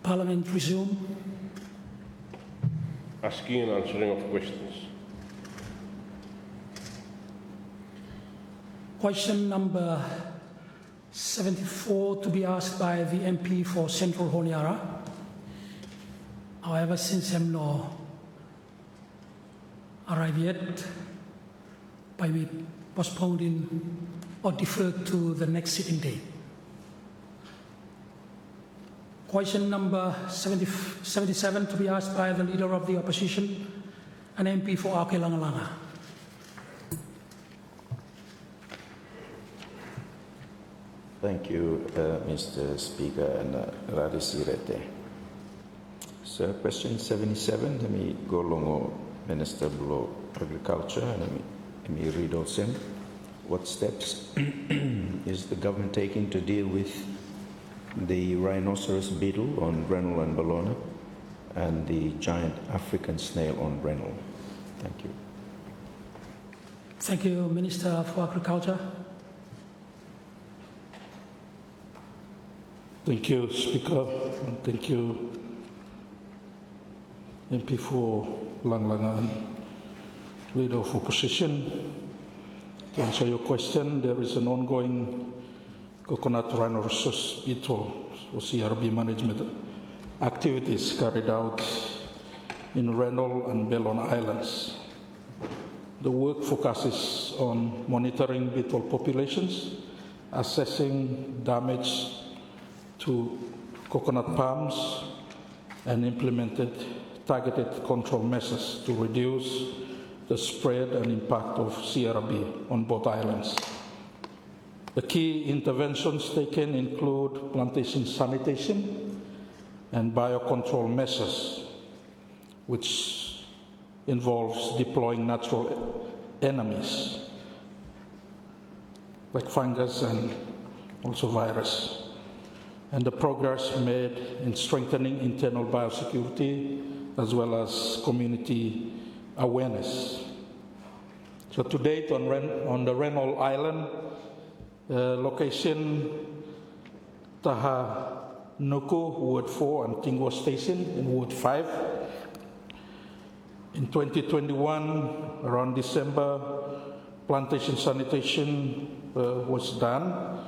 Parliament resume. Asking and answering of questions. Question number 74 to be asked by the MP for Central Honiara. However, since I'm not arrived yet, by me postponing or deferred to the next sitting date. Question number 77 to be asked by the Leader of the Opposition, an MP for Ake Langalanga. Thank you, Mr. Speaker, and Radisirete. So, question 77, let me go along Minister below Agriculture, and let me read also. What steps is the government taking to deal with the rhinoceros beetle on Brennell and Ballona and the giant African snail on Brennell? Thank you. Thank you, Minister for Agriculture. Thank you, Speaker, and thank you, MP for Langlanga and Leader of Opposition. To answer your question, there is an ongoing coconut rhinoceros beetle or CRB management activities carried out in Rennell and Bellon Islands. The work focuses on monitoring beetle populations, assessing damage to coconut palms, and implemented targeted control measures to reduce the spread and impact of CRB on both islands. The key interventions taken include plantation sanitation and biocontrol measures, which involves deploying natural enemies like fungus and also virus, and the progress made in strengthening internal biosecurity as well as community awareness. So to date on the Rennell Island location, Taha Nuku, Ward 4, and Tingwa Station in Ward 5. In 2021, around December, plantation sanitation was done.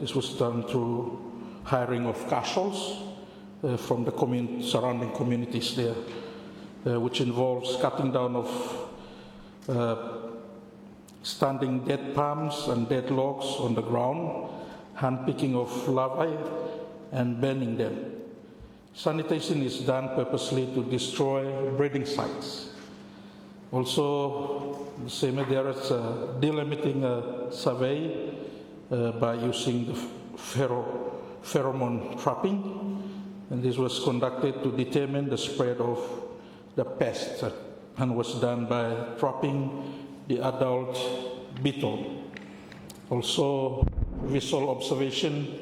This was done through hiring of casuals from the surrounding communities there, which involves cutting down of standing dead palms and dead logs on the ground, hand-picking of larvae, and burning them. Sanitation is done purposely to destroy breeding sites. Also, the same there is delimiting survey by using the pheromone trapping, and this was conducted to determine the spread of the pest, and was done by trapping the adult beetle. Also, visual observation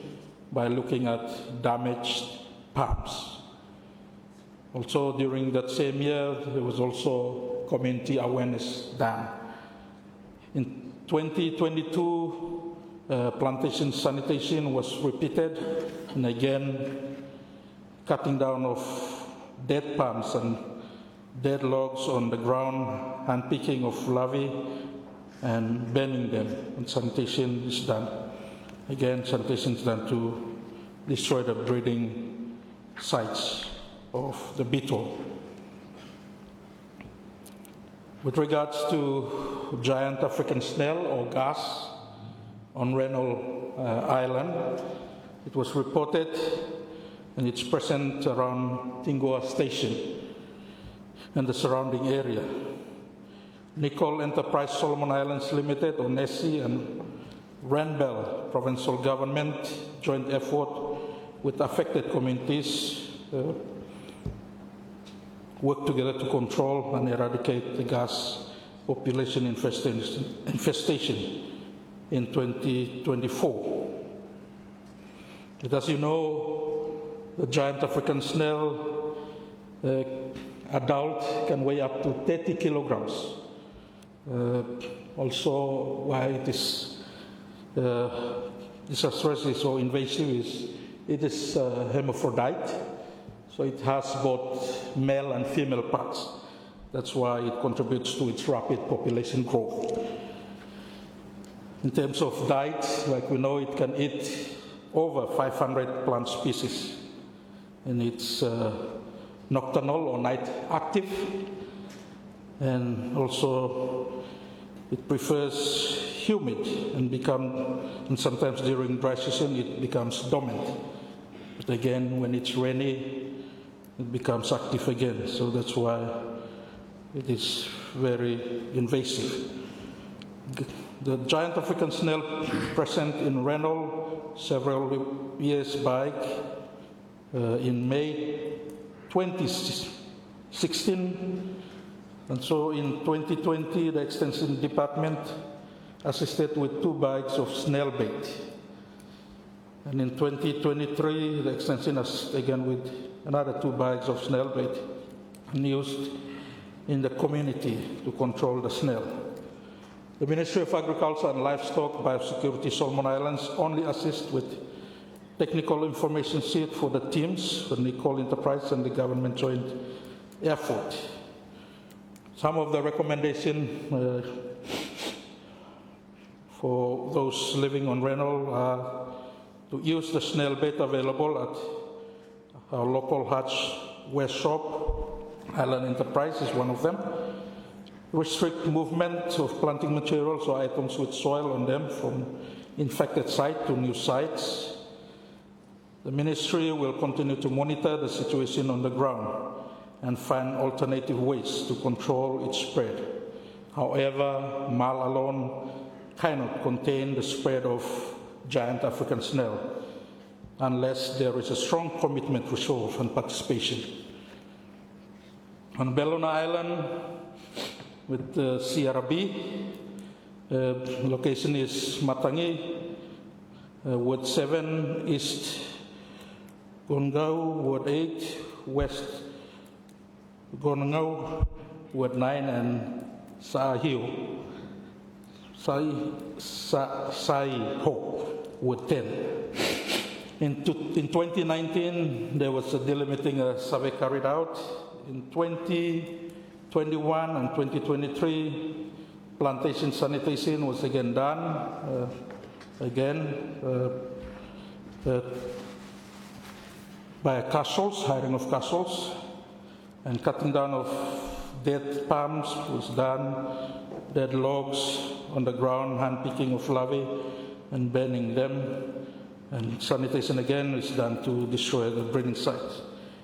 by looking at damaged palms. Also, during that same year, there was also community awareness done. In 2022, plantation sanitation was repeated, and again, cutting down of dead palms and dead logs on the ground, hand-picking of larvae, and burning them. And sanitation is done. Again, sanitation is done to destroy the breeding sites of the beetle. With regards to giant African snail or gas on Rennell Island, it was reported, and it's present around Tingwa Station and the surrounding area. Nicole Enterprise Solomon Islands Limited, or NESI, and Renbell Provincial Government joint effort with affected communities work together to control and eradicate the gas population infestation in 2024. But as you know, the giant African snail adult can weigh up to 30 kilograms. Also, why it is disastrous or invasive is it is hermaphrodite, so it has both male and female parts. That's why it contributes to its rapid population growth. In terms of diet, like we know, it can eat over 500 plant species, and it's nocturnal or night active, and also it prefers humid and sometimes during dry season it becomes dormant. But again, when it's rainy, it becomes active again. So that's why it is very invasive. The giant African snail present in Rennell several years back in May 2016, and so in 2020 the Extension Department assisted with 2 bags of snail bait, and in 2023 the Extension assisted again with another 2 bags of snail bait and used in the community to control the snail. The Ministry of Agriculture and Livestock Biosecurity Solomon Islands only assist with technical information sheet for the teams, the Nicole Enterprise and the government joint effort. Some of the recommendations for those living on Rennell are to use the snail bait available at our local Hutch West Shop. Island Enterprise is one of them. Restrict movement of planting materials or items with soil on them from infected site to new sites. The ministry will continue to monitor the situation on the ground and find alternative ways to control its spread. However, MAL alone cannot contain the spread of giant African snail unless there is a strong commitment, resolve, and participation. On Bellona Island, with the CRB, location is Matangi, Ward 7, East Gongau, Ward 8, West Gongau, Ward 9, and Saiho, Ward 10. In 2019, there was a delimiting survey carried out. In 2021 and 2023, plantation sanitation was again done, by castles, hiring of castles, and cutting down of dead palms was done, dead logs on the ground, hand picking of larvae and burning them, and sanitation again is done to destroy the breeding sites.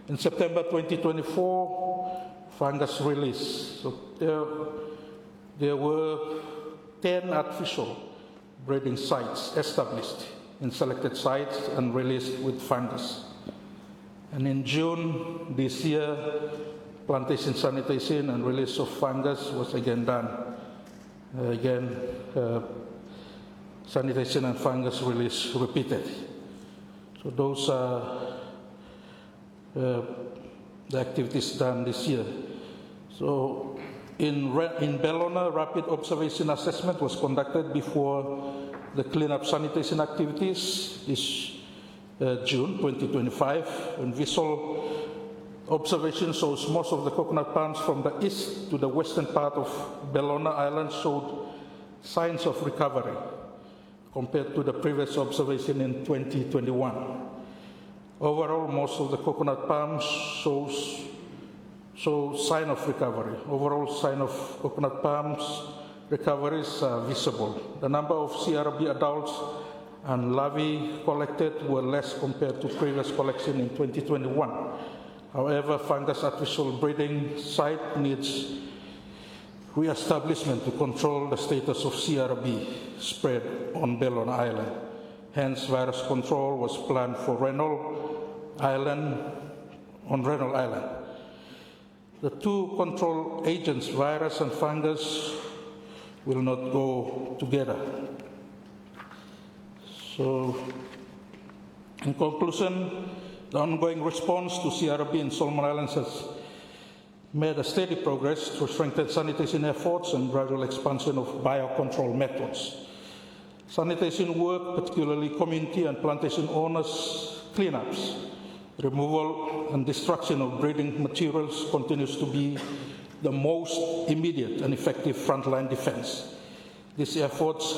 In September 2024, fungus release. So there were 10 artificial breeding sites established in selected sites and released with fungus. And in June this year, plantation sanitation and release of fungus was again done. Sanitation and fungus release repeated. So those are the activities done this year. So in Bellona, rapid observation assessment was conducted before the cleanup sanitation activities this June 2025, and visual observation shows most of the coconut palms from the east to the western part of Bellona Island showed signs of recovery compared to the previous observation in 2021. Overall, most of the coconut palms show sign of recovery. Overall sign of coconut palms recoveries are visible. The number of CRB adults and larvae collected were less compared to previous collection in 2021. However, fungus artificial breeding site needs re-establishment to control the status of CRB spread on Bellona Island. Hence, virus control was planned for Rennell Island. The two control agents, virus and fungus, will not go together. So, in conclusion, the ongoing response to CRB in Solomon Islands has made a steady progress to strengthen sanitation efforts and gradual expansion of biocontrol methods. Sanitation work, particularly community and plantation owners, cleanups. Removal and destruction of breeding materials continues to be the most immediate and effective frontline defense. These efforts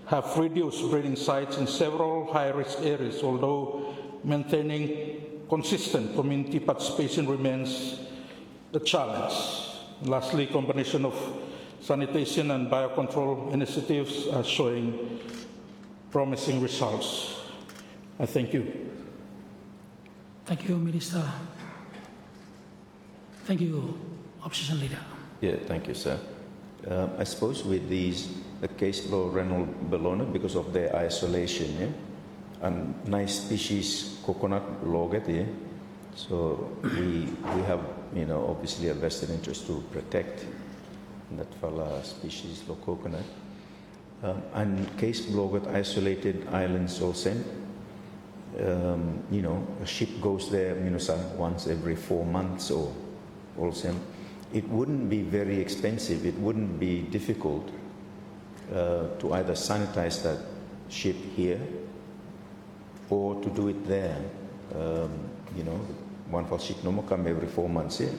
have reduced breeding sites in several high-risk areas, although maintaining consistent community participation remains a challenge. Lastly, combination of sanitation and biocontrol initiatives are showing promising results. I thank you. Thank you, Minister. Thank you, Opposition Leader. Yeah, thank you, sir. I suppose with these, the case below Reynolds Bellona, because of their isolation, yeah, and nice species coconut loget, yeah. So we have, obviously a vested interest to protect that fella species of coconut. And case below isolated islands also. A ship goes there, once every 4 months or also. It wouldn't be very expensive. It wouldn't be difficult to either sanitize that ship here or to do it there. One for ship no more come every 4 months here.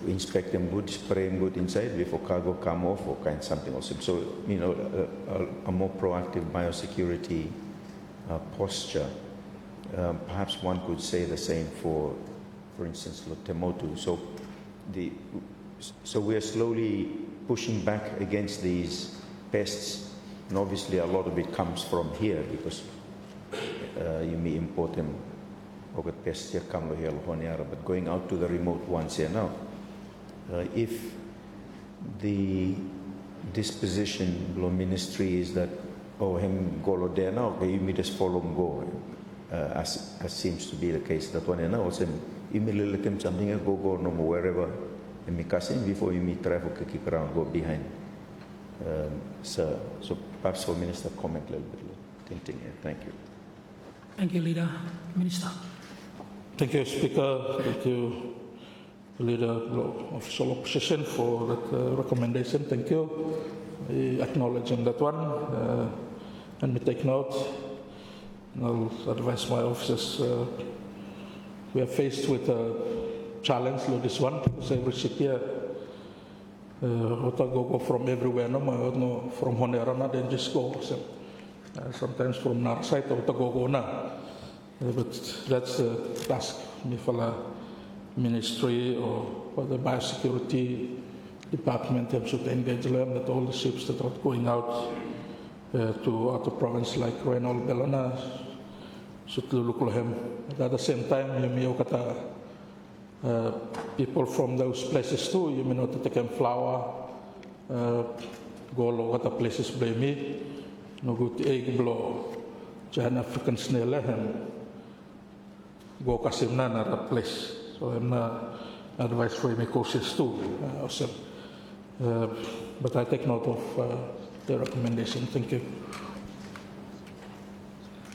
Inspect them good, spray them good inside before cargo come off or kind something also. So, a more proactive biosecurity posture. Perhaps one could say the same for instance, Lotemotu. So we are slowly pushing back against these pests, and obviously a lot of it comes from here because you may import them. Pests here come here, but going out to the remote ones here now. If the disposition below ministry is that him go there now, okay, you may just follow him go, as seems to be the case. That one now also you may let him something go no more wherever and me casting before you may travel kick around go behind. So perhaps for Minister comment a little bit. Thank you. Thank you, Leader. Minister. Thank you, Speaker. Thank you, Leader of Official Opposition, for that recommendation. Thank you. I acknowledge on that one. And we take note. I'll advise my officers. We are faced with a challenge like this one, because every city, go from everywhere, no, from Honerana, then just go. So, sometimes from Narsite, go na. But that's the task for the ministry or the biosecurity department have to engage them that all the ships that are going out to outer province like Reynolds Bellona should look at him. At the same time, you may people from those places too, you may not take them flour, go to other places by me, no good egg blow, Jan African snail him. Go kasim na another place. So I'm not advice for my courses too. Awesome. But I take note of the recommendation. Thank you.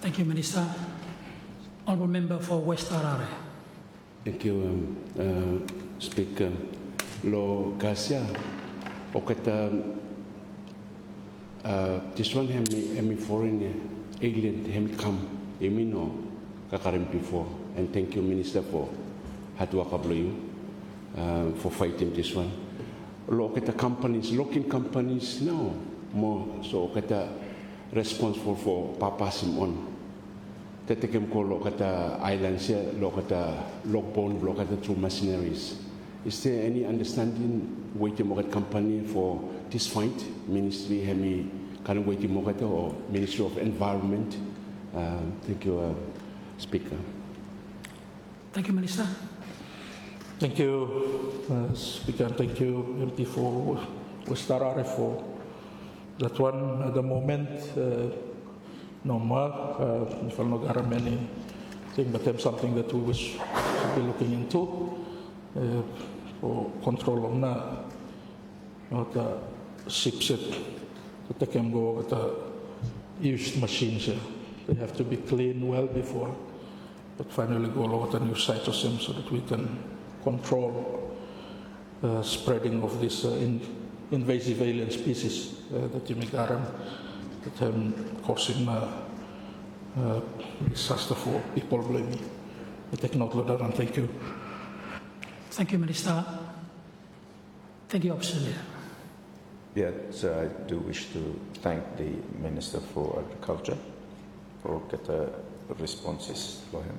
Thank you, Minister. Honourable Member for West Harare. Thank you, Speaker. Lo Garcia, this one hemi foreign alien hemi come, no kakarim before. And thank you, Minister, for hard work for fighting this one. Look at the companies, local companies now more. So at the responsible for passing on. That can call look at the islands here, look at the lockbone, look at the two machineries. Is there any understanding waiting market company for this fight? Ministry hemi can waiting market or Ministry of Environment? Thank you, Speaker. Thank you, Minister. Thank you, Speaker. Thank you, MP for West Harare for that one. At the moment, no more. If I'm not got anything, but there's something that we wish to be looking into for control of the ships that they can go with the used machines. They have to be cleaned well before. But finally go over the new site of them so that we can control spreading of this invasive alien species that you make that causing disaster for people blaming. I take note of that and thank you. Thank you, Minister. Thank you, Officer Leader. Yeah, so I do wish to thank the Minister for Agriculture for the responses for him.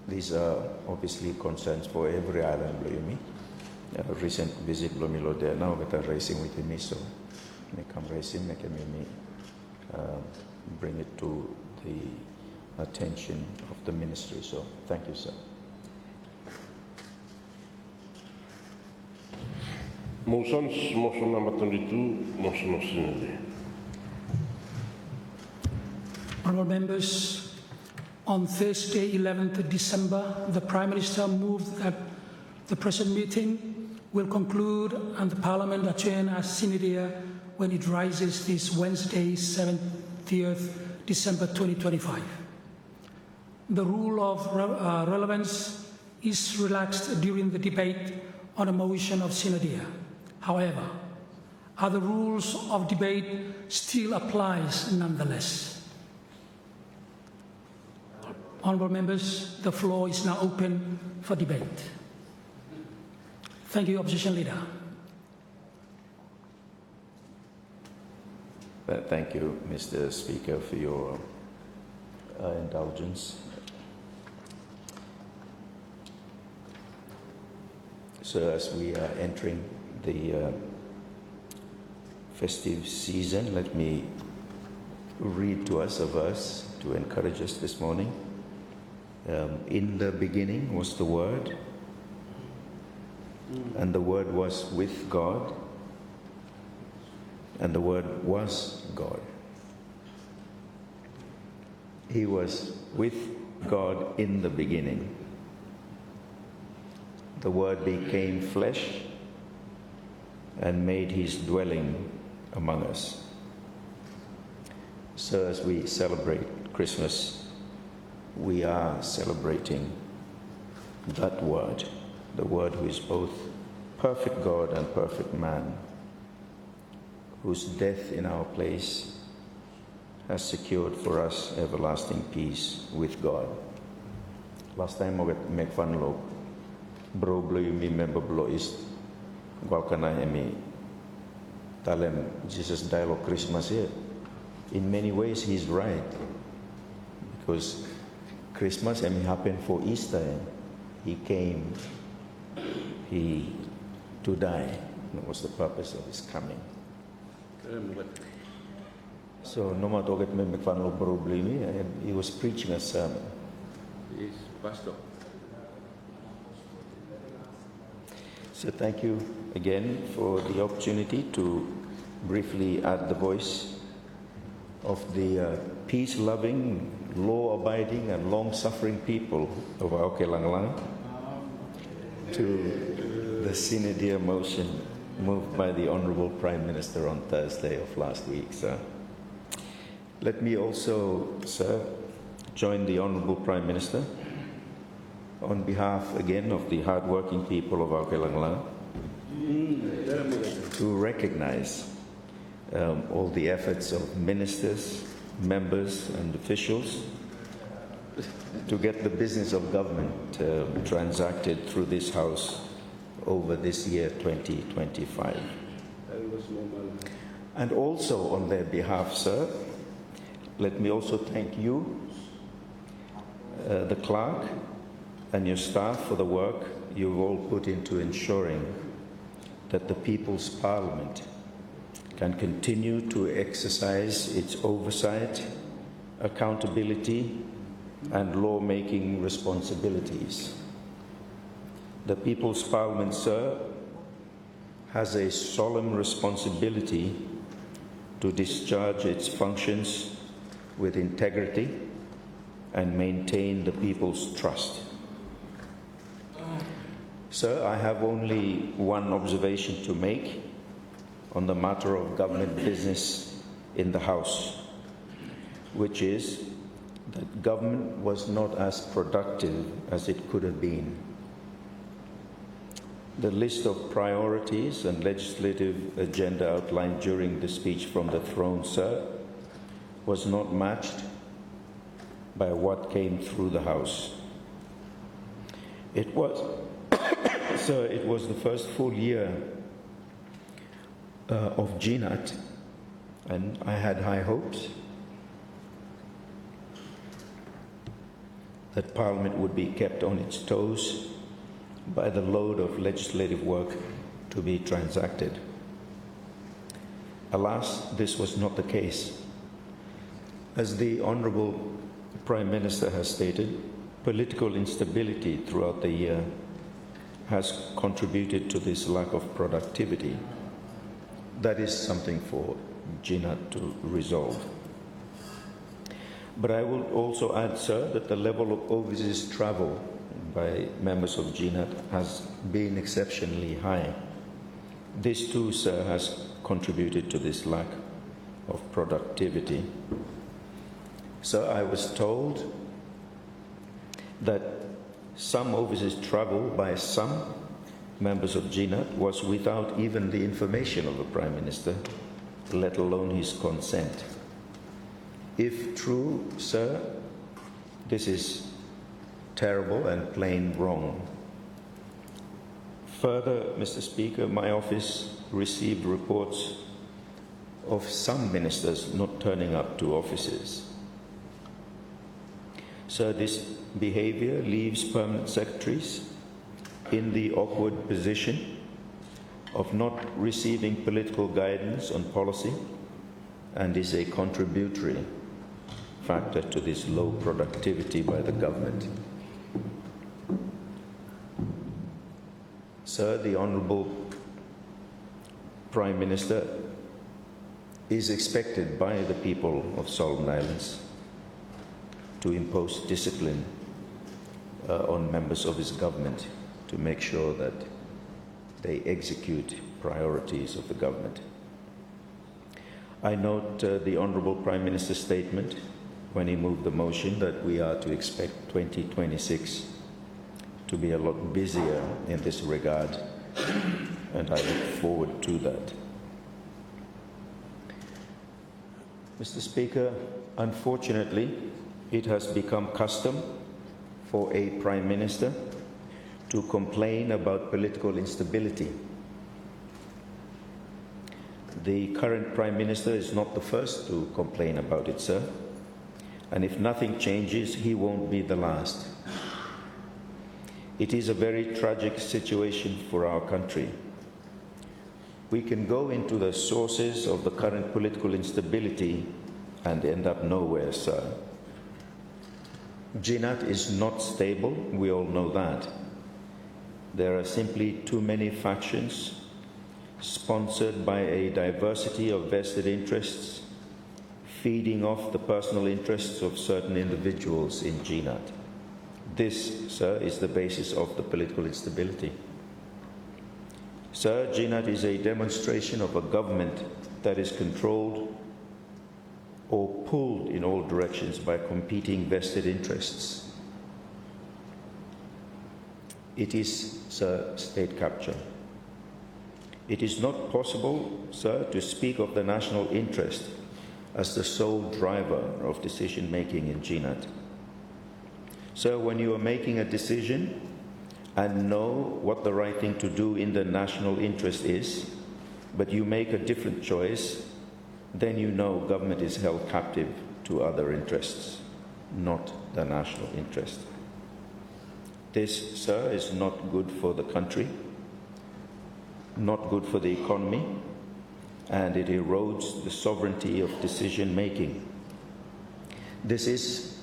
These are obviously concerns for every island, Bloyumi. A recent visit Blomilo there now with a racing with me, so may come racing, make me bring it to the attention of the ministry. So thank you, sir. Motions, motion number 22, motion of Sine Die. Honourable members, on Thursday, 11th December, the Prime Minister moved that the present meeting will conclude and the Parliament adjourn as Sine Die when it rises this Wednesday, 7th December 2025. The rule of relevance is relaxed during the debate on a motion of Sine Die. However, other rules of debate still applies nonetheless. Honourable members, the floor is now open for debate. Thank you, Opposition Leader. Thank you, Mr. Speaker, for your indulgence. So as we are entering the festive season, let me read to us a verse to encourage us this morning. In the beginning was the Word, and the Word was with God, and the Word was God. He was with God in the beginning. The Word became flesh and made his dwelling among us. So as we celebrate Christmas, we are celebrating that Word, the Word who is both perfect God and perfect man, whose death in our place has secured for us everlasting peace with God. Last time I make fun of bro blow you member blow is gwalkana emi talem Jesus dialogue Christmas here. In many ways he's right, because Christmas happened for Easter. He came to die. That was the purpose of his coming. So no matter what me make fun of probably he was preaching a sermon. Yes, Pastor. So thank you again for the opportunity to briefly add the voice of the peace-loving, law-abiding and long-suffering people of Auke Langlang to the Sine Die Motion moved by the Honourable Prime Minister on Thursday of last week, sir. Let me also, sir, join the Honourable Prime Minister on behalf again of the hard-working people of Auke Langlang to recognise all the efforts of ministers, members and officials to get the business of government transacted through this House over this year 2025. And also on their behalf, sir, let me also thank you, the clerk and your staff for the work you've all put into ensuring that the People's Parliament can continue to exercise its oversight, accountability, and law-making responsibilities. The People's Parliament, sir, has a solemn responsibility to discharge its functions with integrity and maintain the people's trust. Sir, I have only one observation to make on the matter of government business in the House, which is that government was not as productive as it could have been. The list of priorities and legislative agenda outlined during the speech from the throne, sir, was not matched by what came through the House. It was, sir, it was the first full year of GNAT, and I had high hopes that Parliament would be kept on its toes by the load of legislative work to be transacted. Alas, this was not the case. As the Honourable Prime Minister has stated, political instability throughout the year has contributed to this lack of productivity. That is something for GNAT to resolve. But I will also add, sir, that the level of overseas travel by members of GNAT has been exceptionally high. This too, sir, has contributed to this lack of productivity. Sir, I was told that some overseas travel by some members of GNAT was without even the information of the Prime Minister, let alone his consent. If true, sir, this is terrible and plain wrong. Further, Mr. Speaker, my office received reports of some ministers not turning up to offices. Sir, this behavior leaves permanent secretaries in the awkward position of not receiving political guidance on policy and is a contributory factor to this low productivity by the government. Sir, the Honourable Prime Minister is expected by the people of Solomon Islands to impose discipline on members of his government to make sure that they execute priorities of the government. I note the Honourable Prime Minister's statement when he moved the motion that we are to expect 2026 to be a lot busier in this regard, and I look forward to that. Mr. Speaker, unfortunately, it has become custom for a Prime Minister to complain about political instability. The current Prime Minister is not the first to complain about it, sir. And if nothing changes, he won't be the last. It is a very tragic situation for our country. We can go into the sources of the current political instability and end up nowhere, sir. GNAT is not stable, we all know that. There are simply too many factions sponsored by a diversity of vested interests, feeding off the personal interests of certain individuals in GNAT. This, sir, is the basis of the political instability. Sir, GNAT is a demonstration of a government that is controlled or pulled in all directions by competing vested interests. It is, sir, state capture. It is not possible, sir, to speak of the national interest as the sole driver of decision-making in GNAT. Sir, when you are making a decision and know what the right thing to do in the national interest is, but you make a different choice, then you know government is held captive to other interests, not the national interest. This, sir, is not good for the country, not good for the economy, and it erodes the sovereignty of decision-making. This is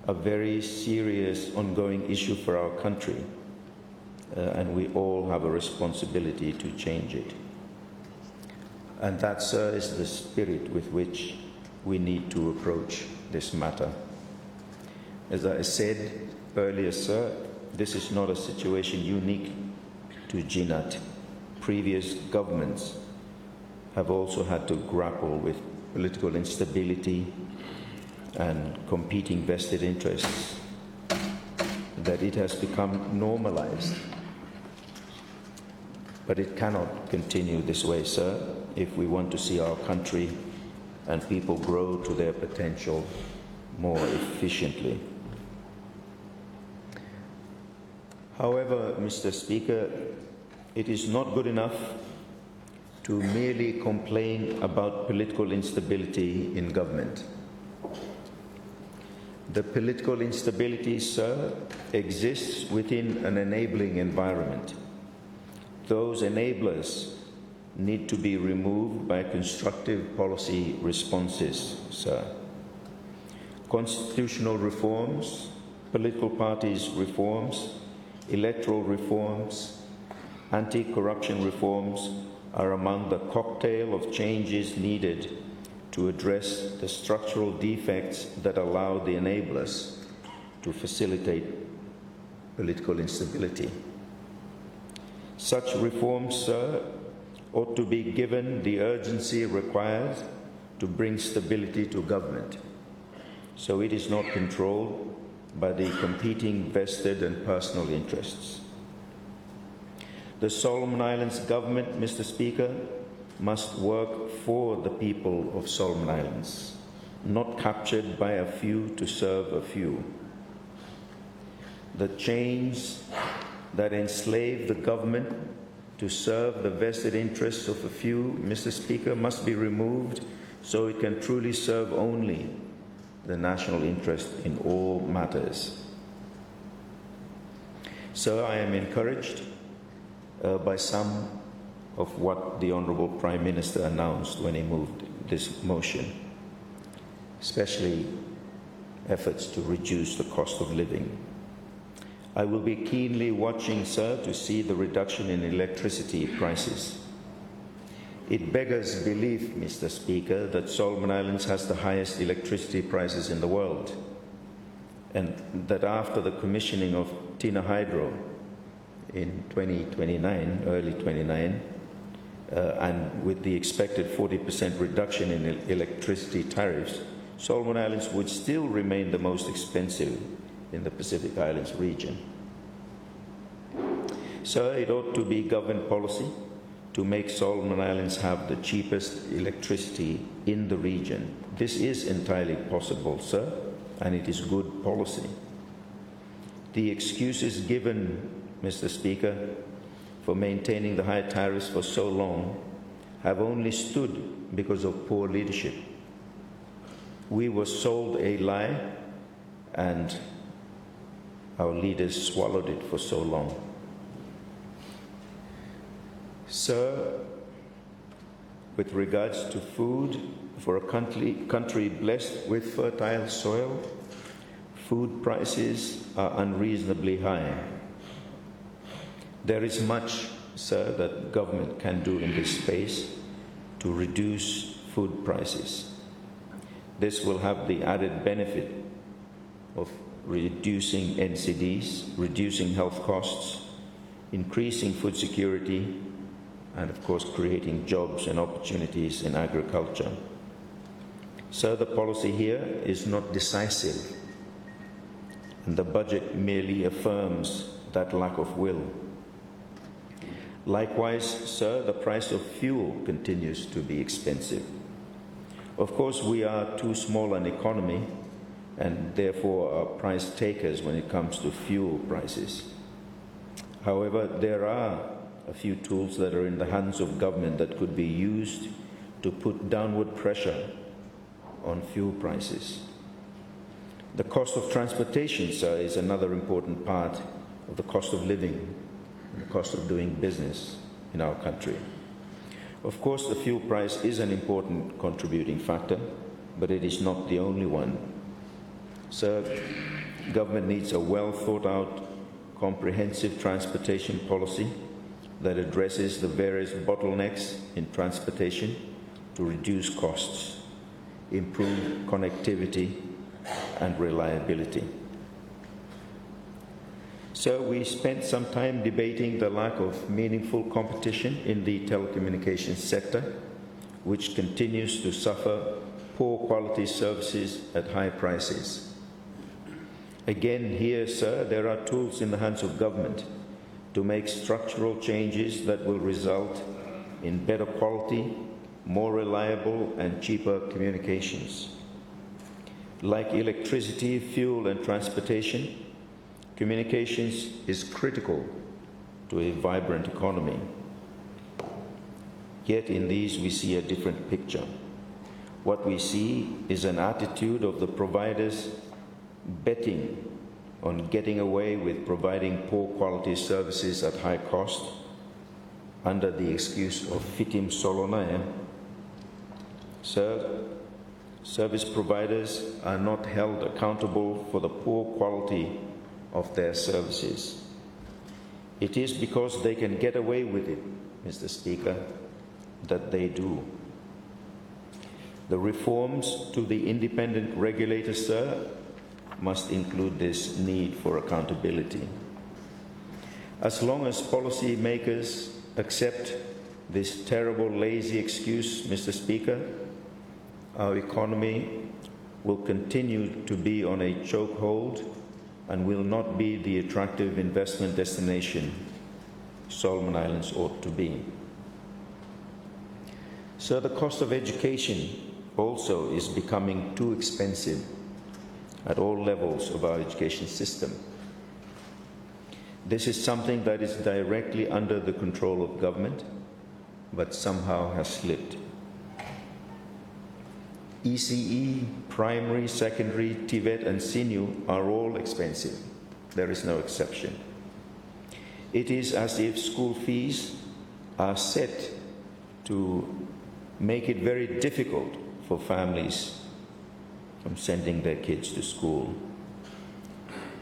a very serious ongoing issue for our country, and we all have a responsibility to change it. And that, sir, is the spirit with which we need to approach this matter. As I said earlier, sir, this is not a situation unique to GNAT. Previous governments have also had to grapple with political instability and competing vested interests, that it has become normalized. But it cannot continue this way, sir, if we want to see our country and people grow to their potential more efficiently. However, Mr. Speaker, it is not good enough to merely complain about political instability in government. The political instability, sir, exists within an enabling environment. Those enablers need to be removed by constructive policy responses, sir. Constitutional reforms, political parties reforms, electoral reforms, anti-corruption reforms are among the cocktail of changes needed to address the structural defects that allow the enablers to facilitate political instability. Such reforms, sir, ought to be given the urgency required to bring stability to government, so it is not controlled by the competing vested and personal interests. The Solomon Islands government, Mr. Speaker, must work for the people of Solomon Islands, not captured by a few to serve a few. The chains that enslave the government to serve the vested interests of a few, Mr. Speaker, must be removed so it can truly serve only the national interest in all matters. So I am encouraged by some of what the Honourable Prime Minister announced when he moved this motion, especially efforts to reduce the cost of living. I will be keenly watching, sir, to see the reduction in electricity prices. It beggars belief, Mr. Speaker, that Solomon Islands has the highest electricity prices in the world, and that after the commissioning of Tina Hydro in 2029, early 29, and with the expected 40% reduction in electricity tariffs, Solomon Islands would still remain the most expensive in the Pacific Islands region. Sir, it ought to be government policy to make Solomon Islands have the cheapest electricity in the region. This is entirely possible, sir, and it is good policy. The excuses given, Mr. Speaker, for maintaining the high tariffs for so long have only stood because of poor leadership. We were sold a lie, and our leaders swallowed it for so long. Sir, with regards to food, for a country blessed with fertile soil, food prices are unreasonably high. There is much, sir, that government can do in this space to reduce food prices. This will have the added benefit of reducing NCDs, reducing health costs, increasing food security, and of course creating jobs and opportunities in agriculture. So the policy here is not decisive, and the budget merely affirms that lack of will. Likewise, sir, the price of fuel continues to be expensive. Of course, we are too small an economy and therefore are price takers when it comes to fuel prices. However, there are a few tools that are in the hands of government that could be used to put downward pressure on fuel prices. The cost of transportation, sir, is another important part of the cost of living and the cost of doing business in our country. Of course, the fuel price is an important contributing factor, but it is not the only one. Sir, government needs a well thought out, comprehensive transportation policy that addresses the various bottlenecks in transportation to reduce costs, improve connectivity and reliability. So we spent some time debating the lack of meaningful competition in the telecommunications sector, which continues to suffer poor quality services at high prices. Again here, sir, there are tools in the hands of government to make structural changes that will result in better quality, more reliable and cheaper communications. Like electricity, fuel, and transportation, communications is critical to a vibrant economy. Yet in these we see a different picture. What we see is an attitude of the providers betting on getting away with providing poor quality services at high cost under the excuse of fitim solona. Service providers are not held accountable for the poor quality of their services. It is because they can get away with it, Mr. Speaker, that they do. The reforms to the independent regulator, sir, must include this need for accountability. As long as policy makers accept this terrible, lazy excuse, Mr. Speaker, our economy will continue to be on a chokehold and will not be the attractive investment destination Solomon Islands ought to be. So the cost of education also is becoming too expensive at all levels of our education system. This is something that is directly under the control of government, but somehow has slipped. ECE, primary, secondary, TVET, and senior are all expensive. There is no exception. It is as if school fees are set to make it very difficult for families from sending their kids to school.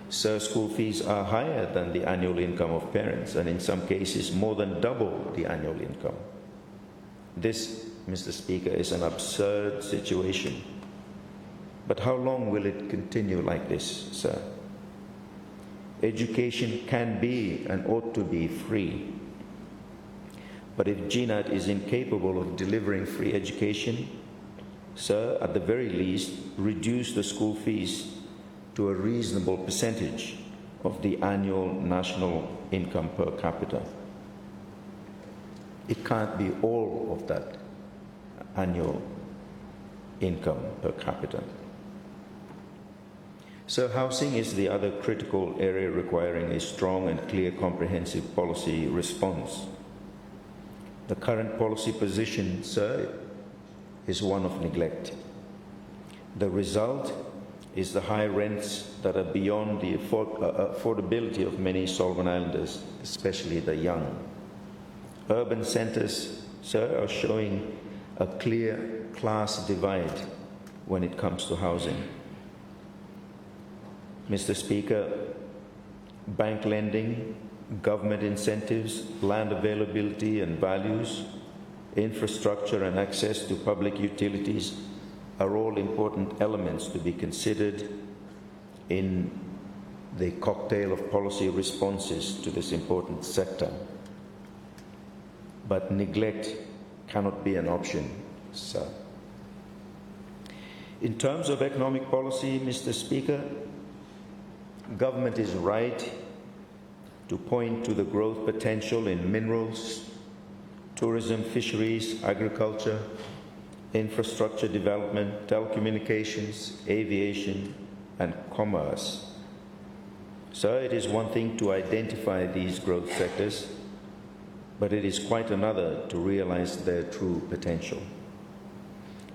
So school fees are higher than the annual income of parents, and in some cases more than double the annual income. This, Mr. Speaker, is an absurd situation. But how long will it continue like this, sir? Education can be and ought to be free. But if GNAT is incapable of delivering free education, sir, at the very least, reduce the school fees to a reasonable percentage of the annual national income per capita. It can't be all of that annual income per capita. So housing is the other critical area requiring a strong and clear comprehensive policy response. The current policy position, sir, is one of neglect. The result is the high rents that are beyond the affordability of many Solomon Islanders, especially the young. Urban centers, sir, are showing a clear class divide when it comes to housing. Mr. Speaker, bank lending, government incentives, land availability and values, infrastructure and access to public utilities are all important elements to be considered in the cocktail of policy responses to this important sector. But neglect cannot be an option, sir. In terms of economic policy, Mr. Speaker, government is right to point to the growth potential in minerals, tourism, fisheries, agriculture, infrastructure development, telecommunications, aviation, and commerce. So it is one thing to identify these growth sectors, but it is quite another to realize their true potential.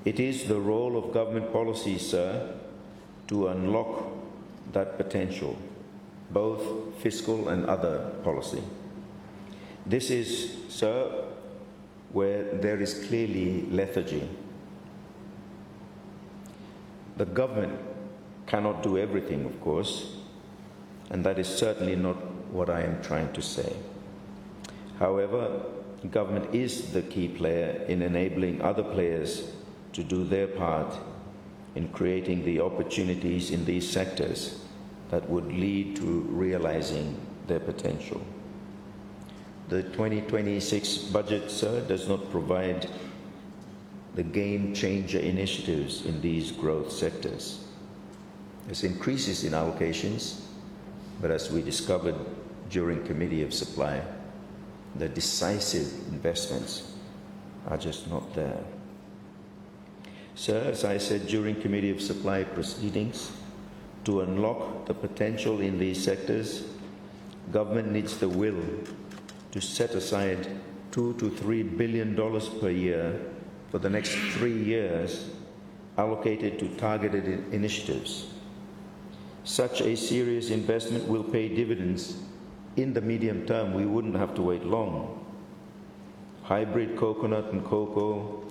It is the role of government policy, sir, to unlock that potential, both fiscal and other policy. This is, sir, where there is clearly lethargy. The government cannot do everything, of course, and that is certainly not what I am trying to say. However, government is the key player in enabling other players to do their part in creating the opportunities in these sectors that would lead to realizing their potential. The 2026 budget, sir, does not provide the game-changer initiatives in these growth sectors. There's increases in allocations, but as we discovered during Committee of Supply, the decisive investments are just not there. Sir, as I said during Committee of Supply proceedings, to unlock the potential in these sectors, government needs the will to set aside $2 to $3 billion per year for the next 3 years allocated to targeted initiatives. Such a serious investment will pay dividends in the medium term. We wouldn't have to wait long. Hybrid coconut and cocoa,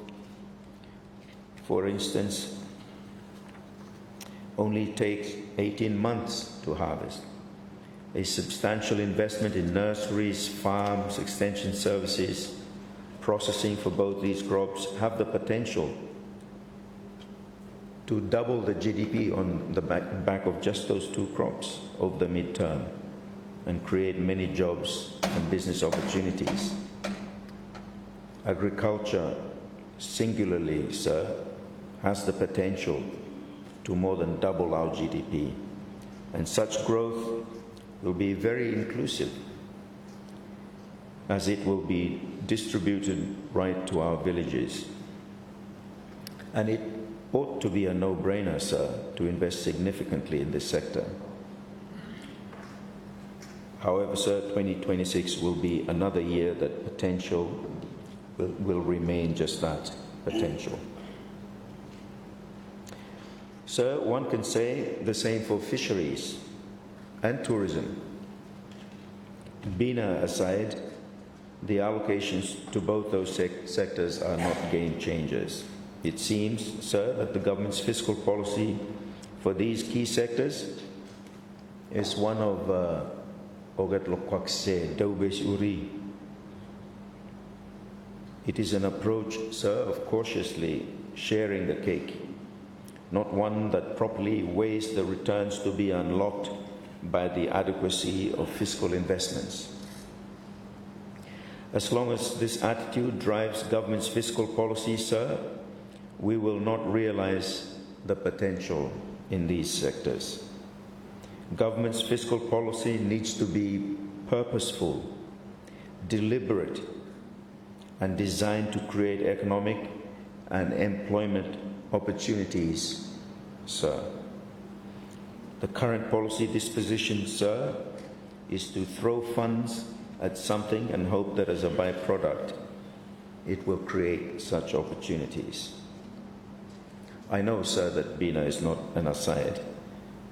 for instance, only takes 18 months to harvest. A substantial investment in nurseries, farms, extension services, processing for both these crops have the potential to double the GDP on the back of just those 2 crops over the midterm and create many jobs and business opportunities. Agriculture, singularly, sir, has the potential to more than double our GDP, and such growth will be very inclusive, as it will be distributed right to our villages. And it ought to be a no-brainer, sir, to invest significantly in this sector. However, sir, 2026 will be another year that potential will remain just that, potential. Sir, one can say the same for fisheries and tourism. BINA aside, the allocations to both those sectors are not game changers. It seems, sir, that the government's fiscal policy for these key sectors is one of it is an approach, sir, of cautiously sharing the cake, not one that properly weighs the returns to be unlocked by the adequacy of fiscal investments. As long as this attitude drives government's fiscal policy, sir, we will not realize the potential in these sectors. Government's fiscal policy needs to be purposeful, deliberate, and designed to create economic and employment opportunities, sir. The current policy disposition, sir, is to throw funds at something and hope that as a byproduct it will create such opportunities. I know, sir, that BINA is not an aside,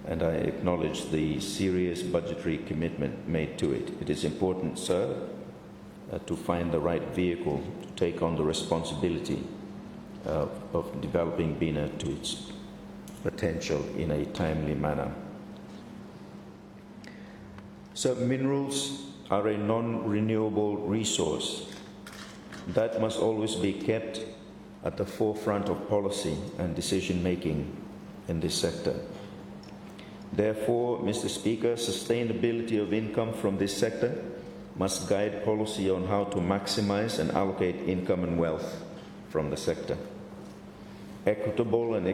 and I acknowledge the serious budgetary commitment made to it. It is important, sir, to find the right vehicle to take on the responsibility of developing BINA to its potential in a timely manner. So minerals are a non-renewable resource that must always be kept at the forefront of policy and decision-making in this sector. Therefore, Mr. Speaker, sustainability of income from this sector must guide policy on how to maximize and allocate income and wealth from the sector. Equitable and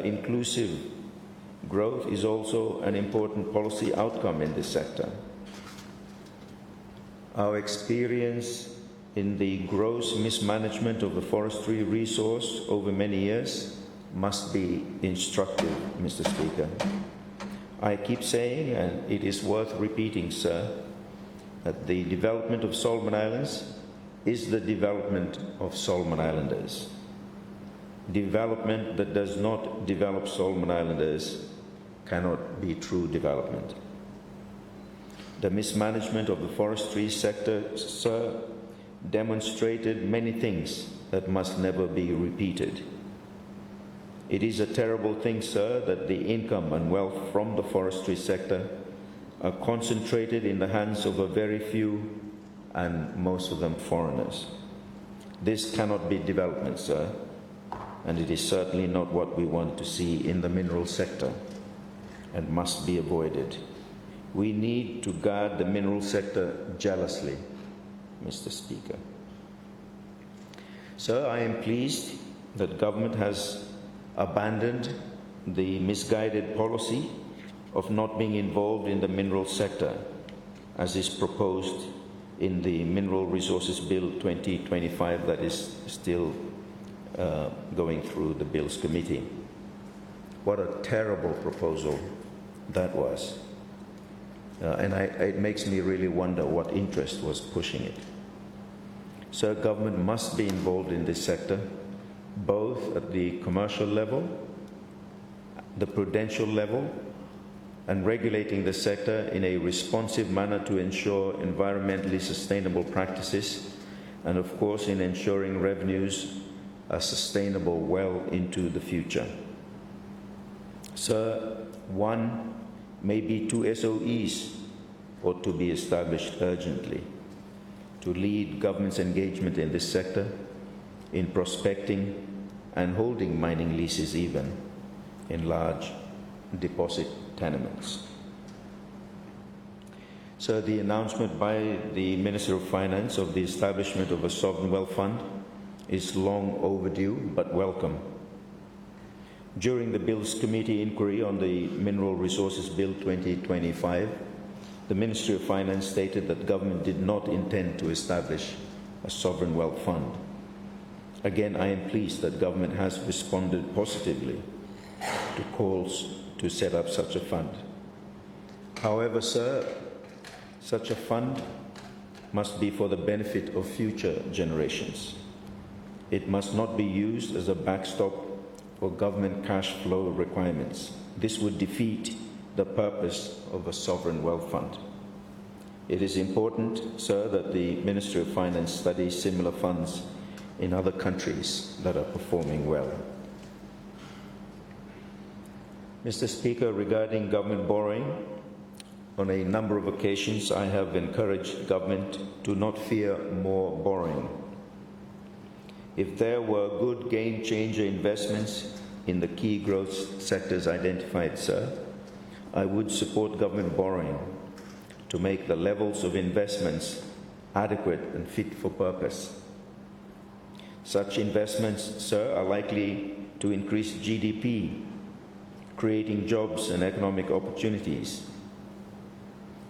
inclusive growth is also an important policy outcome in this sector. Our experience in the gross mismanagement of the forestry resource over many years must be instructive, Mr. Speaker. I keep saying, and it is worth repeating, sir, that the development of Solomon Islands is the development of Solomon Islanders. Development that does not develop Solomon Islanders cannot be true development. The mismanagement of the forestry sector, sir, demonstrated many things that must never be repeated. It is a terrible thing, sir, that the income and wealth from the forestry sector are concentrated in the hands of a very few, and most of them foreigners. This cannot be development, sir, and it is certainly not what we want to see in the mineral sector and must be avoided. We need to guard the mineral sector jealously, Mr. Speaker. Sir, I am pleased that government has abandoned the misguided policy of not being involved in the mineral sector, as is proposed in the Mineral Resources Bill 2025 that is still going through the Bills Committee. What a terrible proposal that was. And it makes me really wonder what interest was pushing it. So government must be involved in this sector, both at the commercial level, the prudential level, and regulating the sector in a responsive manner to ensure environmentally sustainable practices, and of course in ensuring revenues are sustainable well into the future. Sir, one, maybe two SOEs ought to be established urgently to lead government's engagement in this sector, in prospecting and holding mining leases even in large deposit tenements. So the announcement by the Minister of Finance of the establishment of a sovereign wealth fund is long overdue but welcome. During the Bills Committee inquiry on the Mineral Resources Bill 2025, the Ministry of Finance stated that government did not intend to establish a sovereign wealth fund. Again, I am pleased that government has responded positively to calls to set up such a fund. However, sir, such a fund must be for the benefit of future generations. It must not be used as a backstop for government cash flow requirements. This would defeat the purpose of a sovereign wealth fund. It is important, sir, that the Ministry of Finance studies similar funds in other countries that are performing well. Mr. Speaker, regarding government borrowing, on a number of occasions I have encouraged government to not fear more borrowing. If there were good game-changer investments in the key growth sectors identified, sir, I would support government borrowing to make the levels of investments adequate and fit for purpose. Such investments, sir, are likely to increase GDP, creating jobs and economic opportunities.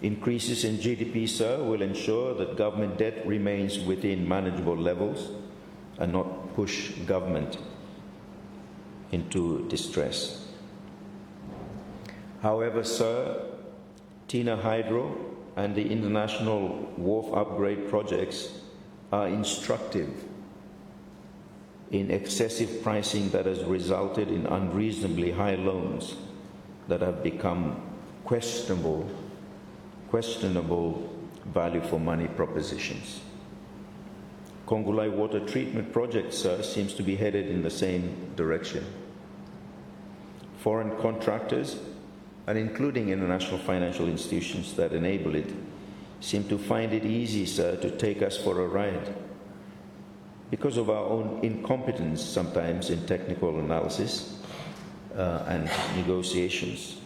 Increases in GDP, sir, will ensure that government debt remains within manageable levels and not push government into distress. However, sir, Tina Hydro and the international wharf upgrade projects are instructive in excessive pricing that has resulted in unreasonably high loans that have become questionable value for money propositions. Kongulai water treatment project, sir, seems to be headed in the same direction. Foreign contractors, and including international financial institutions that enable it, seem to find it easy, sir, to take us for a ride. Because of our own incompetence sometimes in technical analysis and negotiations,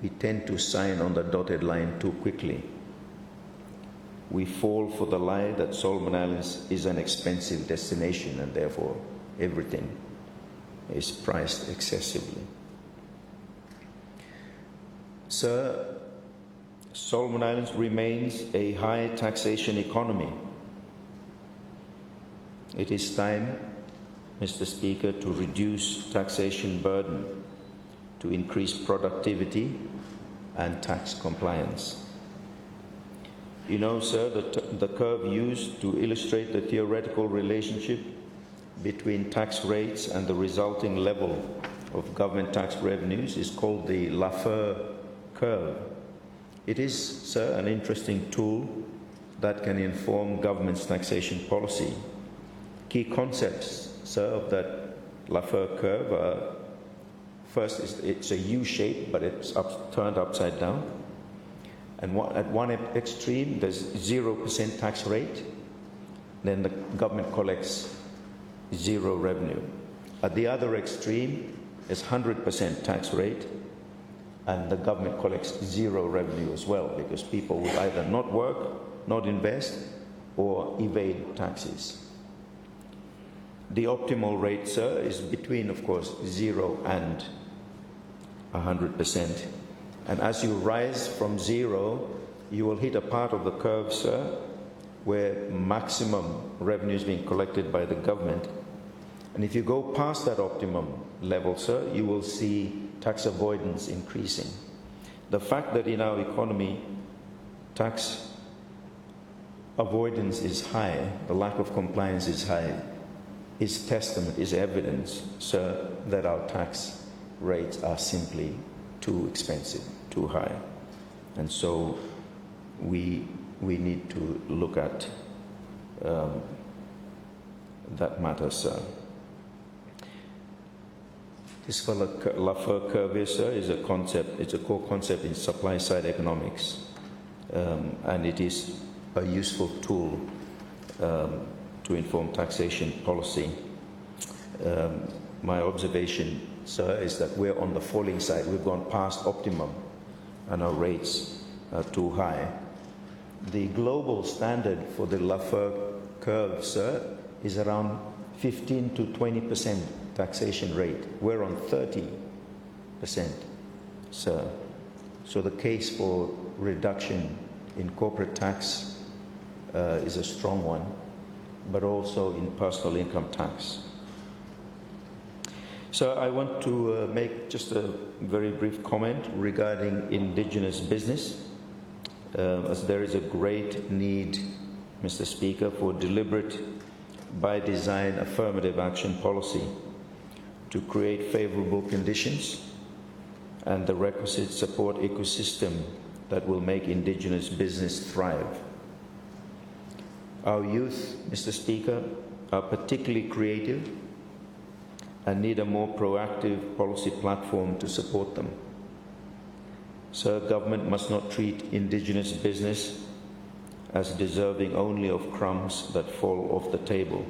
we tend to sign on the dotted line too quickly. We fall for the lie that Solomon Islands is an expensive destination and therefore everything is priced excessively. Sir, Solomon Islands remains a high taxation economy. It is time, Mr. Speaker, to reduce taxation burden, to increase productivity and tax compliance. You know, sir, the curve used to illustrate the theoretical relationship between tax rates and the resulting level of government tax revenues is called the Laffer curve. It is, sir, an interesting tool that can inform government's taxation policy. Key concepts, sir, of that Laffer curve are, first, it's a U shape, but it's turned upside down. And at one extreme, there's 0% tax rate. Then the government collects zero revenue. At the other extreme, is 100% tax rate, and the government collects zero revenue as well, because people will either not work, not invest, or evade taxes. The optimal rate, sir, is between, of course, 0 and 100%. And as you rise from 0, you will hit a part of the curve, sir, where maximum revenue is being collected by the government. And if you go past that optimum level, sir, you will see tax avoidance increasing. The fact that in our economy, tax avoidance is high, the lack of compliance is high, is testament, is evidence, sir, that our tax rates are simply too expensive, too high. And so we need to look at that matter, sir. This Laffer curve, sir, is a concept, it's a core concept in supply side economics, and it is a useful tool to inform taxation policy. My observation, sir, is that we're on the falling side. We've gone past optimum and our rates are too high. The global standard for the Laffer curve, sir, is around 15 to 20% taxation rate. We're on 30%, sir. So the case for reduction in corporate tax is a strong one, but also in personal income tax. So I want to make just a very brief comment regarding indigenous business, as there is a great need, Mr. Speaker, for deliberate, by design, affirmative action policy to create favorable conditions and the requisite support ecosystem that will make indigenous business thrive. Our youth, Mr. Speaker, are particularly creative and need a more proactive policy platform to support them. So government must not treat indigenous business as deserving only of crumbs that fall off the table.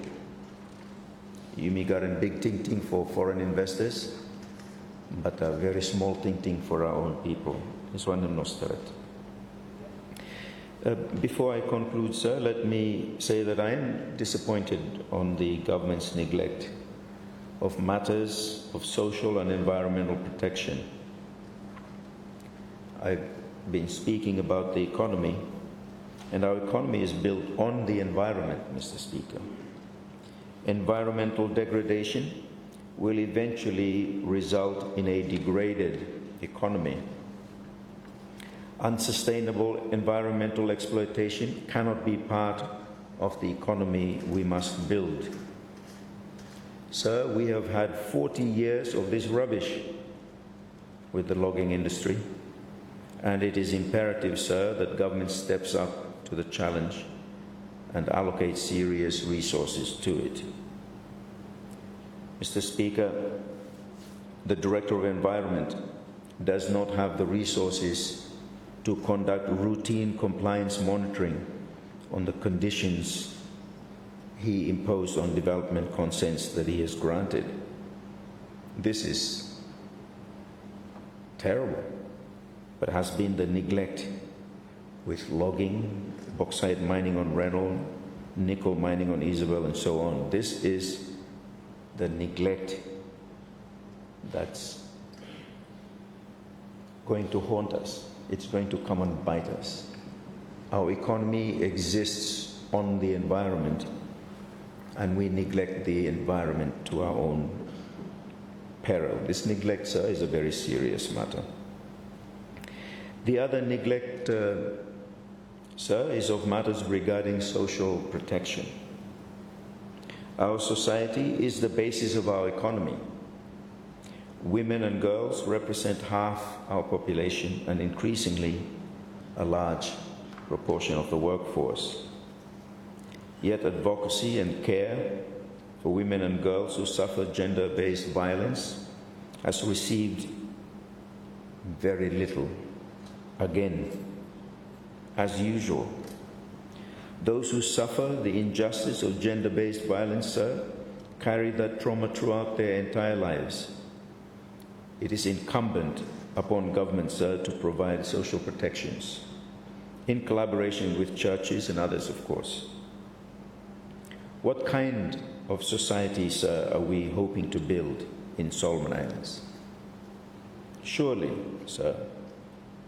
You got a big ting for foreign investors, but a very small ting for our own people. This one in Nosteret. Before I conclude, sir, let me say that I am disappointed on the government's neglect of matters of social and environmental protection. I've been speaking about the economy, and our economy is built on the environment, Mr. Speaker. Environmental degradation will eventually result in a degraded economy. Unsustainable environmental exploitation cannot be part of the economy we must build. Sir, we have had 40 years of this rubbish with the logging industry, and it is imperative, sir, that government steps up to the challenge and allocates serious resources to it. Mr. Speaker, the Director of Environment does not have the resources to conduct routine compliance monitoring on the conditions he imposed on development consents that he has granted. This is terrible, but has been the neglect with logging, bauxite mining on Reynolds, nickel mining on Isabel, and so on. This is the neglect that's going to haunt us. It's going to come and bite us. Our economy exists on the environment, and we neglect the environment to our own peril. This neglect, sir, is a very serious matter. The other neglect, sir, is of matters regarding social protection. Our society is the basis of our economy. Women and girls represent half our population and increasingly a large proportion of the workforce. Yet advocacy and care for women and girls who suffer gender-based violence has received very little. Again, as usual, those who suffer the injustice of gender-based violence, sir, carry that trauma throughout their entire lives. It is incumbent upon government, sir, to provide social protections, in collaboration with churches and others, of course. What kind of society, sir, are we hoping to build in Solomon Islands? Surely, sir,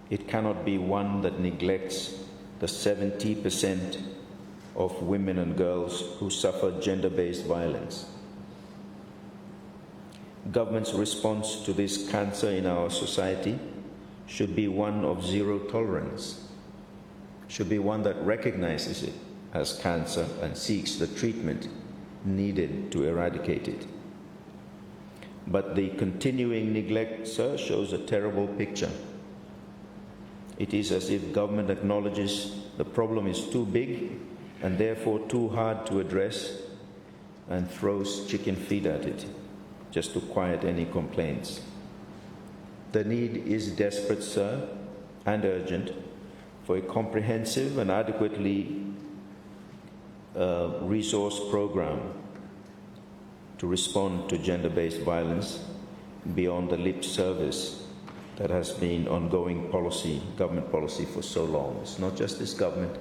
it cannot be one that neglects the 70% of women and girls who suffer gender-based violence. Government's response to this cancer in our society should be one of zero tolerance, should be one that recognizes it as cancer and seeks the treatment needed to eradicate it. But the continuing neglect, sir, shows a terrible picture. It is as if government acknowledges the problem is too big and therefore too hard to address and throws chicken feed at it just to quiet any complaints. The need is desperate, sir, and urgent for a comprehensive and adequately resourced program to respond to gender-based violence beyond the lip service that has been ongoing policy, government policy for so long. It's not just this government,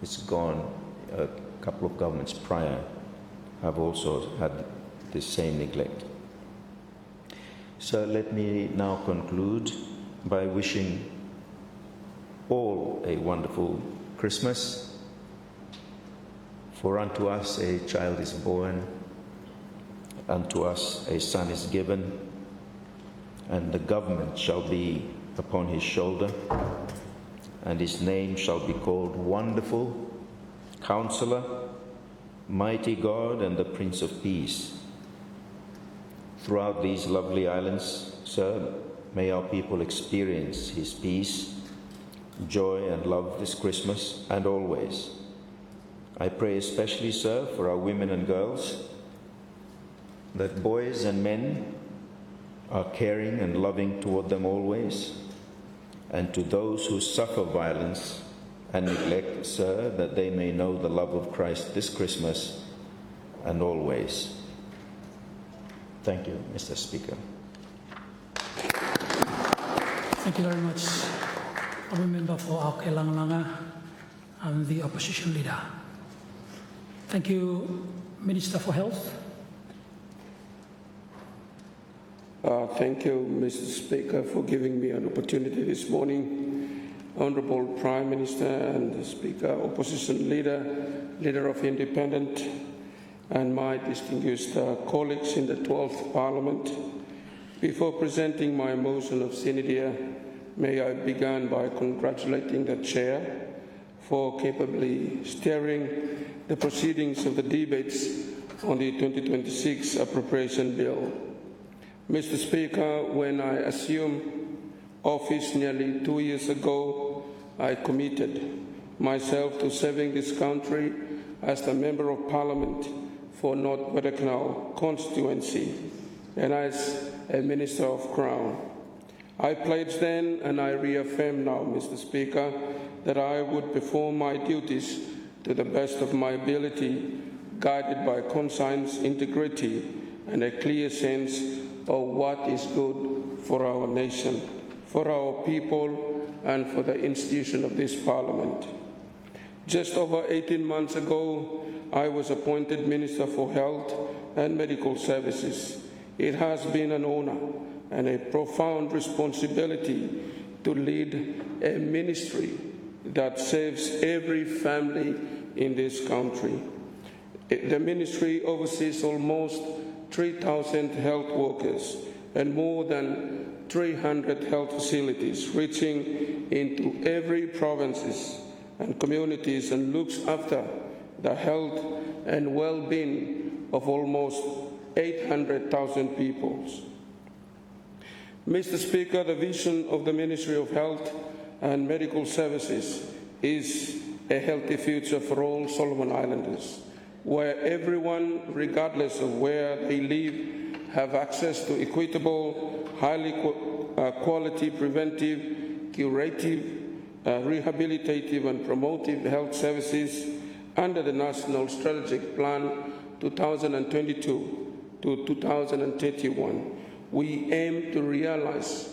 it's gone. A couple of governments prior have also had the same neglect. So let me now conclude by wishing all a wonderful Christmas. For unto us a child is born, unto us a son is given, and the government shall be upon his shoulder, and his name shall be called Wonderful, Counselor, Mighty God, and the Prince of Peace. Throughout these lovely islands, sir, may our people experience his peace, joy, and love this Christmas and always. I pray especially, sir, for our women and girls, that boys and men are caring and loving toward them always, and to those who suffer violence and neglect, sir, that they may know the love of Christ this Christmas and always. Thank you, Mr. Speaker. Thank you very much, Honourable Member for Auke Langalanga and the Opposition Leader. Thank you, Minister for Health. Thank you, Mr. Speaker, for giving me an opportunity this morning. Honourable Prime Minister and Speaker, Opposition Leader of Independent, and my distinguished colleagues in the 12th Parliament. Before presenting my motion of Sine Die, may I begin by congratulating the Chair for capably steering the proceedings of the debates on the 2026 Appropriation Bill. Mr. Speaker, when I assumed office nearly 2 years ago, I committed myself to serving this country as the Member of Parliament for North Waitakere constituency and as a Minister of Crown. I pledged then and I reaffirm now, Mr. Speaker, that I would perform my duties to the best of my ability, guided by conscience, integrity, and a clear sense of what is good for our nation, for our people, and for the institution of this Parliament. Just over 18 months ago, I was appointed Minister for Health and Medical Services. It has been an honor and a profound responsibility to lead a ministry that serves every family in this country. The ministry oversees almost 3,000 health workers and more than 300 health facilities, reaching into every provinces and communities, and looks after the health and well-being of almost 800,000 people. Mr. Speaker, the vision of the Ministry of Health and Medical Services is a healthy future for all Solomon Islanders, where everyone, regardless of where they live, have access to equitable, highly quality preventive, curative, rehabilitative and promotive health services under the National Strategic Plan 2022 to 2031. We aim to realize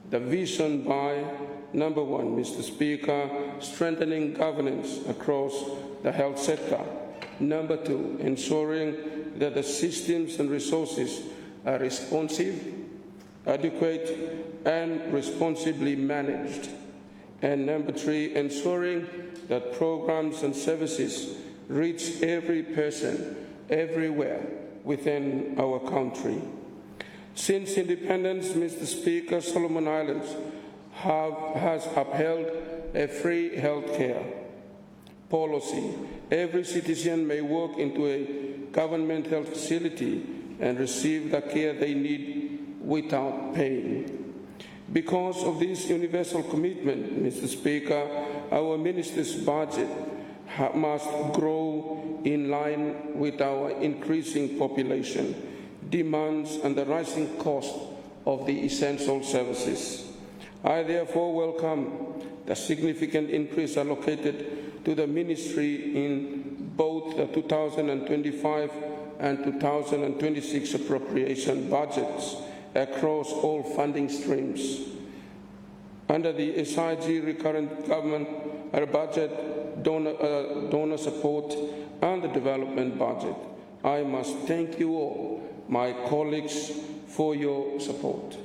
the vision by, number one, Mr. Speaker, strengthening governance across the health sector. Number two, ensuring that the systems and resources are responsive, adequate, and responsibly managed. And number three, ensuring that programs and services reach every person, everywhere within our country. Since independence, Mr. Speaker, Solomon Islands has upheld a free health care policy. Every citizen may walk into a government health facility and receive the care they need without paying. Because of this universal commitment, Mr. Speaker, our minister's budget must grow in line with our increasing population, demands, and the rising cost of the essential services. I therefore welcome the significant increase allocated to the ministry in both the 2025 and 2026 appropriation budgets across all funding streams. Under the SIG recurrent government budget, donor support, and the development budget, I must thank you all, my colleagues, for your support.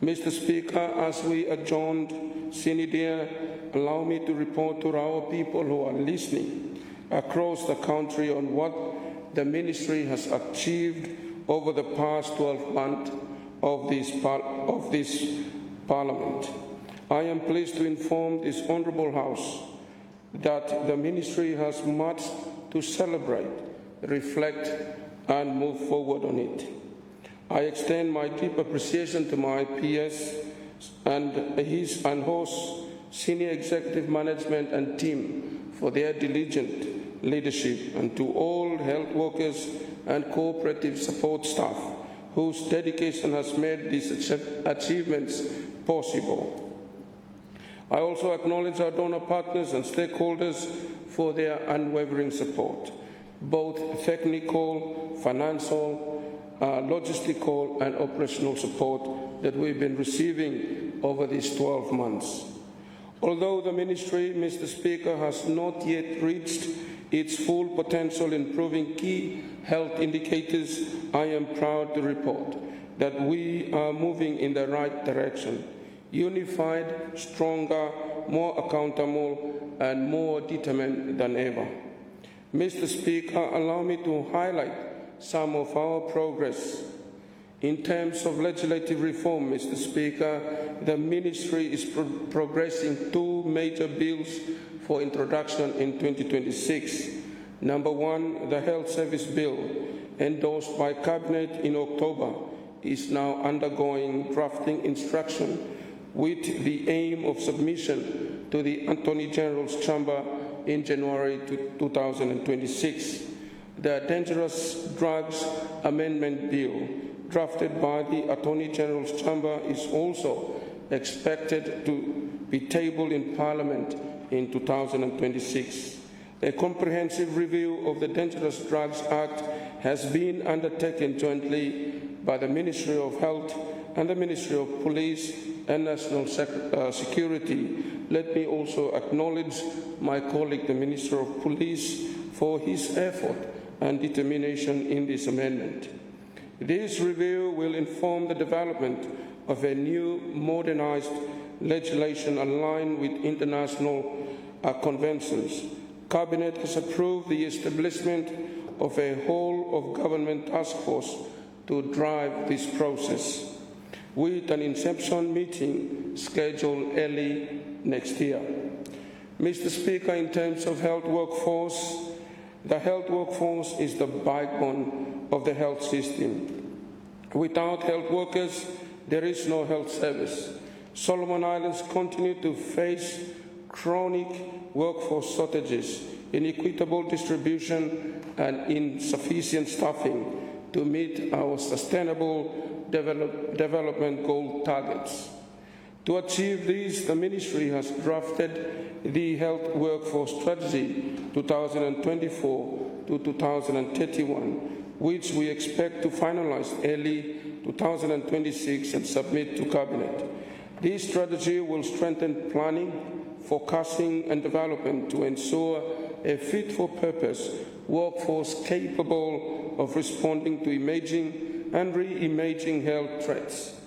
Mr. Speaker, as we adjourned Sine Die, allow me to report to our people who are listening across the country on what the ministry has achieved over the past 12 months of this Parliament. I am pleased to inform this Honourable House that the ministry has much to celebrate, reflect, and move forward on it. I extend my deep appreciation to my PS and his and host, senior executive management and team for their diligent leadership, and to all health workers and cooperative support staff whose dedication has made these achievements possible. I also acknowledge our donor partners and stakeholders for their unwavering support, both technical, financial, logistical, and operational support that we've been receiving over these 12 months. Although the ministry, Mr. Speaker, has not yet reached its full potential in improving key health indicators, I am proud to report that we are moving in the right direction. Unified, stronger, more accountable, and more determined than ever. Mr. Speaker, allow me to highlight some of our progress. In terms of legislative reform, Mr. Speaker, the ministry is progressing two major bills for introduction in 2026. Number one, the Health Service Bill, endorsed by Cabinet in October, is now undergoing drafting instruction with the aim of submission to the Attorney General's Chamber in January 2026. The Dangerous Drugs Amendment Bill, drafted by the Attorney General's Chamber, is also expected to be tabled in Parliament in 2026. A comprehensive review of the Dangerous Drugs Act has been undertaken jointly by the Ministry of Health and the Ministry of Police and National Security. Let me also acknowledge my colleague, the Minister of Police, for his effort and determination in this amendment. This review will inform the development of a new, modernized legislation aligned with international conventions. Cabinet has approved the establishment of a whole-of-government task force to drive this process, with an inception meeting scheduled early next year. Mr. Speaker, in terms of health workforce, the health workforce is the backbone of the health system. Without health workers, there is no health service. Solomon Islands continue to face chronic workforce shortages, inequitable distribution, and insufficient staffing to meet our sustainable development goal targets. To achieve this, the ministry has drafted the Health Workforce Strategy 2024 to 2031, which we expect to finalize early 2026 and submit to Cabinet. This strategy will strengthen planning, forecasting, and development to ensure a fit-for-purpose workforce capable of responding to emerging and re-emerging health threats.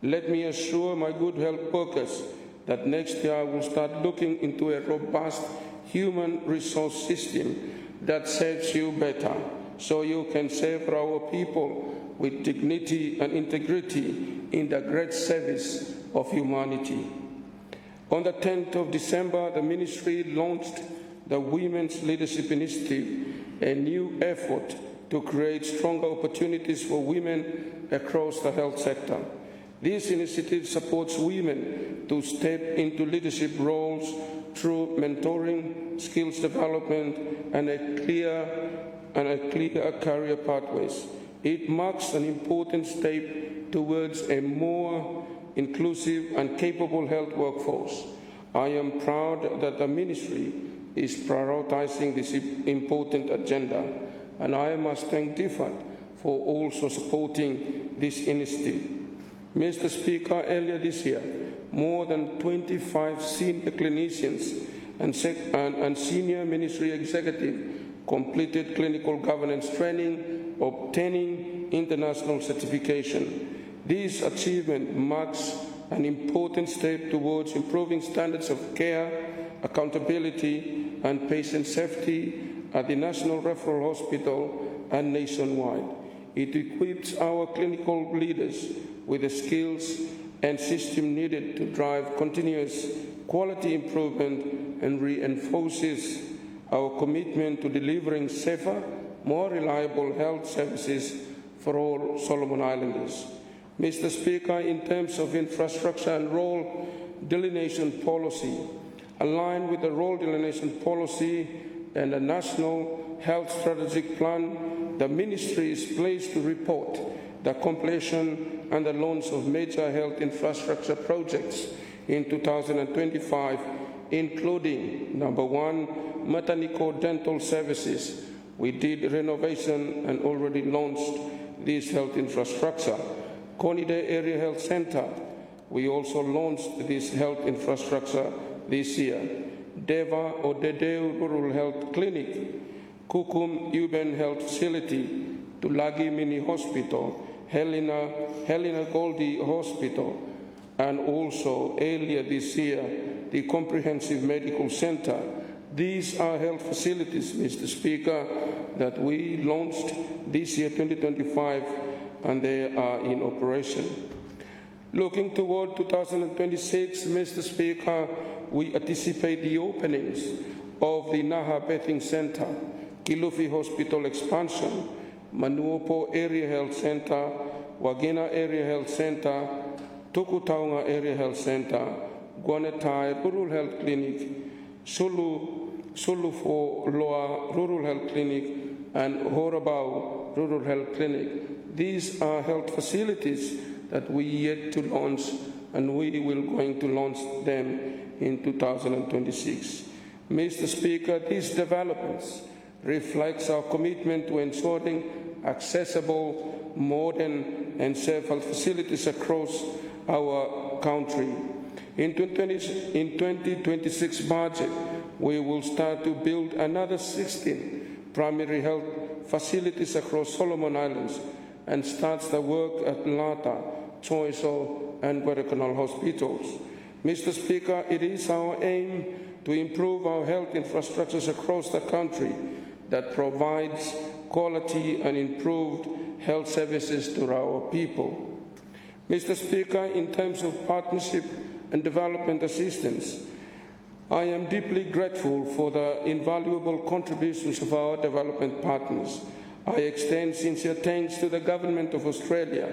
Let me assure my good health workers that next year we'll start looking into a robust human resource system that serves you better, so you can serve our people with dignity and integrity in the great service of humanity. On the 10th of December, the ministry launched the Women's Leadership Initiative, a new effort to create stronger opportunities for women across the health sector. This initiative supports women to step into leadership roles through mentoring, skills development, and a clear career pathways. It marks an important step towards a more inclusive and capable health workforce. I am proud that the ministry is prioritizing this important agenda, and I must thank DFAT for also supporting this initiative. Mr. Speaker, earlier this year, more than 25 senior clinicians and senior ministry executives completed clinical governance training, obtaining international certification. This achievement marks an important step towards improving standards of care, accountability, and patient safety at the National Referral Hospital and nationwide. It equips our clinical leaders with the skills and system needed to drive continuous quality improvement and reinforces our commitment to delivering safer, more reliable health services for all Solomon Islanders. Mr. Speaker, in terms of infrastructure and role delineation policy, aligned with the role delineation policy and the National Health Strategic Plan, the Ministry is pleased to report the completion and the launch of major health infrastructure projects in 2025, including, number one, Matanico Dental Services. We did renovation and already launched this health infrastructure. Conide Area Health Center, we also launched this health infrastructure this year. Deva or Dedeu Rural Health Clinic, Kukum Uben Health Facility, Tulagi Mini Hospital, Helena Goldie Hospital, and also earlier this year, the Comprehensive Medical Center. These are health facilities, Mr. Speaker, that we launched this year, 2025, and they are in operation. Looking toward 2026, Mr. Speaker, we anticipate the openings of the Naha Bathing Center, Kilufi Hospital expansion, Manuopo Area Health Center, Wagena Area Health Center, Tukutaunga Area Health Center, Guanetai Rural Health Clinic, Sulufo Loa Rural Health Clinic, and Horabau Rural Health Clinic. These are health facilities that we yet to launch, and we will going to launch them in 2026. Mr. Speaker, these developments reflects our commitment to ensuring accessible, modern, and safe health facilities across our country. In 2026 budget, we will start to build another 16 primary health facilities across Solomon Islands and starts the work at Lata, Choiso, and Guadalcanal hospitals. Mr. Speaker, it is our aim to improve our health infrastructures across the country that provides quality and improved health services to our people. Mr. Speaker, in terms of partnership and development assistance, I am deeply grateful for the invaluable contributions of our development partners. I extend sincere thanks to the Government of Australia,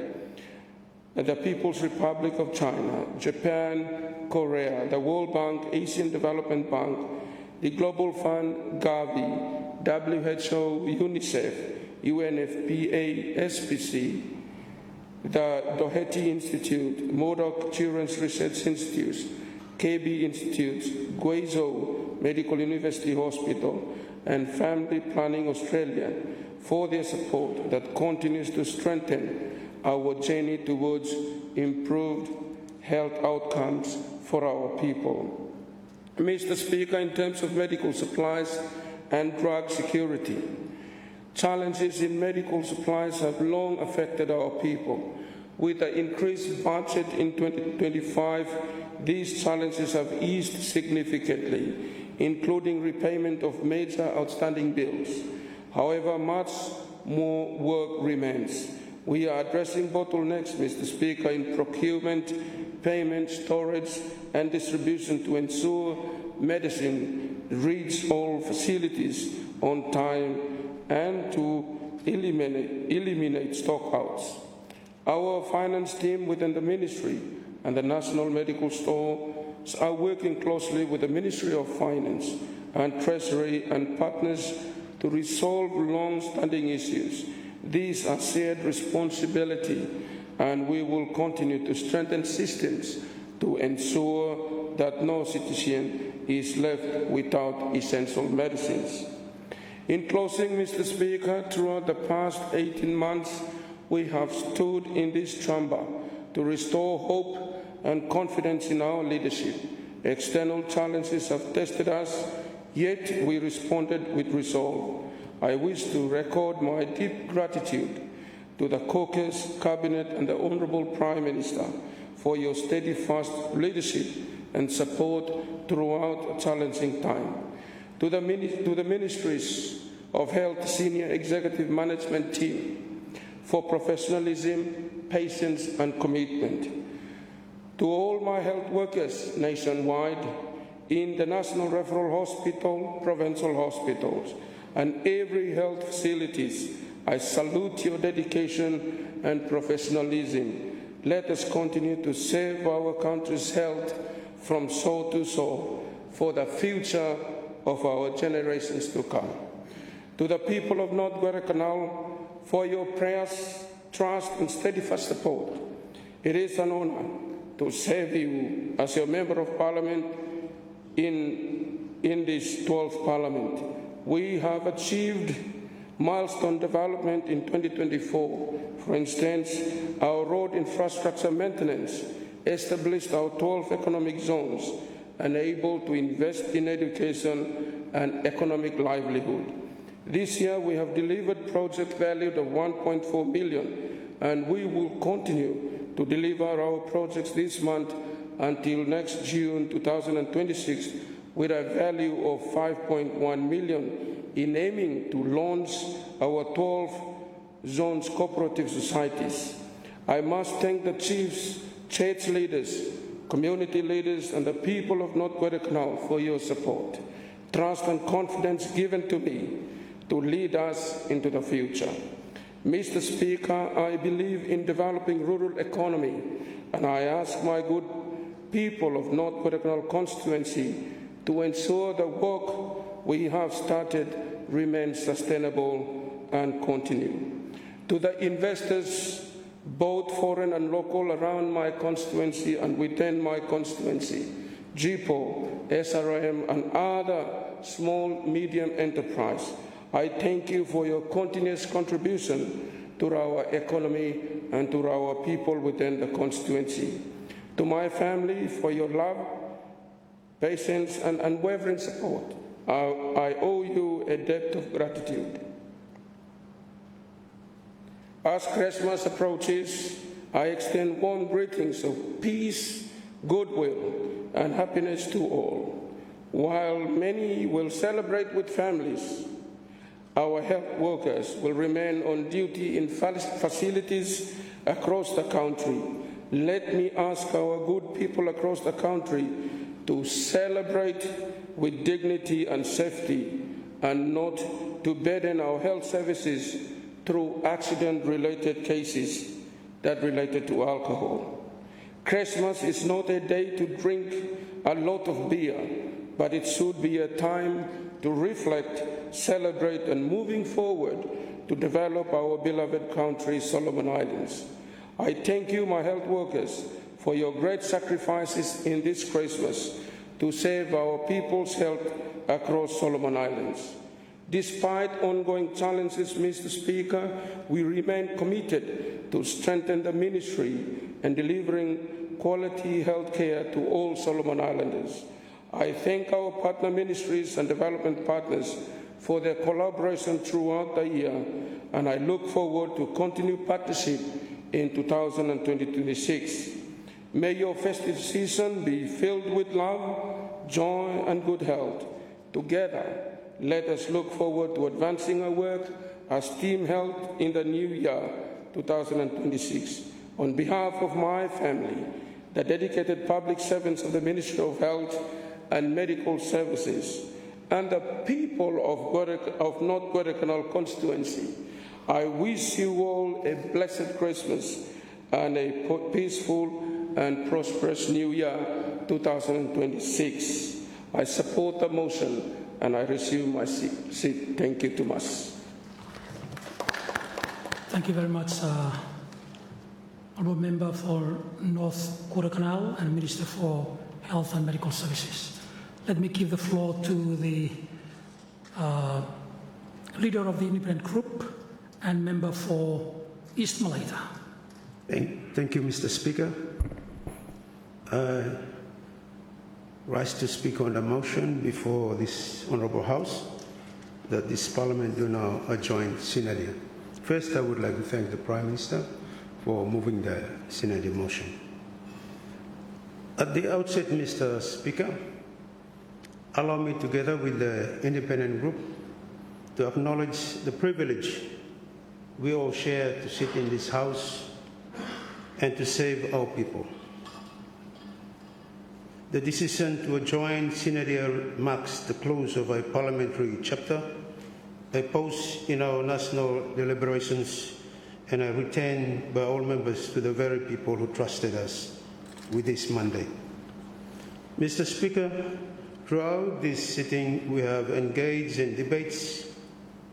the People's Republic of China, Japan, Korea, the World Bank, Asian Development Bank, the Global Fund, Gavi, WHO, UNICEF, UNFPA, SPC, the Doherty Institute, Murdoch Children's Research Institute, KB Institutes, Guizhou Medical University Hospital, and Family Planning Australia for their support that continues to strengthen our journey towards improved health outcomes for our people. Mr. Speaker, in terms of medical supplies and drug security, challenges in medical supplies have long affected our people. With the increased budget in 2025, these challenges have eased significantly. including repayment of major outstanding bills. However, much more work remains. We are addressing bottlenecks, Mr. Speaker, in procurement, payment, storage, and distribution to ensure medicine reaches all facilities on time and to eliminate stockouts. Our finance team within the Ministry and the National Medical Stores are working closely with the Ministry of Finance and Treasury and partners to resolve long-standing issues. These are shared responsibility, and we will continue to strengthen systems to ensure that no citizen is left without essential medicines. In closing, Mr. Speaker, throughout the past 18 months, we have stood in this chamber to restore hope and confidence in our leadership. External challenges have tested us, yet we responded with resolve. I wish to record my deep gratitude to the caucus, Cabinet, and the Honourable Prime Minister for your steadfast leadership and support throughout a challenging time. To the Ministries of Health Senior Executive Management Team for professionalism, patience, and commitment. To all my health workers nationwide, in the National Referral Hospital, provincial hospitals, and every health facilities, I salute your dedication and professionalism. Let us continue to save our country's health from shore to shore for the future of our generations to come. To the people of North Guadalcanal, for your prayers, trust, and steadfast support, it is an honor to serve you as your Member of Parliament in this 12th Parliament. We have achieved milestone development in 2024. For instance, our road infrastructure maintenance established our 12 economic zones and able to invest in education and economic livelihood. This year, we have delivered projects valued at 1.4 billion, and we will continue to deliver our projects this month until next June 2026 with a value of 5.1 million in aiming to launch our 12 zones cooperative societies. I must thank the chiefs, church leaders, community leaders, and the people of North Guadalcanal for your support, trust, and confidence given to me to lead us into the future. Mr. Speaker, I believe in developing rural economy, and I ask my good people of North Guadalcanal constituency to ensure the work we have started remains sustainable and continue. To the investors, both foreign and local, around my constituency and within my constituency, GPO, SRM, and other small, medium enterprise, I thank you for your continuous contribution to our economy and to our people within the constituency. To my family, for your love, patience, and unwavering support, I owe you a debt of gratitude. As Christmas approaches, I extend warm greetings of peace, goodwill, and happiness to all. While many will celebrate with families, our health workers will remain on duty in facilities across the country. Let me ask our good people across the country to celebrate with dignity and safety, and not to burden our health services through accident-related cases that related to alcohol. Christmas is not a day to drink a lot of beer, but it should be a time to reflect, celebrate, and moving forward to develop our beloved country, Solomon Islands. I thank you, my health workers, for your great sacrifices in this Christmas to save our people's health across Solomon Islands. Despite ongoing challenges, Mr. Speaker, we remain committed to strengthen the ministry and delivering quality health care to all Solomon Islanders. I thank our partner ministries and development partners for their collaboration throughout the year, and I look forward to continued partnership in 2026. May your festive season be filled with love, joy, and good health. Together, let us look forward to advancing our work as Team Health in the new year 2026. On behalf of my family, the dedicated public servants of the Ministry of Health and Medical Services, and the people of North Guadalcanal constituency, I wish you all a blessed Christmas and a peaceful and prosperous New Year 2026. I support the motion and I resume my seat. Thank you, Tomas. Thank you very much, Honourable Member for North Guadalcanal and Minister for Health and Medical Services. Let me give the floor to the leader of the independent group and member for East Malaita. Thank you, Mr. Speaker. Rise to speak on the motion before this Honourable House that this Parliament do now adjourn Sine Die. First, I would like to thank the Prime Minister for moving the Sine Die motion. At the outset, Mr. Speaker, allow me, together with the independent group, to acknowledge the privilege we all share to sit in this House and to save our people. The decision to adjourn Sine Die marks the close of a parliamentary chapter, a pause in our national deliberations, and a return by all members to the very people who trusted us with this mandate. Mr. Speaker, throughout this sitting, we have engaged in debates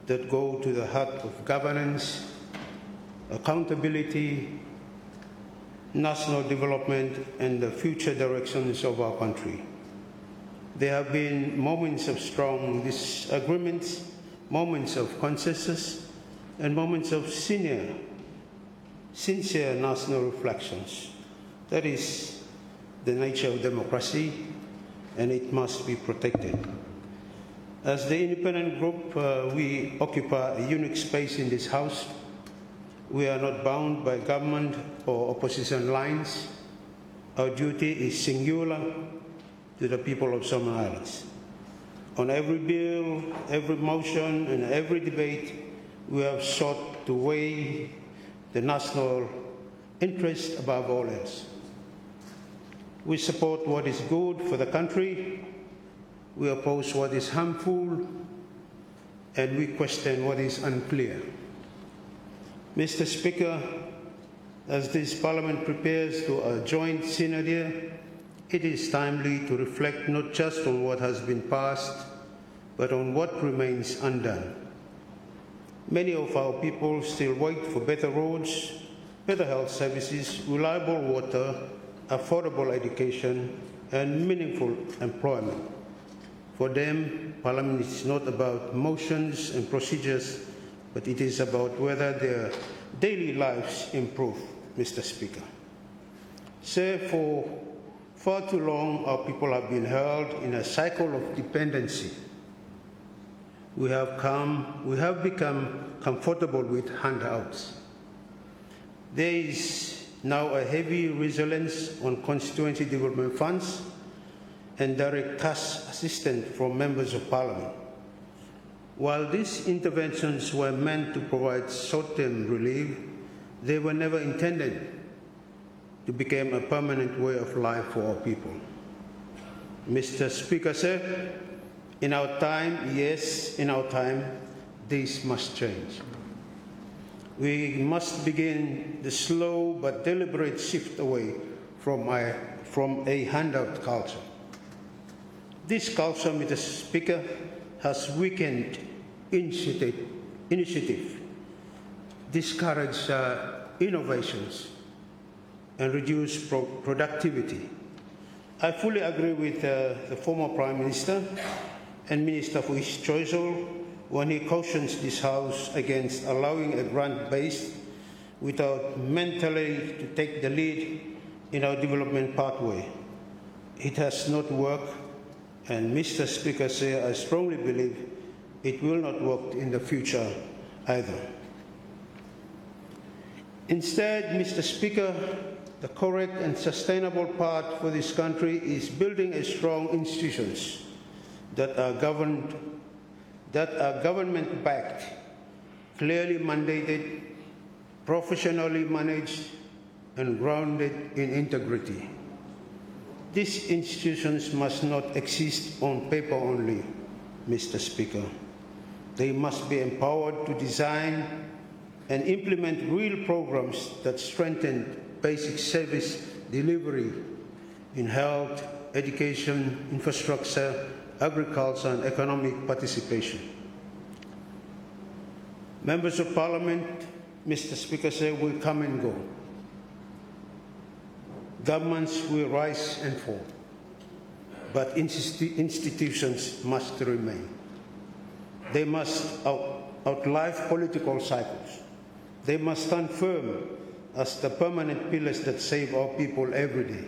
that go to the heart of governance, accountability, national development, and the future directions of our country. There have been moments of strong disagreements, moments of consensus, and moments of sincere national reflections. That is the nature of democracy, and it must be protected. As the independent group, we occupy a unique space in this House. We are not bound by government or opposition lines. Our duty is singular to the people of Solomon Islands. On every bill, every motion, and every debate, we have sought to weigh the national interest above all else. We support what is good for the country, we oppose what is harmful, and we question what is unclear. Mr. Speaker, as this Parliament prepares to adjourn Sine Die, it is timely to reflect not just on what has been passed, but on what remains undone. Many of our people still wait for better roads, better health services, reliable water, affordable education, and meaningful employment. For them, Parliament is not about motions and procedures, but it is about whether their daily lives improve, Mr. Speaker. Sir, for far too long, our people have been held in a cycle of dependency. We have become comfortable with handouts. There is now a heavy reliance on constituency development funds and direct cash assistance from members of Parliament. While these interventions were meant to provide short-term relief, they were never intended to become a permanent way of life for our people. Mr. Speaker, sir, in our time, yes, in our time, this must change. We must begin the slow but deliberate shift away from a handout culture. This culture, Mr. Speaker, has weakened initiative, discouraged innovations, and reduced productivity. I fully agree with the former Prime Minister and Minister for East Choiseul when he cautions this House against allowing a grant-based without mentally to take the lead in our development pathway. It has not worked, and Mr. Speaker, I strongly believe it will not work in the future either. Instead, Mr. Speaker, the correct and sustainable path for this country is building a strong institutions that are government-backed, clearly mandated, professionally managed, and grounded in integrity. These institutions must not exist on paper only, Mr. Speaker. They must be empowered to design and implement real programs that strengthen basic service delivery in health, education, infrastructure, agriculture, and economic participation. Members of Parliament, Mr. Speaker, will come and go. Governments will rise and fall, but institutions must remain. They must outlive political cycles. They must stand firm as the permanent pillars that save our people every day,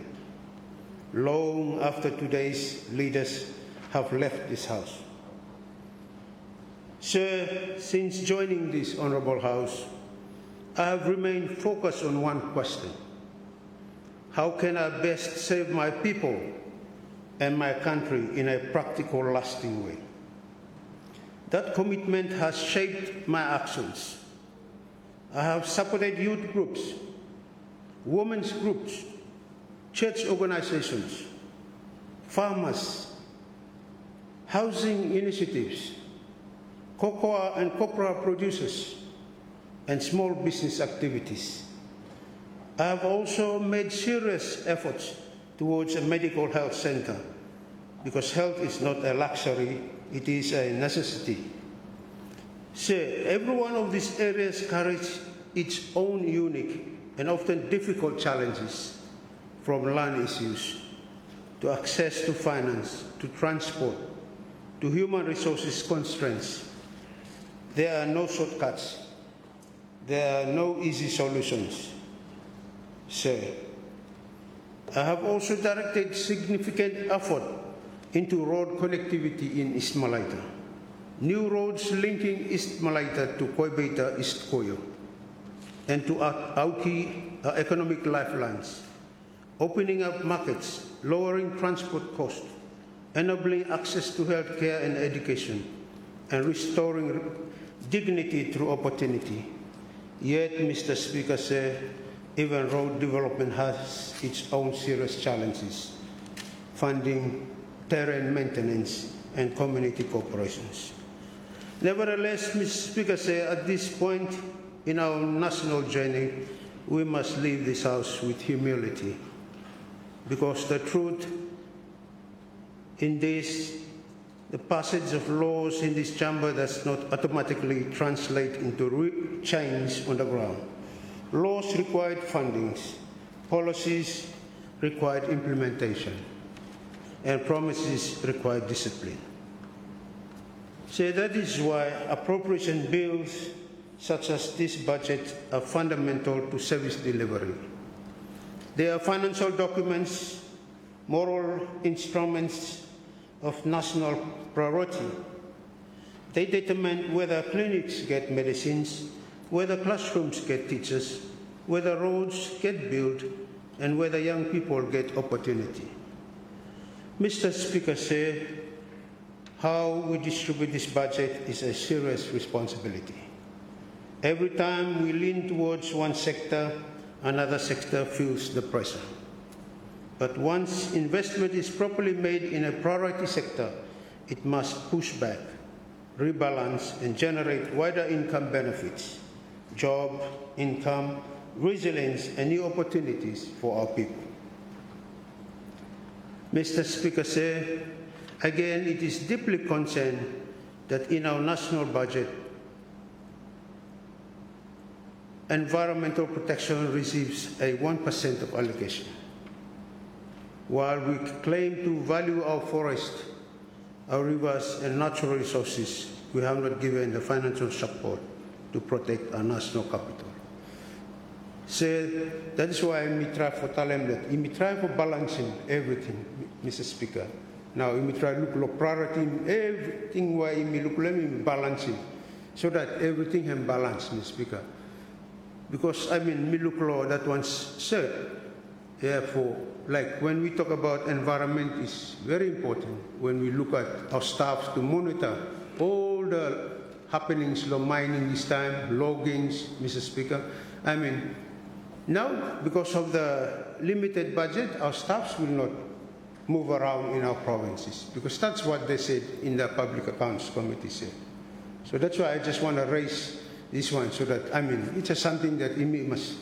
long after today's leaders have left this House. Sir, since joining this Honourable House, I have remained focused on one question: how can I best serve my people and my country in a practical, lasting way? That commitment has shaped my actions. I have supported youth groups, women's groups, church organizations, farmers, housing initiatives, cocoa and copra producers, and small business activities. I have also made serious efforts towards a medical health center, because health is not a luxury, it is a necessity. Sir, every one of these areas carries its own unique and often difficult challenges, from land issues, to access to finance, to transport, to human resources constraints. There are no shortcuts. There are no easy solutions. Sir, I have also directed significant effort into road connectivity in East Malaita. New roads linking East Malaita to Koibeta East Koyo and to Auki economic lifelines, opening up markets, lowering transport costs, enabling access to healthcare and education, and restoring dignity through opportunity. Yet, Mr. Speaker, sir, even road development has its own serious challenges: funding, terrain maintenance, and community cooperations. Nevertheless, Mr. Speaker, sir, at this point in our national journey, we must leave this House with humility, because the truth in this, the passage of laws in this chamber does not automatically translate into change on the ground. Laws required fundings, policies required implementation, and promises require discipline. So that is why appropriation bills such as this budget are fundamental to service delivery. They are financial documents, moral instruments of national priority. They determine whether clinics get medicines, whether classrooms get teachers, whether roads get built, and whether young people get opportunity. Mr. Speaker, sir, how we distribute this budget is a serious responsibility. Every time we lean towards one sector, another sector feels the pressure. But once investment is properly made in a priority sector, it must push back, rebalance, and generate wider income benefits, job, income, resilience, and new opportunities for our people. Mr. Speaker, sir, again, it is deeply concerned that in our national budget, environmental protection receives a 1% of allocation. While we claim to value our forests, our rivers, and natural resources, we have not given the financial support to protect our national capital. So that is why we try for that. We try for balancing everything, Mr. Speaker. Now we try to look priority everything why we look balancing, so that everything can balance, Mr. Speaker. Because I mean, we look law that once said, for, like when we talk about environment, it's very important when we look at our staff to monitor all the happenings of mining this time, loggings, Mr. Speaker. I mean, now because of the limited budget, our staffs will not move around in our provinces, because that's what they said in the Public Accounts Committee said. So that's why I just want to raise this one, so that, I mean, it's just something that IMI must,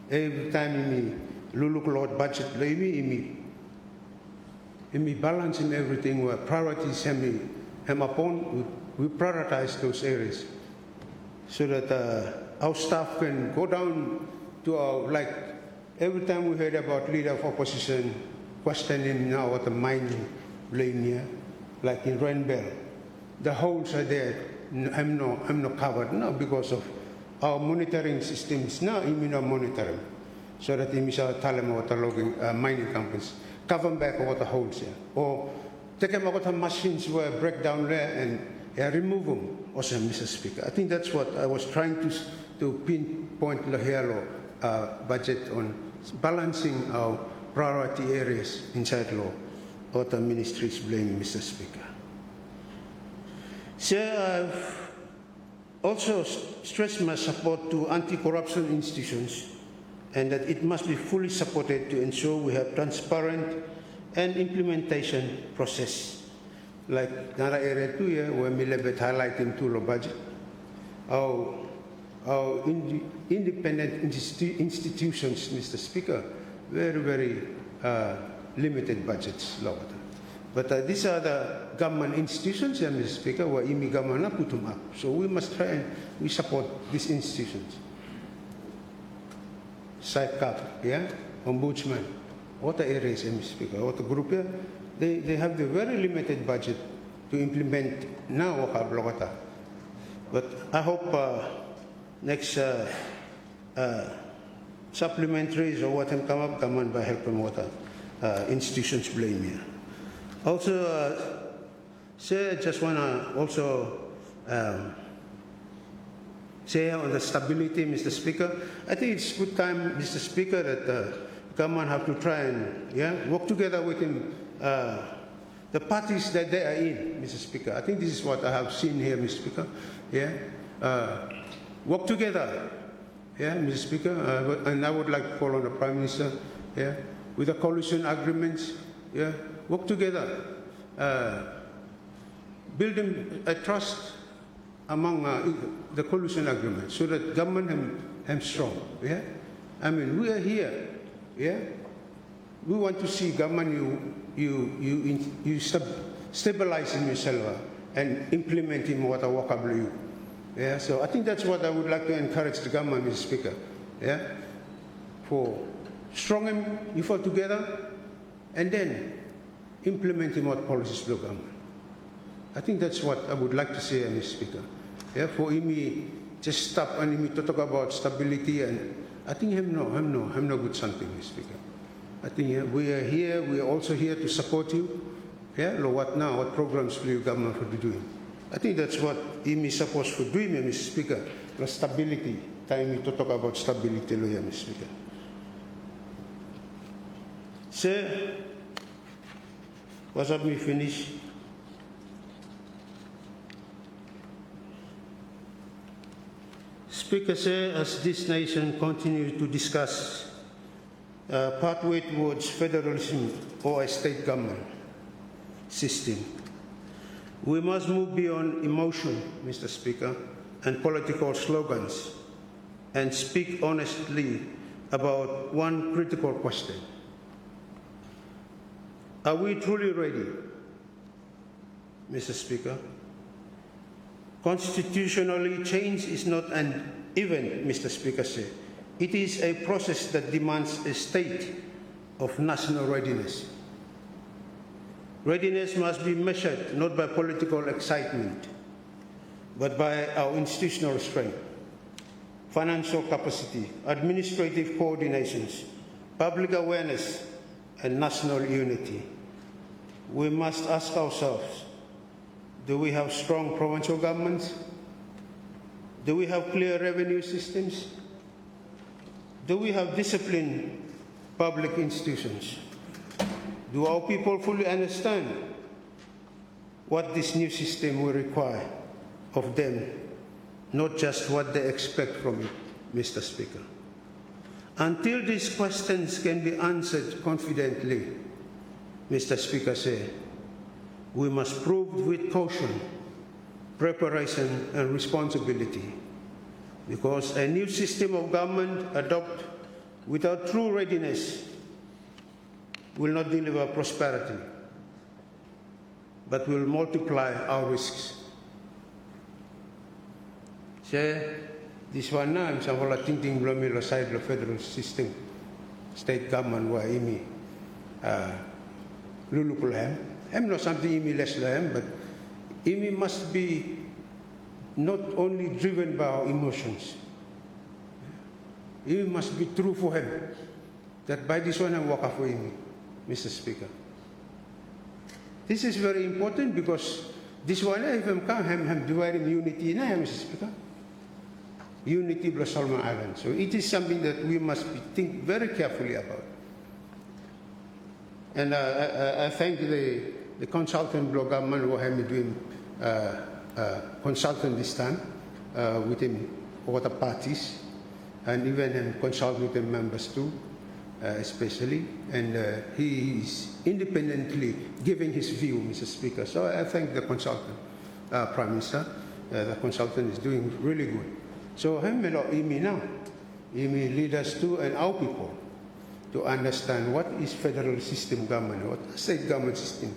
every time IMI look Lord budget, IMI balance in everything where priorities hem upon, we prioritize those areas, so that our staff can go down to our, like, every time we heard about leader of opposition questioning now what the mining lane here, like in Rainbell, the holes are there. I'm not covered now because of our monitoring systems. Now, monitoring, so that water logging mining companies cover back water holes here, or take them out of machines where break down there and remove them. Also, Mr. Speaker, I think that's what I was trying to pinpoint the Lahelo budget on balancing our priority areas inside law. What the ministry is blaming, Mr. Speaker. So I've also stressed my support to anti-corruption institutions, and that it must be fully supported to ensure we have transparent and implementation process. Like another area too, yeah, where we highlighting to the budget. Our independent institutions, Mr. Speaker, very, very limited budgets. But these are the government institutions, Mr. Speaker, where IMI government put them up. So we must try and we support these institutions. SICAP, yeah, Ombudsman, water areas, Mr. Speaker, water group here, they have the very limited budget to implement now Blogata. But I hope next supplementaries or what come up, come on by helping water institutions blame here. Also, I just want to also say on the stability, Mr. Speaker. I think it's good time, Mr. Speaker, that government have to try and work together with him, the parties that they are in, Mr. Speaker. I think this is what I have seen here, Mr. Speaker. Work together, Mr. Speaker, and I would like to call on the Prime Minister, with the coalition agreements, work together, building a trust among the coalition agreement, so that government is strong. I mean, we are here. We want to see government you stabilizing yourself and implementing what I work up you. So I think that's what I would like to encourage the government, Mr. Speaker. For strong effort together, and then implementing what policies the government. I think that's what I would like to say, Mr. Speaker. For me, just stop and me to talk about stability, and I think I'm no good something, Mr. Speaker. I think we are here. We are also here to support you. What now? What programs will your government be doing? I think that's what IMI is supposed to do, Mr. Speaker. The stability. Time to talk about stability, Mr. Speaker. Sir, was up me finish? Speaker, sir, as this nation continues to discuss pathway towards federalism or a state government system, we must move beyond emotion, Mr. Speaker, and political slogans, and speak honestly about one critical question. Are we truly ready, Mr. Speaker? Constitutionally, change is not an event, Mr. Speaker said. It is a process that demands a state of national readiness. Readiness must be measured not by political excitement, but by our institutional strength, financial capacity, administrative coordinations, public awareness, and national unity. We must ask ourselves, do we have strong provincial governments? Do we have clear revenue systems? Do we have discipline public institutions. Do our people fully understand what this new system will require of them, not just what they expect from it, Mr. Speaker? Until these questions can be answered confidently, Mr. Speaker said, we must prove with caution, preparation and responsibility, because a new system of government adopted without true readiness will not deliver prosperity, but will multiply our risks. Say, this one now, I'm saying, thinking below side the federal system, state government where imi lulukulhem. I'm not something imi less lahem, but imi must be not only driven by our emotions. Imi must be true for him. That by this one I walk for imi, Mr. Speaker. This is very important because this one I have come dividing unity now, Mr. Speaker. Unity plus Solomon Island. So it is something that we must think very carefully about. And I thank the consultant block government who have me doing consultant this time with him, other parties, and even him consult with the members too, especially. And he is independently giving his view, Mr. Speaker. So I thank the consultant, Prime Minister. The consultant is doing really good. So him now, leaders too, and our people to understand what is federal system government, what is state government system.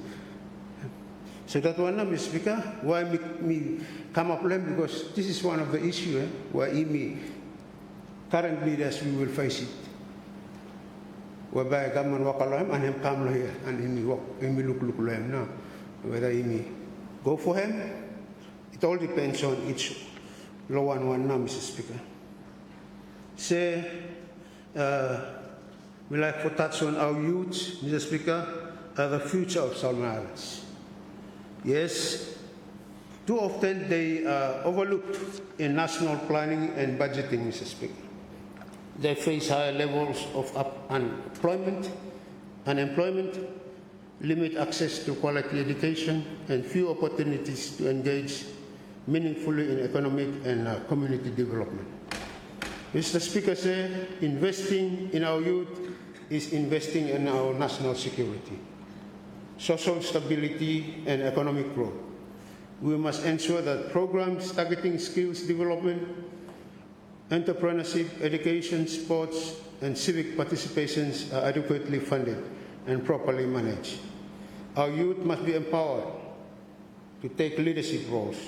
So that one, Mr. Speaker, why me come up with them, because this is one of the issues where current leaders we will face it. Whereby government walk along and him come here and him look him now. Whether he go for him, it all depends on each low one now, Mr. Speaker. Say, we like to touch on our youth, Mr. Speaker, the future of Solomon Islands. Yes, too often they are overlooked in national planning and budgeting, Mr. Speaker. They face higher levels of unemployment, limit access to quality education, and few opportunities to engage meaningfully in economic and community development. Mr. Speaker said, investing in our youth is investing in our national security, social stability, and economic growth. We must ensure that programs targeting skills development, entrepreneurship, education, sports, and civic participations are adequately funded and properly managed. Our youth must be empowered to take leadership roles,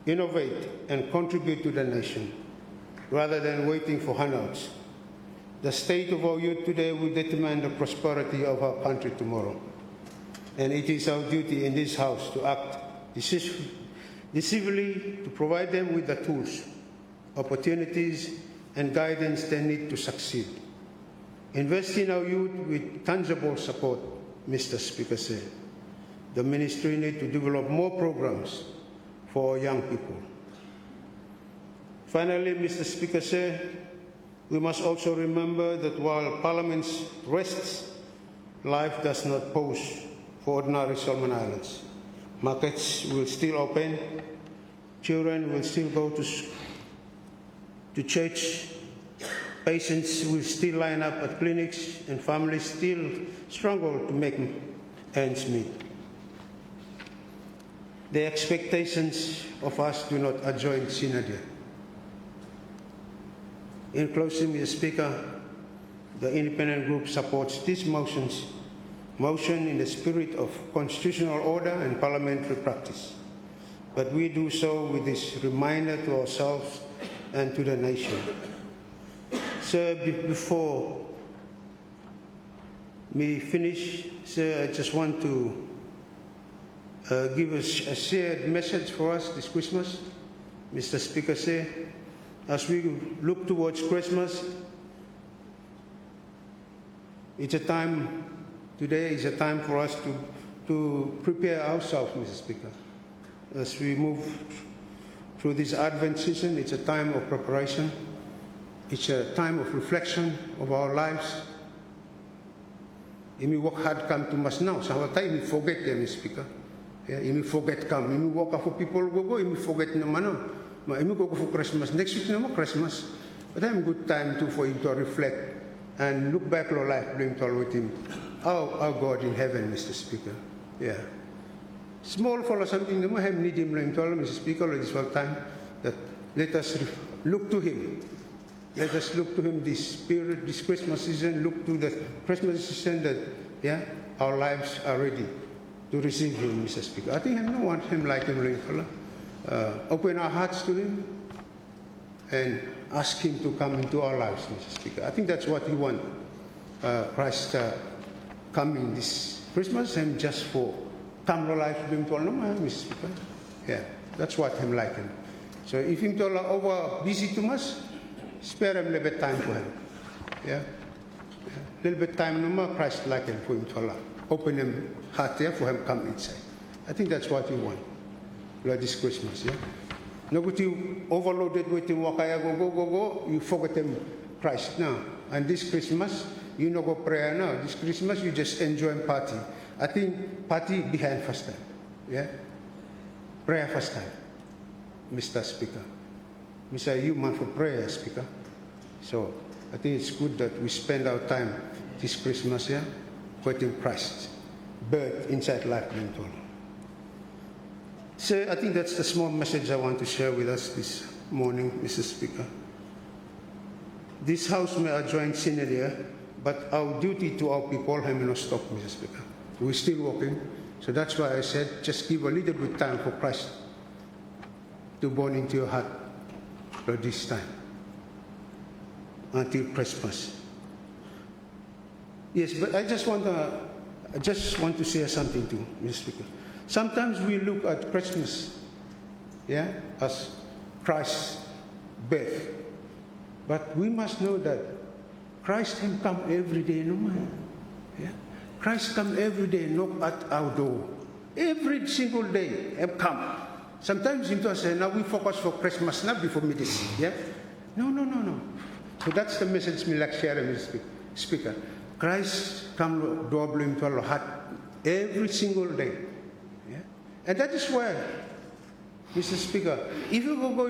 innovate, and contribute to the nation, rather than waiting for handouts. The state of our youth today will determine the prosperity of our country tomorrow. And it is our duty in this House to act decisively to provide them with the tools, opportunities, and guidance they need to succeed. Invest in our youth with tangible support, Mr. Speaker said. The ministry needs to develop more programs for our young people. Finally, Mr. Speaker said, we must also remember that while Parliament rests, life does not pause for ordinary Solomon Islands. Markets will still open, children will still go to church, patients will still line up at clinics, and families still struggle to make ends meet. The expectations of us do not adjoin Sine Die. In closing, Mr. Speaker, the independent group supports this motion in the spirit of constitutional order and parliamentary practice. But we do so with this reminder to ourselves and to the nation. Sir, before we finish, sir, I just want to give us a shared message for us this Christmas. Mr. Speaker said, as we look towards Christmas, today is a time for us to prepare ourselves, Mr. Speaker. As we move through this Advent season, it's a time of preparation. It's a time of reflection of our lives Imi work hard come to mas now. Sometimes imi forget them, Speaker. Yeah, imi forget come. Imi work for people go, imi forget no mano. Ma imi go for Christmas. Next week no more Christmas. But I'm good time too for him to reflect and look back on life, blame to with him. Our God in heaven, Mr. Speaker. Yeah. Small for something no more have need him, blame to Mr. Speaker, this whole time that let us look to him. Let us look to him this period, this Christmas season, look to the Christmas season that, yeah, our lives are ready to receive him, Mr. Speaker. I think I don't want him like him, open our hearts to him and ask him to come into our lives, Mr. Speaker. I think that's what we want. Christ coming this Christmas and just for come to life with him to Mr. Speaker. Yeah, that's what him like him. So if him to over busy too much, spare him a little bit time for him. Yeah? A little bit time no more, Christ like him for him to Allah. Open him heart there for him come inside. I think that's what we want. Like this Christmas, yeah? No good you overloaded with him, wakaya go, you forget him Christ now. And this Christmas, you no go prayer now. This Christmas you just enjoy and party. I think party behind first time. Yeah? Prayer first time, Mr. Speaker. Mr. You man for prayer, Speaker. So I think it's good that we spend our time this Christmas here putting Christ birth inside life mental. So I think that's the small message I want to share with us this morning, Mr. Speaker. This house may adjoin Sine Die, but our duty to our people may not stop, Mr. Speaker. We're still working. So that's why I said just give a little bit time for Christ to born into your heart for this time until Christmas. Yes, but I just want to say something too, Mr. Speaker. Sometimes we look at Christmas, yeah, as Christ's birth, but we must know that Christ him come every day, no man. Yeah, Christ come every day, knock at our door, every single day, him come. Sometimes you say, now we focus for Christmas, not before medicine. Yeah? No. So that's the message me like sharing, Mr. Speaker. Christ come double into our heart every single day. Yeah? And that is why, Mr. Speaker, if you go,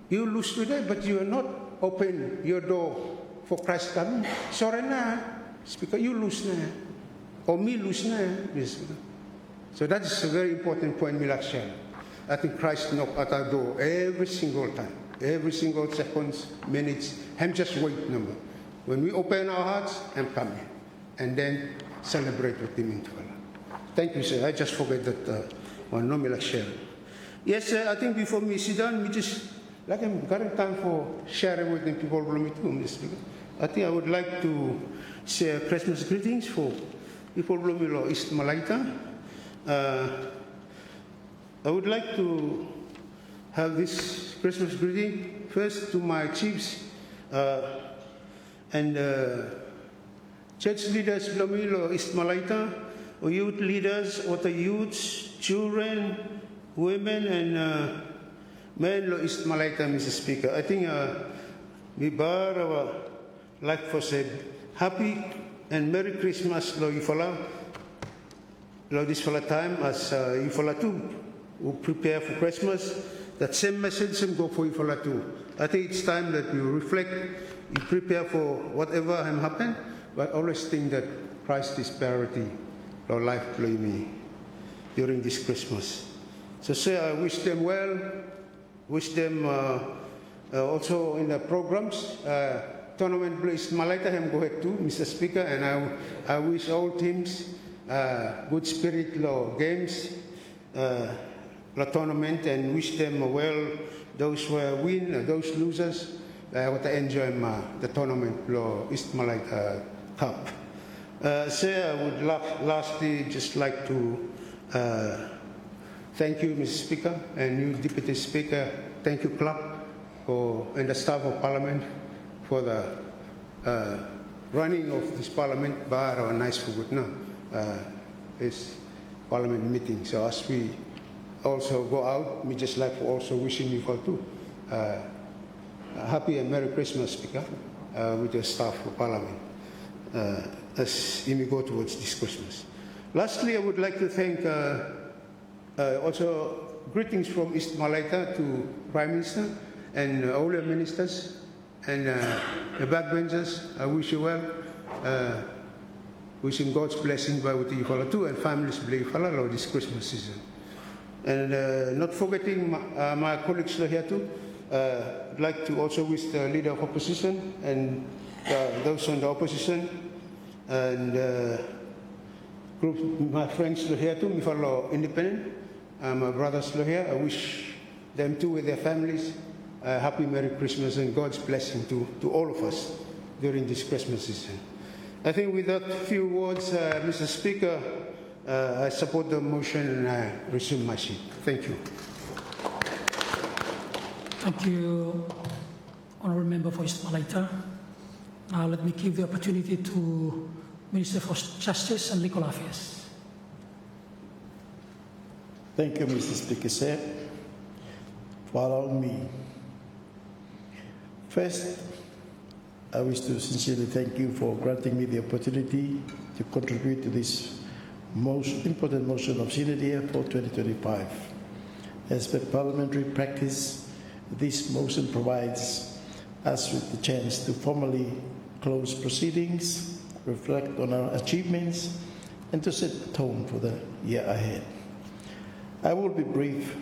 you lose today, but you are not open your door for Christ coming. Sorry na, Speaker, you lose na. Or me lose na, Mr. Speaker. So that is a very important point me like sharing. I think Christ knock at our door every single time, every single seconds, minutes, and just wait number. When we open our hearts, and come in, and then celebrate with him in Allah. Thank you, sir. I just forget that one no me like share. Yes, sir, I think before me sit down, me just like I'm got time for sharing with the people from me too, Mr. Speaker. I think I would like to share Christmas greetings for people from me East Malaita. I would like to have this Christmas greeting first to my chiefs and church leaders Blomilo East Malaita, or youth leaders, or the youths, children, women, and men lo East Malaita, Mr. Speaker. I think we bar like for said happy and Merry Christmas lo Ifala lo this fala time as Ifala too. We prepare for Christmas. That same message same go for Ifala too. I think it's time that we reflect, we prepare for whatever can happen, but always think that Christ is priority. Our life play me during this Christmas. So say I wish them well, wish them also in the programs. Tournament place Malaita hem go ahead too, Mr. Speaker, and I wish all teams good spirit law games. The tournament and wish them well, those who win, those losers, what I enjoy the tournament, East Malaita Cup. So I would lastly just like to thank you, Mr. Speaker, and you, Deputy Speaker. Thank you, Club, and the staff of Parliament for the running of this Parliament. Bar or nice for good now, this Parliament meeting. So as we also go out, we just like to also wishing you for too a happy and Merry Christmas, Speaker, with your staff for Parliament. as we go towards this Christmas. Lastly, I would like to thank also greetings from East Malaita to Prime Minister and all the ministers and the backbenchers. I wish you well. Wishing God's blessing by with you too and families blessing this Christmas season. And not forgetting my colleagues here too. I'd like to also wish the leader of opposition and those on the opposition and group my friends here too, my fellow independent, my brothers here. I wish them too with their families a happy Merry Christmas and God's blessing to all of us during this Christmas season. I think with that few words, Mr. Speaker, I support the motion and I resume my seat. Thank you. Thank you, Honourable Member for East Malaita. Now let me give the opportunity to Minister for Justice and Legal Affairs. Thank you, Mr. Speaker, sir, for allowing me. First, I wish to sincerely thank you for granting me the opportunity to contribute to this most important motion of Sine Die for 2025. As per parliamentary practice, this motion provides us with the chance to formally close proceedings, reflect on our achievements, and to set the tone for the year ahead. I will be brief,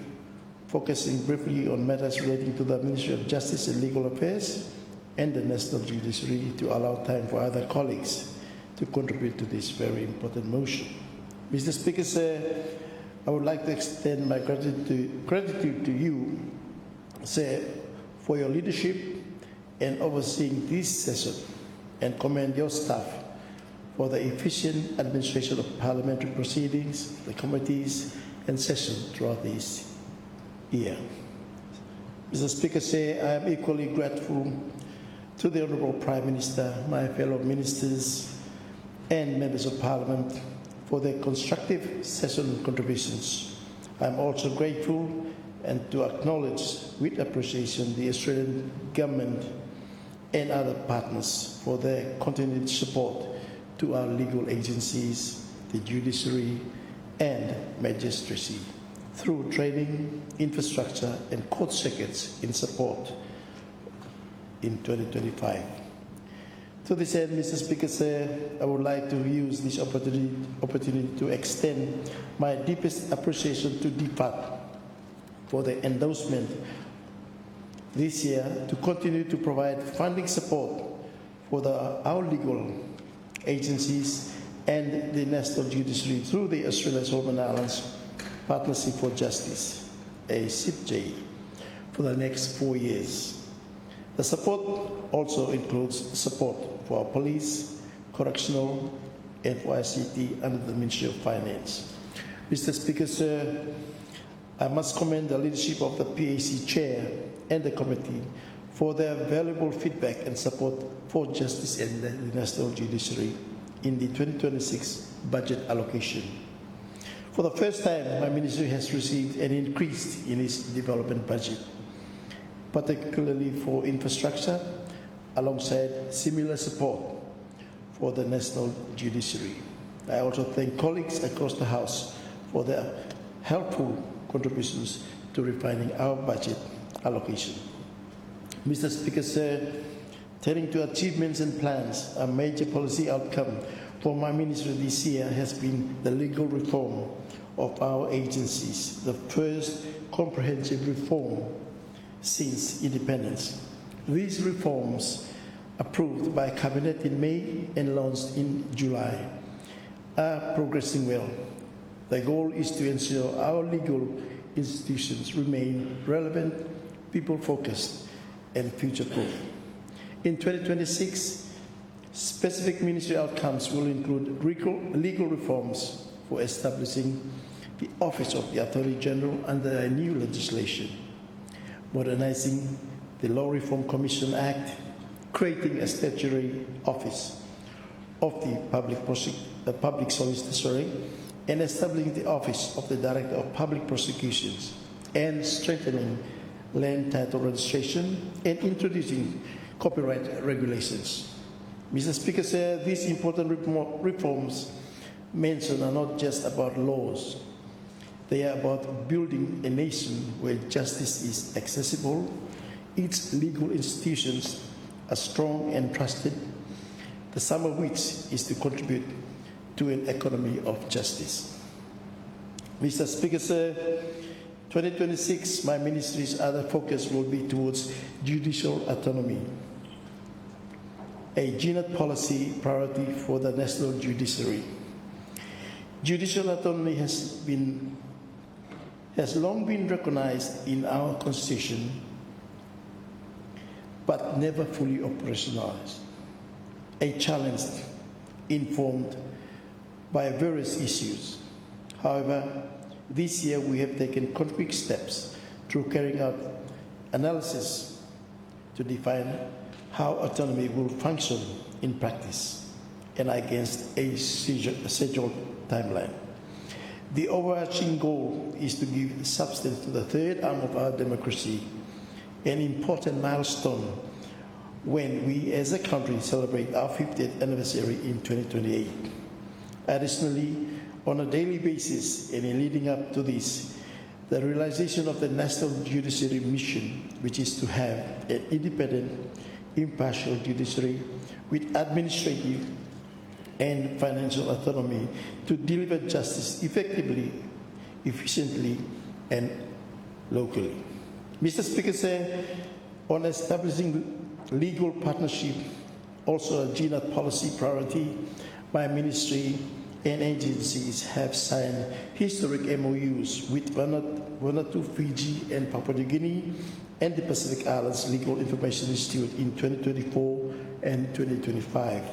focusing briefly on matters relating to the Ministry of Justice and Legal Affairs and the National Judiciary to allow time for other colleagues to contribute to this very important motion. Mr. Speaker, sir, I would like to extend my gratitude to you, sir, for your leadership and overseeing this session, and commend your staff for the efficient administration of parliamentary proceedings, the committees, and sessions throughout this year. Mr. Speaker, sir, I am equally grateful to the Honourable Prime Minister, my fellow ministers, and members of Parliament for their constructive session contributions. I am also grateful and to acknowledge with appreciation the Australian Government and other partners for their continued support to our legal agencies, the judiciary and magistracy, through training, infrastructure and court circuits in support in 2025. To this end, Mr. Speaker, sir, I would like to use this opportunity to extend my deepest appreciation to DPAT for the endorsement this year to continue to provide funding support for our legal agencies and the National Judiciary through the Australia Solomon Islands Partnership for Justice, ACIPJ, for the next 4 years. The support also includes support for our police, correctional, and for ICT under the Ministry of Finance. Mr. Speaker, sir, I must commend the leadership of the PAC Chair and the committee for their valuable feedback and support for justice and the National Judiciary in the 2026 budget allocation. For the first time, my ministry has received an increase in its development budget, particularly for infrastructure, alongside similar support for the National Judiciary. I also thank colleagues across the House for their helpful contributions to refining our budget allocation. Mr. Speaker, sir, turning to achievements and plans, a major policy outcome for my ministry this year has been the legal reform of our agencies, the first comprehensive reform since independence. These reforms, approved by Cabinet in May and launched in July, are progressing well. The goal is to ensure our legal institutions remain relevant, people-focused, and future-proof. In 2026, specific ministry outcomes will include legal reforms for establishing the Office of the Attorney General under a new legislation, modernizing the Law Reform Commission Act, creating a statutory office of the public solicitor, and establishing the Office of the Director of Public Prosecutions, and strengthening land title registration and introducing copyright regulations. Mr. Speaker, sir, these important reforms mentioned are not just about laws. They are about building a nation where justice is accessible, its legal institutions are strong and trusted, the sum of which is to contribute to an economy of justice. Mr. Speaker, sir, 2026, my ministry's other focus will be towards judicial autonomy, a GNAT policy priority for the national judiciary. Judicial autonomy has long been recognized in our constitution, but never fully operationalized. A challenge informed by various issues. However, this year we have taken concrete steps through carrying out analysis to define how autonomy will function in practice and against a scheduled timeline. The overarching goal is to give substance to the third arm of our democracy, an important milestone when we as a country celebrate our 50th anniversary in 2028. Additionally, on a daily basis and in leading up to this, the realization of the National Judiciary mission, which is to have an independent, impartial judiciary with administrative and financial autonomy to deliver justice effectively, efficiently, and locally. Mr. Speaker, sir, on establishing legal partnership, also a GNAT policy priority, my ministry and agencies have signed historic MOUs with Vanuatu, Fiji, and Papua New Guinea, and the Pacific Islands Legal Information Institute in 2024 and 2025.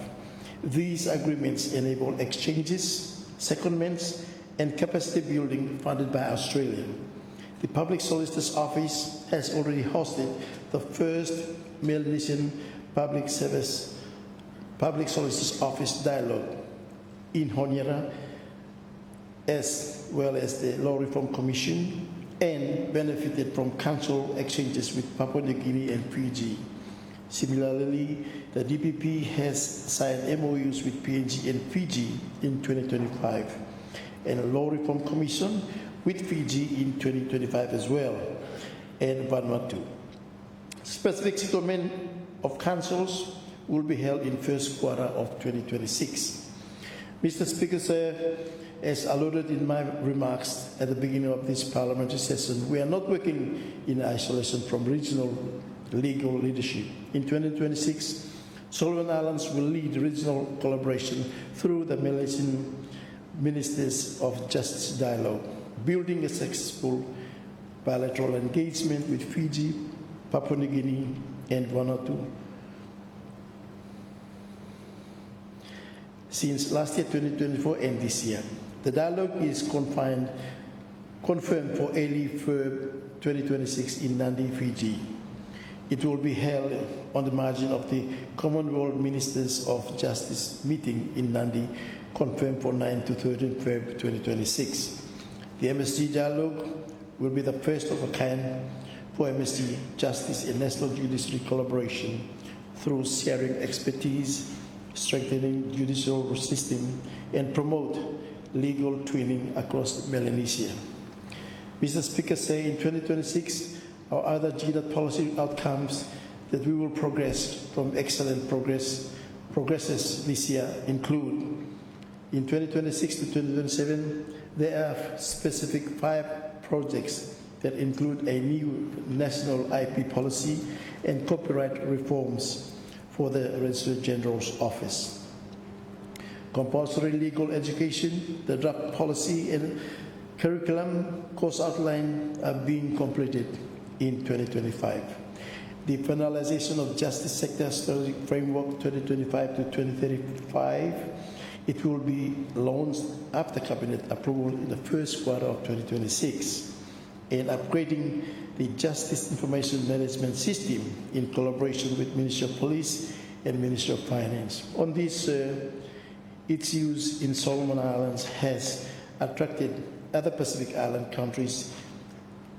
These agreements enable exchanges, secondments, and capacity building funded by Australia. The Public Solicitor's Office has already hosted the first Melanesian Public Solicitor's Office dialogue in Honiara, as well as the Law Reform Commission, and benefited from council exchanges with Papua New Guinea and Fiji. Similarly, the DPP has signed MOUs with PNG and Fiji in 2025, and a Law Reform Commission with Fiji in 2025 as well, and Vanuatu. Specific settlement of councils will be held in first quarter of 2026. Mr. Speaker, sir, as alluded in my remarks at the beginning of this parliamentary session, we are not working in isolation from regional legal leadership. In 2026, Solomon Islands will lead regional collaboration through the Malaysian Ministers of Justice Dialogue, building a successful bilateral engagement with Fiji, Papua New Guinea, and Vanuatu. Since last year, 2024, and this year, the dialogue is confirmed for early February 2026 in Nadi, Fiji. It will be held on the margin of the Commonwealth Ministers of Justice meeting in Nadi, confirmed for 9 to 13 February 2026. The MSG dialogue will be the first of a kind for MSG Justice and National Judiciary collaboration through sharing expertise, strengthening judicial system, and promote legal twinning across Melanesia. Mr. Speaker, say in 2026, our other GNAT policy outcomes that we will progress from excellent progresses this year include, in 2026 to 2027, there are specific 5 projects that include a new national IP policy and copyright reforms for the Registrar General's Office. Compulsory legal education, the draft policy and curriculum course outline are being completed in 2025. The finalization of Justice Sector Strategic Framework 2025 to 2035, it will be launched after Cabinet approval in the first quarter of 2026, and upgrading the Justice Information Management System in collaboration with Ministry of Police and Ministry of Finance. On this, its use in Solomon Islands has attracted other Pacific Island countries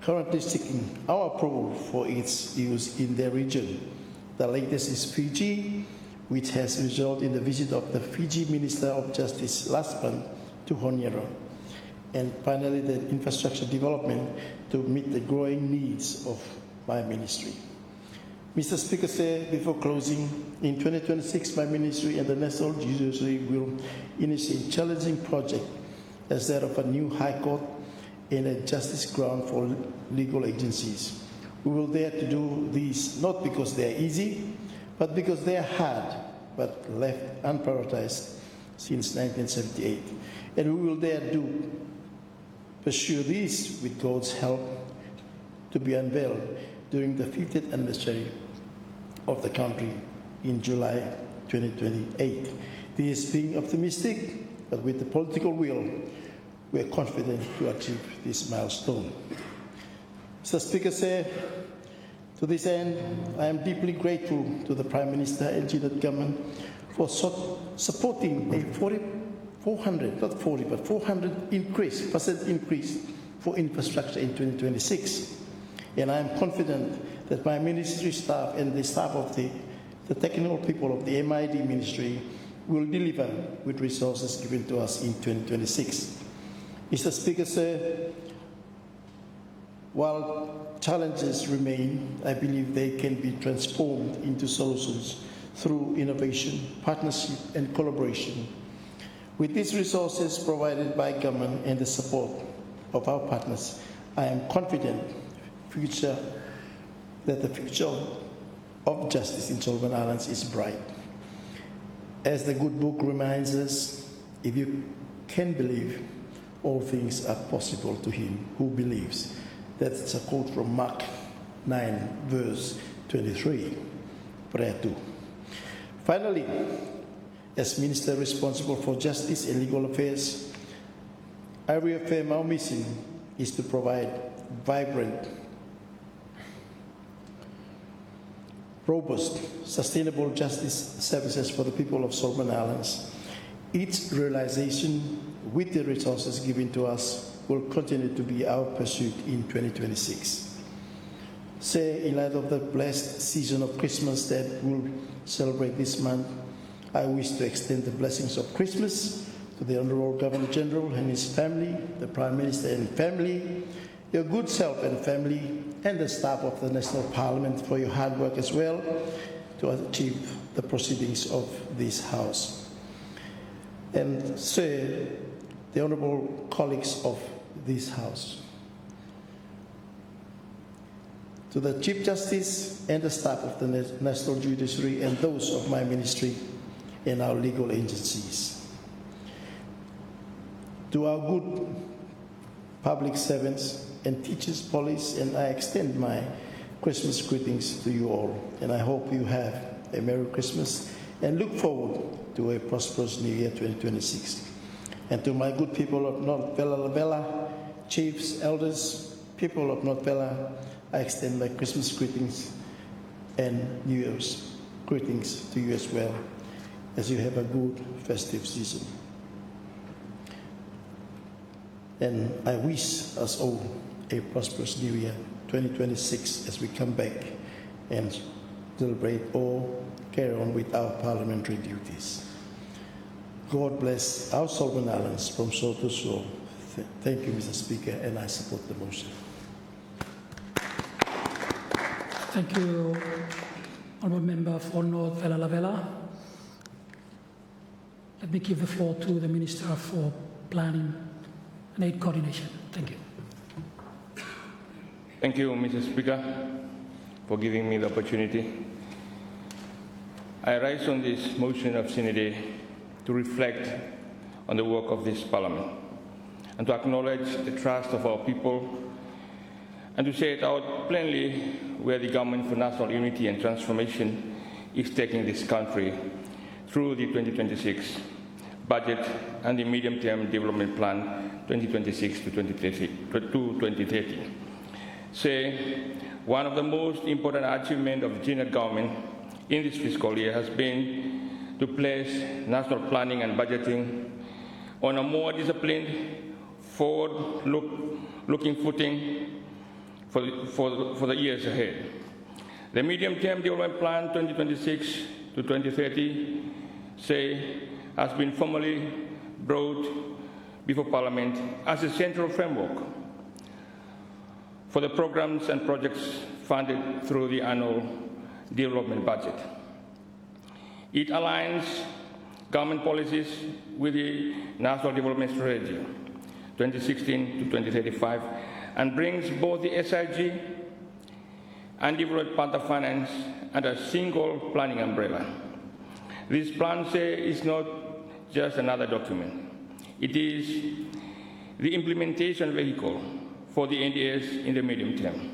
currently seeking our approval for its use in their region. The latest is Fiji, which has resulted in the visit of the Fiji Minister of Justice last month to Honiara. And finally, the infrastructure development to meet the growing needs of my ministry. Mr. Speaker, before closing, in 2026, my ministry and the National Judiciary will initiate a challenging project as that of a new High Court and a justice ground for legal agencies. We will dare to do these not because they are easy, but because they are hard, but left unprioritized since 1978. And we will dare to pursue these with God's help to be unveiled during the 50th anniversary of the country in July 2028. This is being optimistic, but with the political will, we are confident to achieve this milestone. Mr. Speaker, to this end, I am deeply grateful to the Prime Minister and Unit Government for supporting a 400% increase for infrastructure in 2026. And I am confident that my ministry staff and the staff of the technical people of the MID ministry will deliver with resources given to us in 2026. Mr. Speaker, while challenges remain, I believe they can be transformed into solutions through innovation, partnership, and collaboration. With these resources provided by government and the support of our partners, I am confident that the future of justice in Solomon Islands is bright. As the good book reminds us, if you can believe, all things are possible to him who believes. That's a quote from Mark 9, verse 23, prayer 2. Finally, as Minister responsible for justice and legal affairs, I reaffirm our mission is to provide vibrant, robust, sustainable justice services for the people of Solomon Islands. Its realization with the resources given to us will continue to be our pursuit in 2026. In light of the blessed season of Christmas that we'll celebrate this month, I wish to extend the blessings of Christmas to the Honourable Governor General and his family, the Prime Minister and family, your good self and family, and the staff of the National Parliament for your hard work as well to achieve the proceedings of this House. And the Honourable colleagues of this House, to the Chief Justice and the staff of the National Judiciary and those of my ministry and our legal agencies, to our good public servants and teachers, police, and I extend my Christmas greetings to you all, and I hope you have a Merry Christmas and look forward to a prosperous New Year 2026. And to my good people of North Bella, chiefs, elders, people of North Bella, I extend my Christmas greetings and New Year's greetings to you as well, as you have a good festive season. And I wish us all a prosperous New Year 2026 as we come back and celebrate or carry on with our parliamentary duties. God bless our Solomon Islands from shore to shore. Thank you, Mr. Speaker, and I support the motion. Thank you, Honourable Member for North Vella. Let me give the floor to the Minister for Planning and Aid Coordination. Thank you. Thank you, Mr. Speaker, for giving me the opportunity. I rise on this motion of Sine Die to reflect on the work of this Parliament and to acknowledge the trust of our people and to say it out plainly where the Government for National Unity and Transformation is taking this country through the 2026 budget and the Medium-Term Development Plan 2026 to 2030. One of the most important achievements of the General Government in this fiscal year has been to place national planning and budgeting on a more disciplined, forward-looking footing for the years ahead. The Medium-Term Development Plan 2026 to to 2030, say, has been formally brought before Parliament as a central framework for the programs and projects funded through the annual development budget. It aligns government policies with the National Development Strategy 2016 to 2035 and brings both the SIG and development partner finance under a single planning umbrella. This plan is not just another document. It is the implementation vehicle for the NDS in the medium term.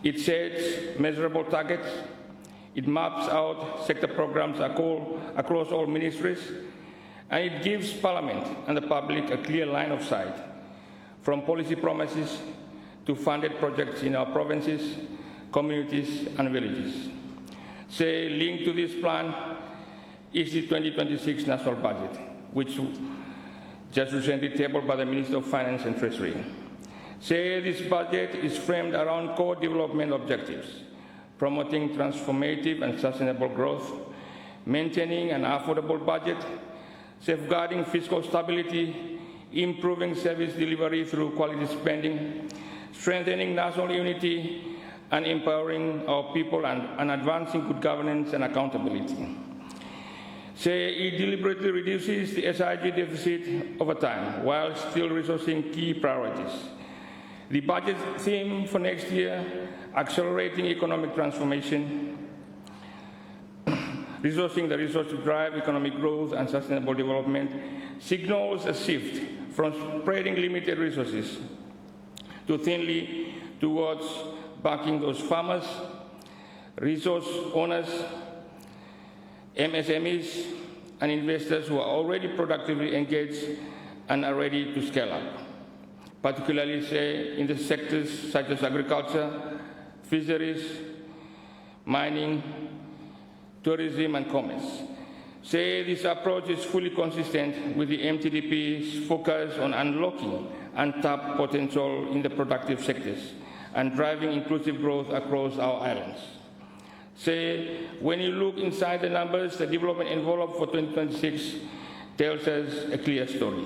It sets measurable targets. It maps out sector programs across all ministries, and it gives Parliament and the public a clear line of sight from policy promises to funded projects in our provinces, communities, and villages. Linked to this plan is the 2026 national budget, which just recently tabled by the Minister of Finance and Treasury. This budget is framed around core development objectives, promoting transformative and sustainable growth, maintaining an affordable budget, safeguarding fiscal stability, improving service delivery through quality spending, strengthening national unity, and empowering our people and advancing good governance and accountability. It deliberately reduces the SIG deficit over time while still resourcing key priorities. The budget theme for next year, accelerating economic transformation, resourcing the resource to drive economic growth and sustainable development, signals a shift from spreading limited resources to thinly towards backing those farmers, resource owners, MSMEs, and investors who are already productively engaged and are ready to scale up, particularly, in the sectors such as agriculture, fisheries, mining, tourism, and commerce. This approach is fully consistent with the MTDP's focus on unlocking untapped potential in the productive sectors and driving inclusive growth across our islands. When you look inside the numbers, the development envelope for 2026 tells us a clear story.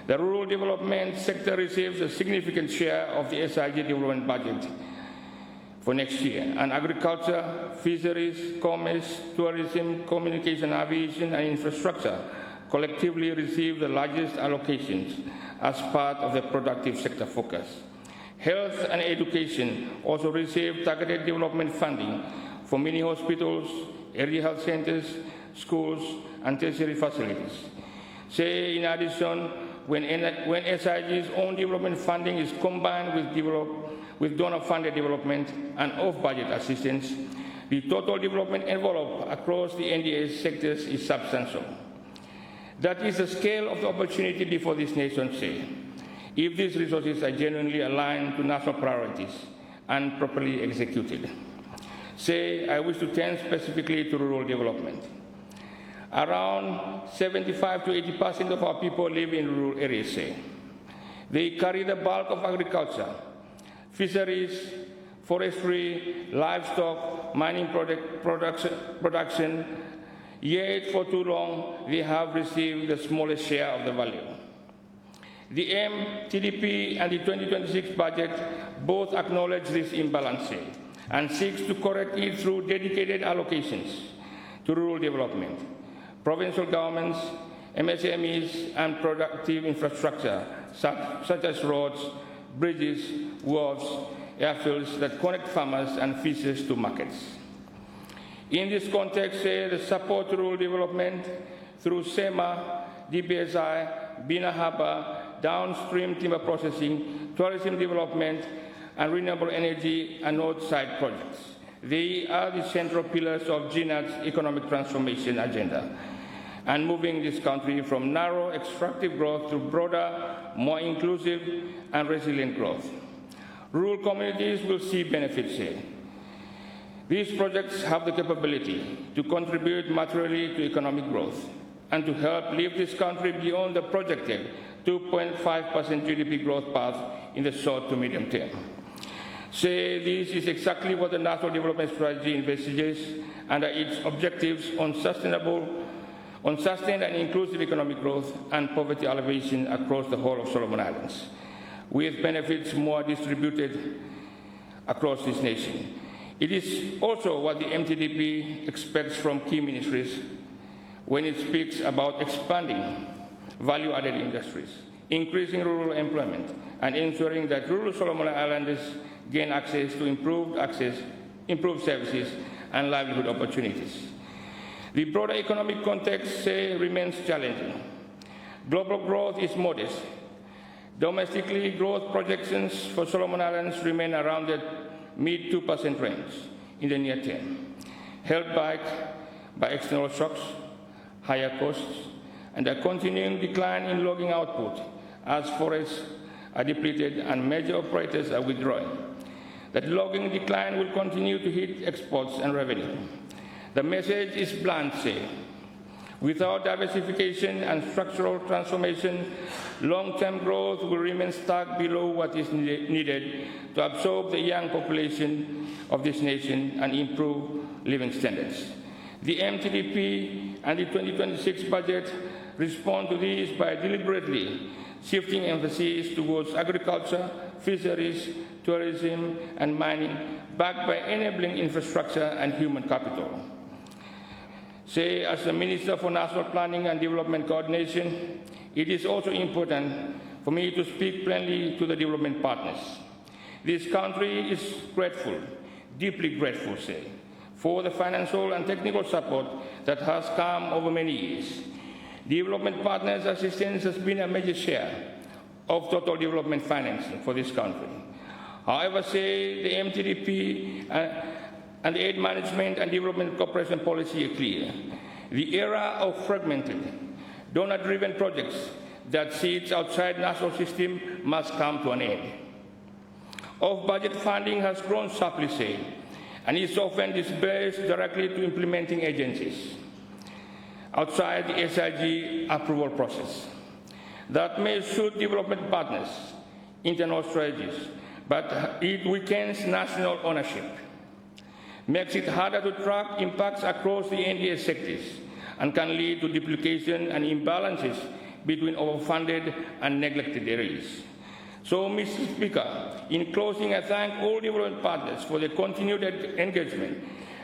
The rural development sector receives a significant share of the SIG development budget for next year, and agriculture, fisheries, commerce, tourism, communication, aviation, and infrastructure collectively receive the largest allocations as part of the productive sector focus. Health and education also receive targeted development funding for mini hospitals, area health centers, schools, and tertiary facilities. In addition, when SIG's own development funding is combined with donor-funded development and off-budget assistance, the total development envelope across the NDS sectors is substantial. That is the scale of the opportunity before this nation, if these resources are genuinely aligned to national priorities and properly executed. I wish to turn specifically to rural development. Around 75 to 80% of our people live in rural areas. They carry the bulk of agriculture, fisheries, forestry, livestock, mining production, yet for too long they have received the smallest share of the value. The MTDP and the 2026 budget both acknowledge this imbalance and seeks to correct it through dedicated allocations to rural development, provincial governments, MSMEs, and productive infrastructure such as roads, bridges, wharves, airfields that connect farmers and fishers to markets. In this context, the support to rural development through SEMA, DBSI, Bina Harbour, downstream timber processing, tourism development, and renewable energy and north-side projects. They are the central pillars of GNAT's economic transformation agenda and moving this country from narrow extractive growth to broader, more inclusive and resilient growth. Rural communities will see benefits here. These projects have the capability to contribute materially to economic growth and to help lift this country beyond the projected 2.5% GDP growth path in the short to medium term. Say this is exactly what the National Development Strategy investigates under its objectives on sustained and inclusive economic growth and poverty alleviation across the whole of Solomon Islands, with benefits more distributed across this nation. It is also what the MTDP expects from key ministries when it speaks about expanding value-added industries, increasing rural employment, and ensuring that rural Solomon Islanders gain access to improved services and livelihood opportunities. The broader economic context remains challenging. Global growth is modest. Domestically, growth projections for Solomon Islands remain around the mid 2% range in the near term, held back by external shocks, higher costs, and a continuing decline in logging output as forests are depleted and major operators are withdrawing. That logging decline will continue to hit exports and revenue. The message is blunt, without diversification and structural transformation, long-term growth will remain stuck below what is needed to absorb the young population of this nation and improve living standards. The MTDP and the 2026 budget respond to this by deliberately shifting emphasis towards agriculture, fisheries, tourism, and mining, backed by enabling infrastructure and human capital. As the Minister for National Planning and Development Coordination, it is also important for me to speak plainly to the development partners. This country is grateful, deeply grateful, for the financial and technical support that has come over many years. Development partners' assistance has been a major share of total development financing for this country. However, the MTDP and the aid management and development cooperation policy are clear. The era of fragmented, donor-driven projects that sit outside national system must come to an end. Off-budget funding has grown sharply, and is often disbursed directly to implementing agencies outside the SIG approval process. That may suit development partners' internal strategies, but it weakens national ownership, makes it harder to track impacts across the NDA sectors, and can lead to duplication and imbalances between overfunded and neglected areas. So, Mr. Speaker, in closing, I thank all development partners for their continued engagement,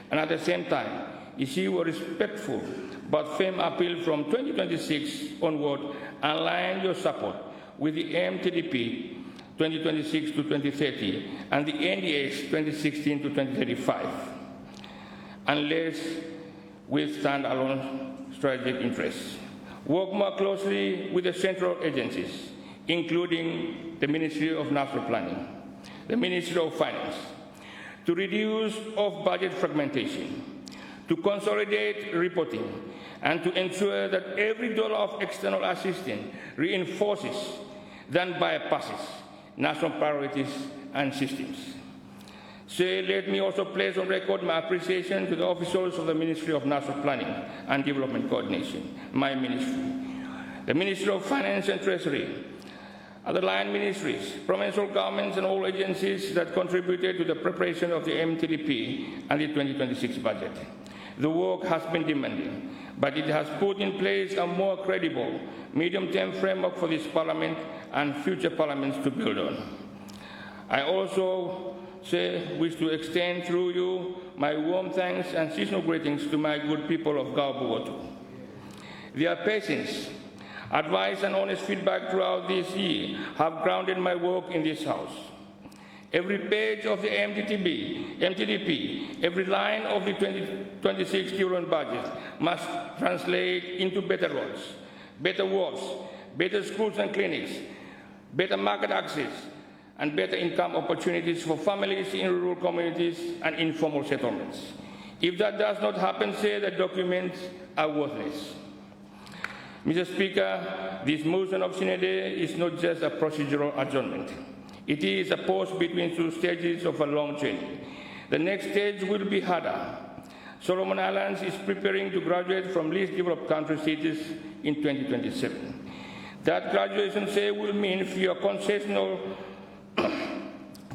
and at the same time, issue a respectful but firm appeal from 2026 onward, align your support with the MTDP 2026 to 2030 and the NDAs 2016 to 2035, unless we stand alone strategic interests. Work more closely with the central agencies, including the Ministry of National Planning, the Ministry of Finance, to reduce off-budget fragmentation, to consolidate reporting, and to ensure that every dollar of external assistance reinforces than bypasses national priorities and systems. Let me also place on record my appreciation to the officials of the Ministry of National Planning and Development Coordination, my ministry, the Ministry of Finance and Treasury, other line ministries, provincial governments, and all agencies that contributed to the preparation of the MTDP and the 2026 budget. The work has been demanding, but it has put in place a more credible medium-term framework for this Parliament and future parliaments to build on. I also wish to extend through you my warm thanks and seasonal greetings to my good people of Gaubuotu. Their patience, advice, and honest feedback throughout this year have grounded my work in this House. Every page of the MTDP, every line of the 2026 development budget must translate into better roads, better wards, better schools and clinics, better market access, and better income opportunities for families in rural communities and informal settlements. If that does not happen, the documents are worthless. Mr. Speaker, this motion of Sine Die is not just a procedural adjournment. It is a pause between two stages of a long journey. The next stage will be harder. Solomon Islands is preparing to graduate from least developed country status in 2027. That graduation will mean fewer concessional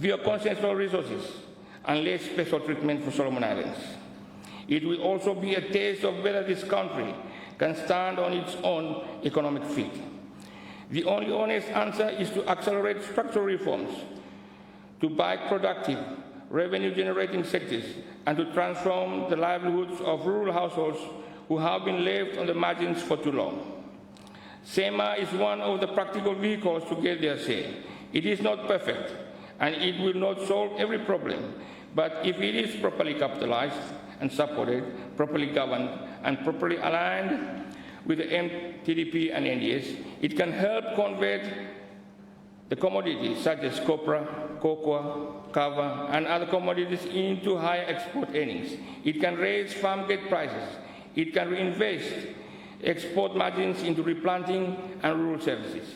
fewer consensual resources, and less special treatment for Solomon Islands. It will also be a taste of whether this country can stand on its own economic feet. The only honest answer is to accelerate structural reforms, to back productive, revenue-generating sectors, and to transform the livelihoods of rural households who have been left on the margins for too long. SEMA is one of the practical vehicles to get there say. It is not perfect, and it will not solve every problem, but if it is properly capitalized and supported, properly governed, and properly aligned with the MTDP and NDS, it can help convert the commodities such as copra, cocoa, kava, and other commodities into higher export earnings. It can raise farm gate prices. It can reinvest export margins into replanting and rural services.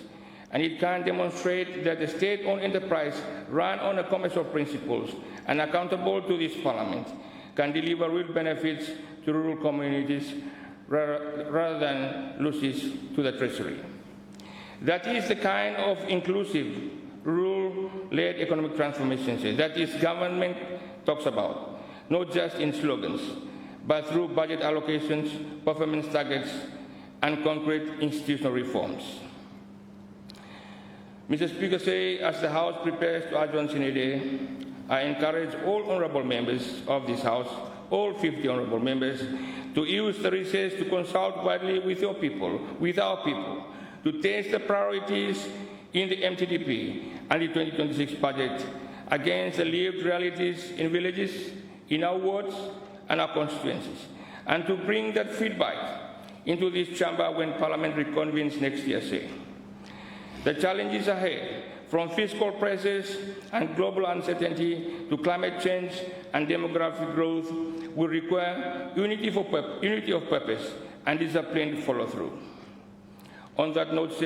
And it can demonstrate that the state-owned enterprise run on a commercial principles and accountable to this parliament can deliver real benefits to rural communities rather than losses to the treasury. That is the kind of inclusive, rural-led economic transformation that this government talks about, not just in slogans, but through budget allocations, performance targets, and concrete institutional reforms. Mr. Speaker, as the House prepares to adjourn Sine Die, I encourage all honourable members of this House, all 50 honourable members, to use the recess to consult widely with your people, with our people, to test the priorities in the MTDP and the 2026 budget against the lived realities in villages, in our wards and our constituencies, and to bring that feedback into this chamber when Parliament reconvenes next year. The challenges ahead, from fiscal pressures and global uncertainty to climate change and demographic growth, will require unity of purpose and disciplined follow-through. On that note,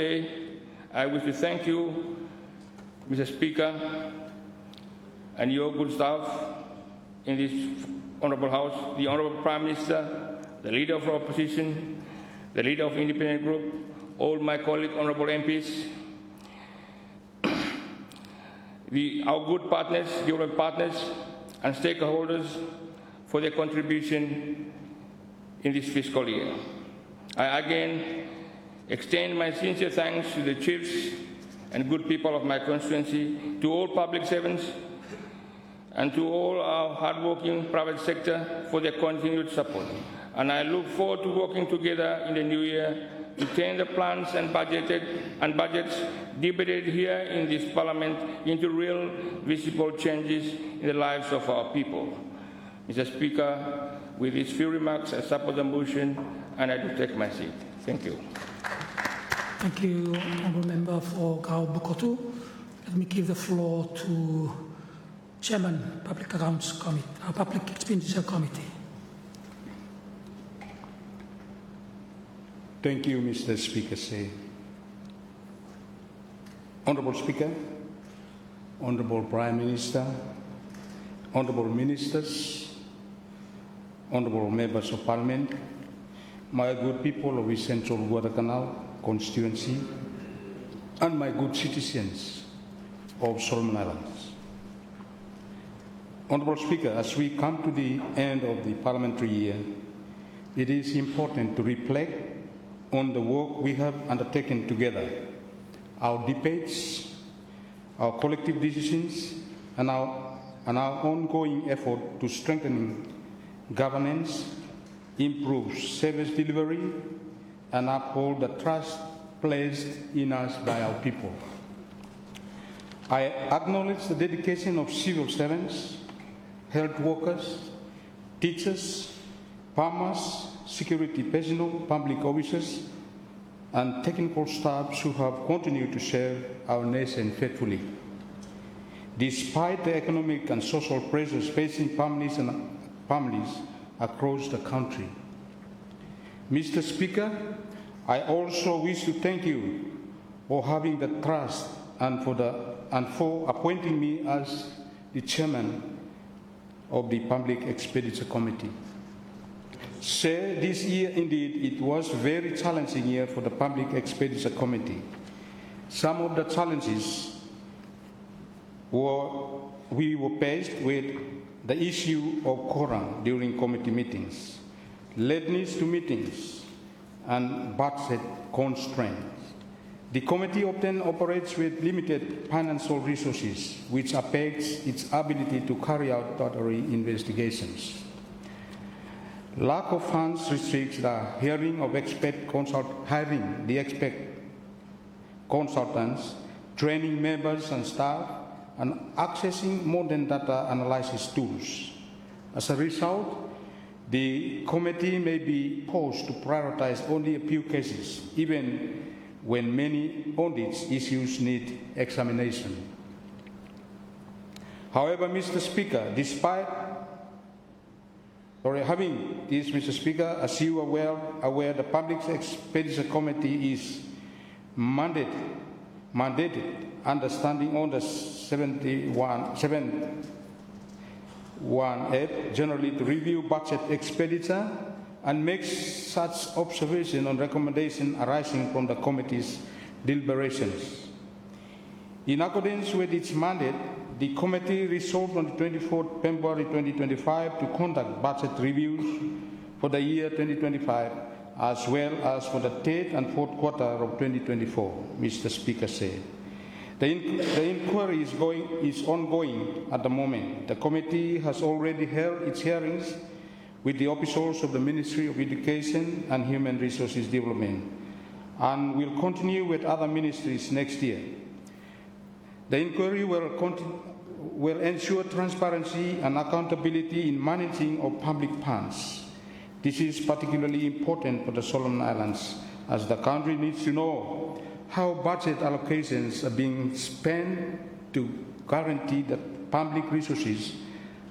I wish to thank you, Mr. Speaker, and your good staff in this Honourable House, the Honourable Prime Minister, the Leader of Opposition, the Leader of Independent Group, all my colleague Honourable MPs, our good partners, development partners, and stakeholders for their contribution in this fiscal year. I again extend my sincere thanks to the chiefs and good people of my constituency, to all public servants, and to all our hardworking private sector for their continued support. And I look forward to working together in the new year to turn the plans and budgets debated here in this Parliament into real, visible changes in the lives of our people. Mr. Speaker, with these few remarks, I support the motion and I do take my seat. Thank you. Thank you, Honourable Member for Gao Bukotu. Let me give the floor to Chairman, Public Accounts Committee, Public Expenditure Committee. Thank you, Mr. Speaker. Honourable Speaker, Honourable Prime Minister, Honourable Ministers, Honourable Members of Parliament, my good people of East Central Guadalcanal constituency, and my good citizens of Solomon Islands. Honourable Speaker, as we come to the end of the parliamentary year, it is important to reflect on the work we have undertaken together, our debates, our collective decisions, and our ongoing effort to strengthen governance, improve service delivery, and uphold the trust placed in us by our people. I acknowledge the dedication of civil servants, health workers, teachers, farmers, security personnel, public officers, and technical staffs who have continued to serve our nation faithfully. Despite the economic and social pressures facing families across the country. Mr. Speaker, I also wish to thank you for having the trust and for appointing me as the chairman of the Public Expenditure Committee. Sir, this year indeed it was a very challenging year for the Public Expenditure Committee. Some of the challenges we were faced with the issue of quorum during committee meetings, lateness to meetings, and budget constraints. The committee often operates with limited financial resources, which affects its ability to carry out thorough investigations. Lack of funds restricts the hiring of expert consultants, training members and staff, and accessing modern data analysis tools. As a result, the committee may be forced to prioritize only a few cases, even when many audit issues need examination. However, Mr. Speaker, Mr. Speaker, as you are aware, the Public Expenditure Committee is mandated under Standing Order 718 generally to review budget expenditure and make such observation on recommendation arising from the committee's deliberations. In accordance with its mandate, the committee resolved on the 24th February 2025 to conduct budget reviews for the year 2025 as well as for the third and fourth quarter of 2024, Mr. Speaker said. The inquiry is ongoing at the moment. The committee has already held its hearings with the officials of the Ministry of Education and Human Resources Development and will continue with other ministries next year. The inquiry will ensure transparency and accountability in managing of public funds. This is particularly important for the Solomon Islands, as the country needs to know how budget allocations are being spent to guarantee that public resources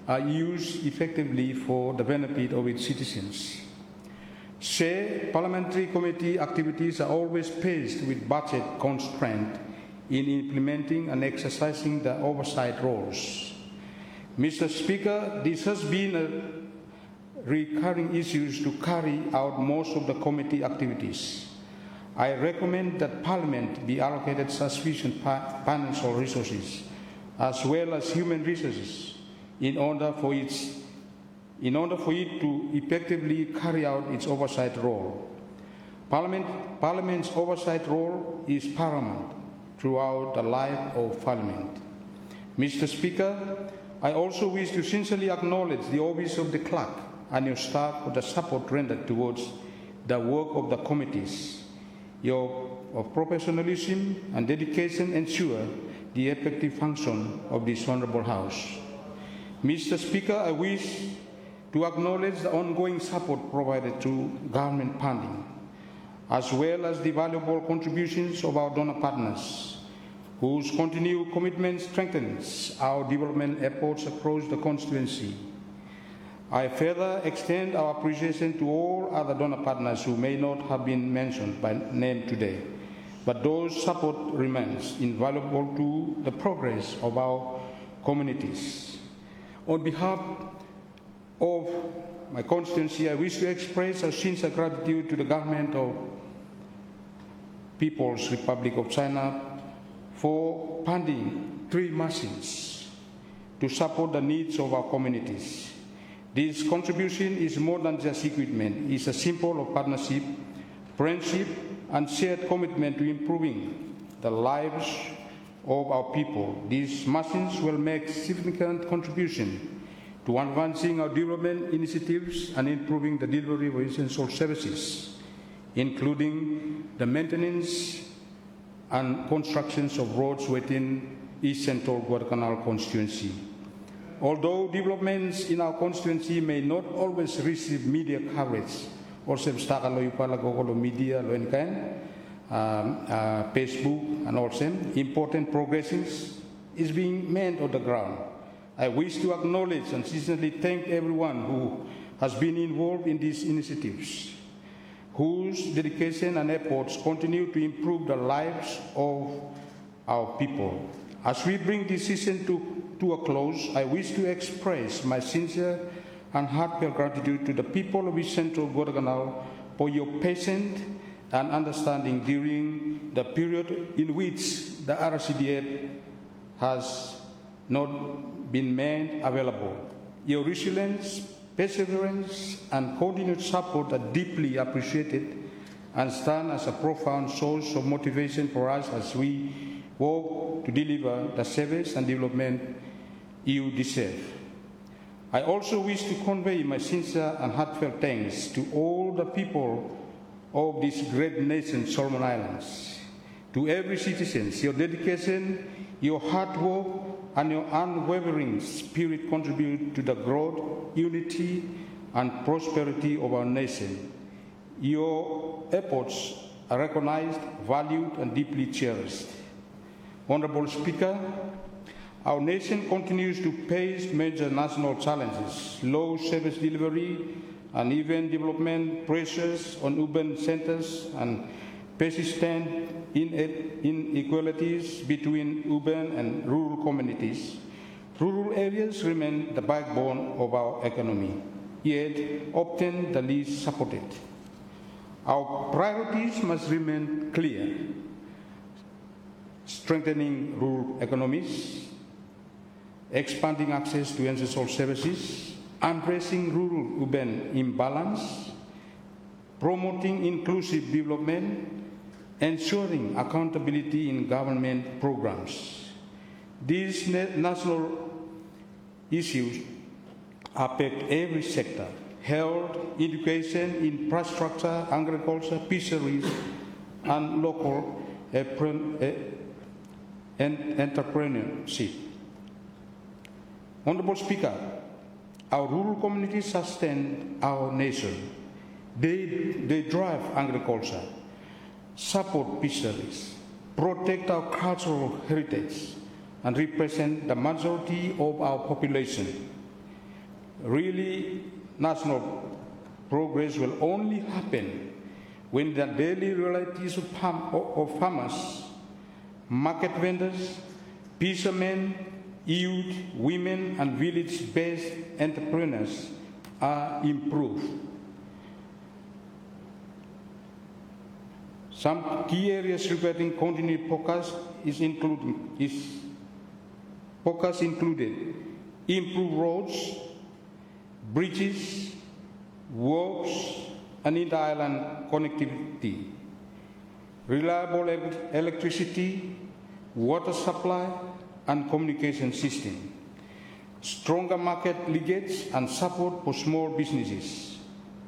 are used effectively for the benefit of its citizens. Parliamentary committee activities are always faced with budget constraints in implementing and exercising the oversight roles. Mr. Speaker, this has been a recurring issue to carry out most of the committee activities. I recommend that Parliament be allocated sufficient financial resources as well as human resources in order for it to effectively carry out its oversight role. Parliament's oversight role is paramount throughout the life of Parliament. Mr. Speaker, I also wish to sincerely acknowledge the Office of the Clerk and your staff for the support rendered towards the work of the committees. Your professionalism and dedication ensure the effective function of this Honourable House. Mr. Speaker, I wish to acknowledge the ongoing support provided through government funding, as well as the valuable contributions of our donor partners, whose continued commitment strengthens our development efforts across the constituency. I further extend our appreciation to all other donor partners who may not have been mentioned by name today, but those support remains invaluable to the progress of our communities. On behalf of my constituency, I wish to express our sincere gratitude to the government of People's Republic of China for funding 3 machines to support the needs of our communities. This contribution is more than just equipment. It's a symbol of partnership, friendship, and shared commitment to improving the lives of our people. These machines will make significant contribution to advancing our development initiatives and improving the delivery of essential services, including the maintenance and constructions of roads within East Central Guadalcanal constituency. Although developments in our constituency may not always receive media coverage, or media, Facebook, and also important progress is being made on the ground. I wish to acknowledge and sincerely thank everyone who has been involved in these initiatives, whose dedication and efforts continue to improve the lives of our people. As we bring this session to a close, I wish to express my sincere and heartfelt gratitude to the people of East Central Guadalcanal for your patience and understanding during the period in which the RCDF has not been made available. Your resilience, perseverance, and continued support are deeply appreciated and stand as a profound source of motivation for us as we work to deliver the service and development you deserve. I also wish to convey my sincere and heartfelt thanks to all the people of this great nation, Solomon Islands. To every citizen, your dedication, your hard work, and your unwavering spirit contribute to the growth, unity, and prosperity of our nation. Your efforts are recognized, valued, and deeply cherished. Honorable Speaker, our nation continues to face major national challenges, low service delivery, uneven development pressures on urban centers, and persistent inequalities between urban and rural communities. Rural areas remain the backbone of our economy, yet often the least supported. Our priorities must remain clear: strengthening rural economies, expanding access to essential services, addressing rural-urban imbalance, promoting inclusive development, ensuring accountability in government programs. These national issues affect every sector: health, education, infrastructure, agriculture, fisheries, and local entrepreneurship. Honorable Speaker, our rural communities sustain our nation. They drive agriculture, support fisheries, protect our cultural heritage, and represent the majority of our population. Really, national progress will only happen when the daily realities of farmers, market vendors, fishermen, youth, women, and village-based entrepreneurs are improved. Some key areas requiring continued focus included improved roads, bridges, works, and inter-island connectivity, reliable electricity, water supply, and communication system, stronger market linkage and support for small businesses,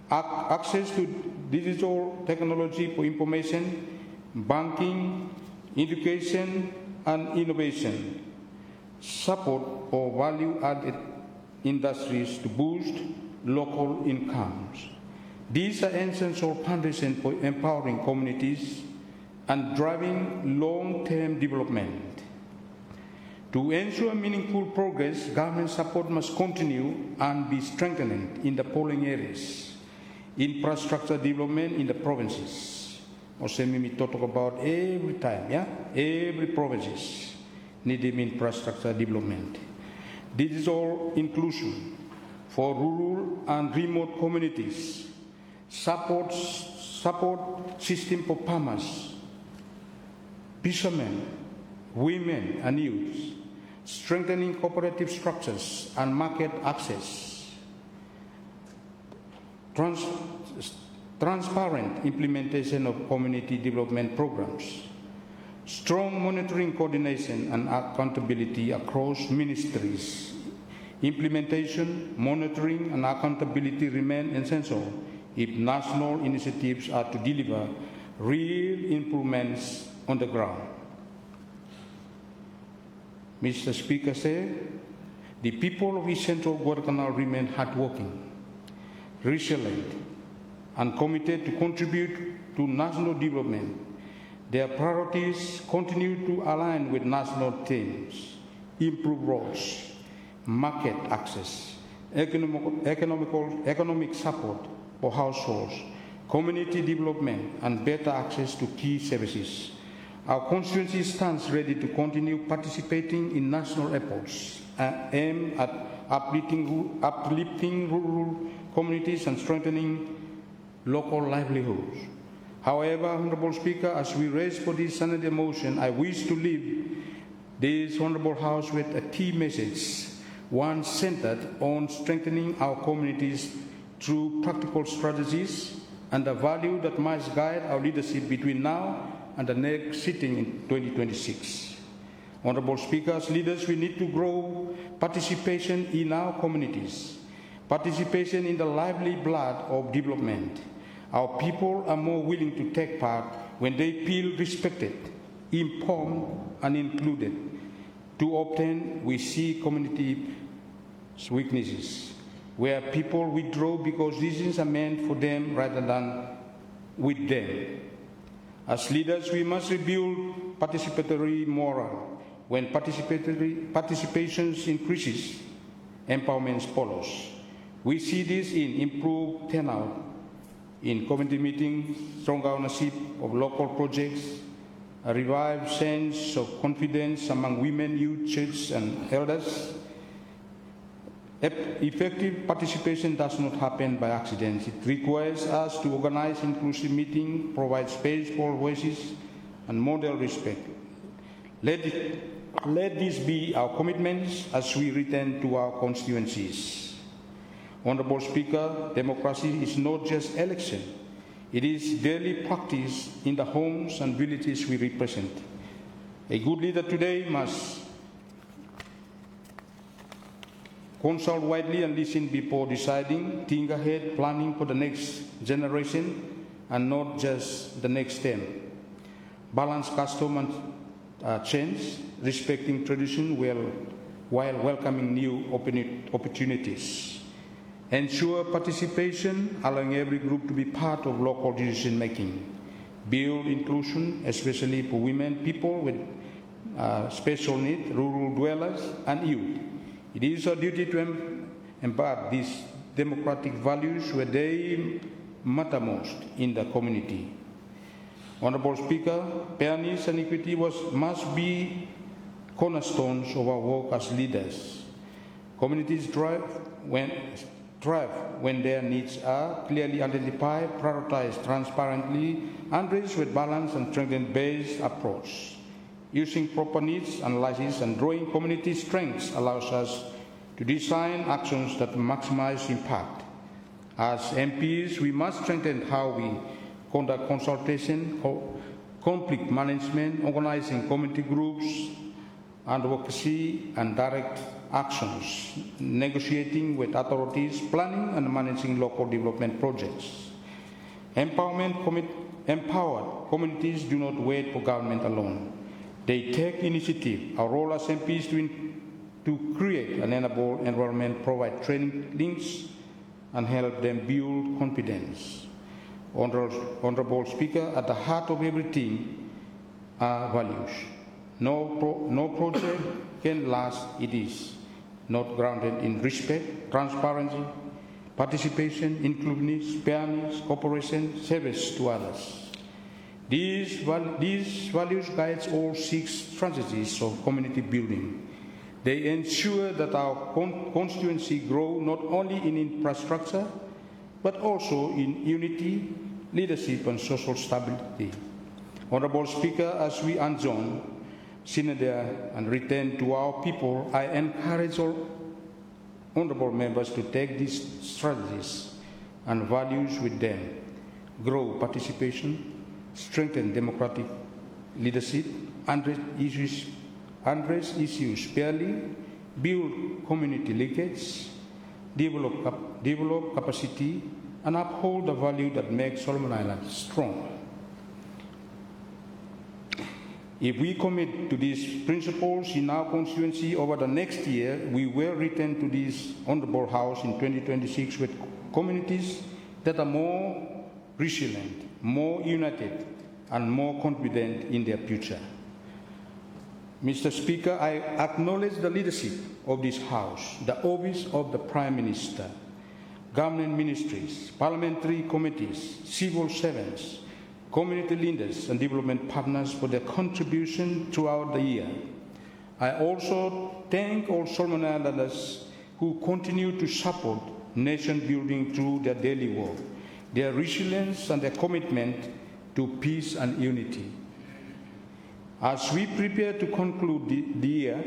access to digital technology for information, banking, education, and innovation, support for value-added industries to boost local incomes. These are essential foundations for empowering communities and driving long-term development. To ensure meaningful progress, government support must continue and be strengthened in the following areas: infrastructure development in the provinces. We talk about every time, every provinces need infrastructure development. Digital inclusion for rural and remote communities, support system for farmers, fishermen, women, and youth, strengthening cooperative structures and market access, transparent implementation of community development programs, strong monitoring, coordination, and accountability across ministries. Implementation, monitoring, and accountability remain essential if national initiatives are to deliver real improvements on the ground. Mr. Speaker said, the people of East Central Guadalcanal remain hardworking, resilient, and committed to contribute to national development. Their priorities continue to align with national themes: improve roads, market access, economic support for households, community development, and better access to key services. Our constituency stands ready to continue participating in national efforts aimed at uplifting rural communities and strengthening local livelihoods. However, Honorable Speaker, as we raise for this Sine Die Motion, I wish to leave This Honourable House with a key message, one centred on strengthening our communities through practical strategies and the value that must guide our leadership between now and the next sitting in 2026. Honourable Speaker, as leaders, we need to grow participation in our communities, participation in the lively blood of development. Our people are more willing to take part when they feel respected, informed, and included. Too often, we see community weaknesses, where people withdraw because decisions are meant for them rather than with them. As leaders, we must rebuild participatory morale. When participation increases, empowerment follows. We see this in improved turnout in community meetings, stronger ownership of local projects, a revived sense of confidence among women, youth, church, and elders. Effective participation does not happen by accident. It requires us to organize inclusive meetings, provide space for voices, and model respect. Let this be our commitments as we return to our constituencies. Honourable Speaker, democracy is not just election. It is daily practice in the homes and villages we represent. A good leader today must consult widely and listen before deciding, think ahead, planning for the next generation and not just the next term. Balance custom and change, respecting tradition while welcoming new opportunities. Ensure participation, allowing every group to be part of local decision making. Build inclusion, especially for women, people with special needs, rural dwellers, and youth. It is our duty to embed these democratic values where they matter most in the community. Honourable Speaker, fairness and equity must be cornerstones of our work as leaders. Communities thrive when their needs are clearly identified, prioritized transparently, and raised with balanced and strength-based approach. Using proper needs analysis and drawing community strengths allows us to design actions that maximize impact. As MPs, we must strengthen how we conduct consultation, conflict management, organizing community groups, advocacy and direct actions, negotiating with authorities, planning and managing local development projects. Empowered communities do not wait for government alone. They take initiative. Our role as MPs to create an enable environment, provide training links, and help them build confidence. Honourable Speaker, at the heart of everything are values. No project can last if it is not grounded in respect, transparency, participation, inclusiveness, fairness, cooperation, service to others. These values guide all 6 strategies of community building. They ensure that our constituency grow not only in infrastructure, but also in unity, leadership and social stability. Honourable Speaker, as we adjourn, Sine Die and return to our people, I encourage all honourable members to take these strategies and values with them, grow participation, strengthen democratic leadership, address issues fairly, build community linkage, develop capacity, and uphold the value that makes Solomon Islands strong. If we commit to these principles in our constituency over the next year, we will return to this honourable House in 2026 with communities that are more resilient, more united, and more confident in their future. Mr. Speaker, I acknowledge the leadership of this House, the office of the Prime Minister, government ministries, parliamentary committees, civil servants, community leaders and development partners for their contribution throughout the year. I also thank all Solomon Islanders who continue to support nation building through their daily work, their resilience and their commitment to peace and unity. As we prepare to conclude the year,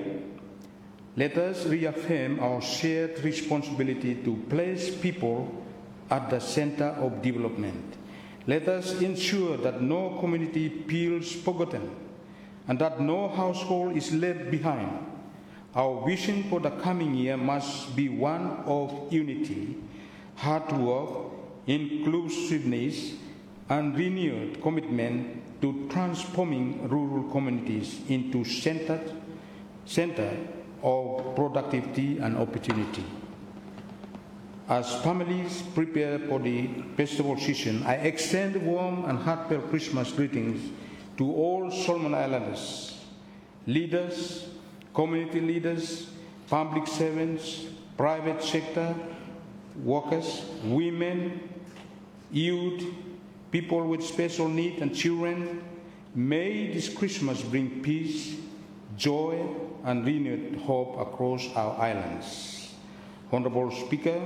let us reaffirm our shared responsibility to place people at the center of development. Let us ensure that no community feels forgotten and that no household is left behind. Our vision for the coming year must be one of unity, hard work, inclusiveness, and renewed commitment to transforming rural communities into center of productivity and opportunity. As families prepare for the festival season, I extend warm and heartfelt Christmas greetings to all Solomon Islanders, leaders, community leaders, public servants, private sector, workers, women, youth, people with special needs and children. May this Christmas bring peace, joy, and renewed hope across our islands. Honorable Speaker,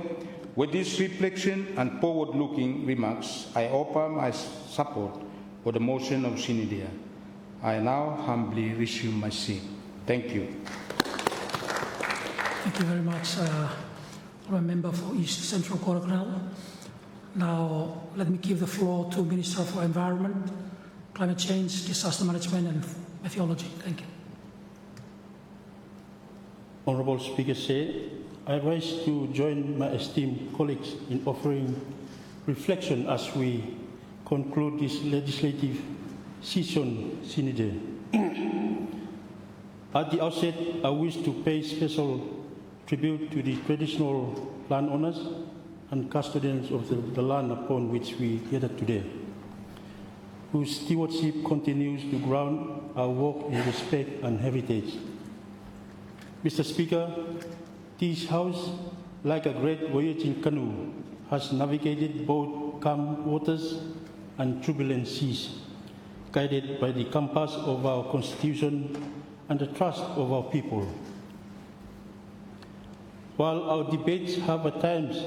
with this reflection and forward-looking remarks, I offer my support for the motion of Sine Die. I now humbly resume my seat. Thank you. Thank you very much, Member for East Central Koraknal. Now, let me give the floor to Minister for Environment, Climate Change, Disaster Management and Meteorology. Thank you. Honourable Speaker said, I rise to join my esteemed colleagues in offering reflection as we conclude this legislative session, Sine Die. At the outset, I wish to pay special tribute to the traditional landowners and custodians of the land upon which we gather today, whose stewardship continues to ground our work in respect and heritage. Mr. Speaker, this House, like a great voyaging canoe, has navigated both calm waters and turbulent seas, guided by the compass of our Constitution and the trust of our people. While our debates have at times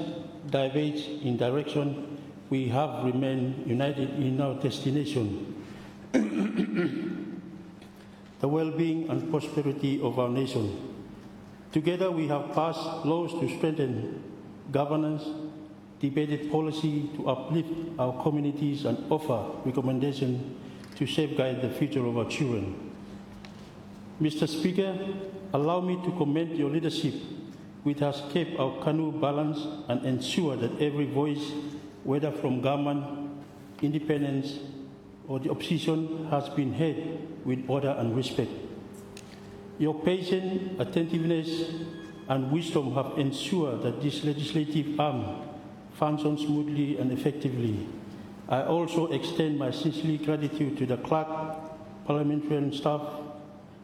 diverged in direction, we have remained united in our destination, the well-being and prosperity of our nation. Together we have passed laws to strengthen governance, debated policy to uplift our communities and offer recommendations to safeguard the future of our children. Mr. Speaker, allow me to commend your leadership, which has kept our canoe balanced and ensured that every voice, whether from government, independents, or the opposition, has been heard with order and respect. Your patience, attentiveness, and wisdom have ensured that this legislative arm functions smoothly and effectively. I also extend my sincere gratitude to the clerk, parliamentarian staff,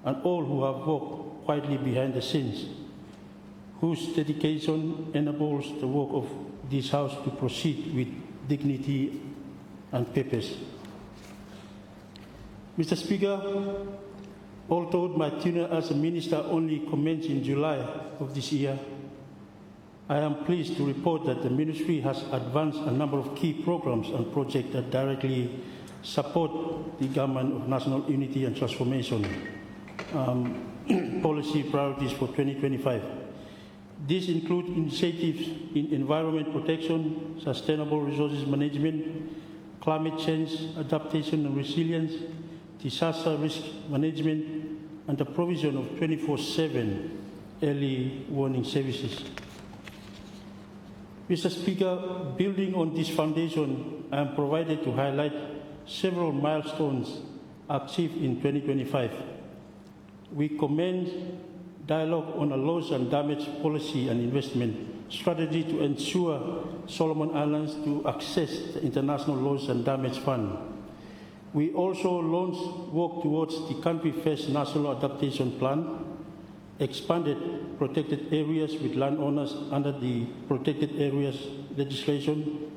and all who have worked quietly behind the scenes, whose dedication enables the work of this House to proceed with dignity and purpose. Mr. Speaker, although my tenure as a minister only commenced in July of this year, I am pleased to report that the ministry has advanced a number of key programs and projects that directly support the Government of National Unity and Transformation policy priorities for 2025. These include initiatives in environment protection, sustainable resources management, climate change adaptation and resilience, disaster risk management, and the provision of 24/7 early warning services. Mr. Speaker, building on this foundation, I am provided to highlight several milestones achieved in 2025. We commend dialogue on a loss and damage policy and investment strategy to ensure Solomon Islands to access the International Loss and Damage Fund. We also launched work towards the Country First National Adaptation Plan, expanded protected areas with landowners under the Protected Areas legislation,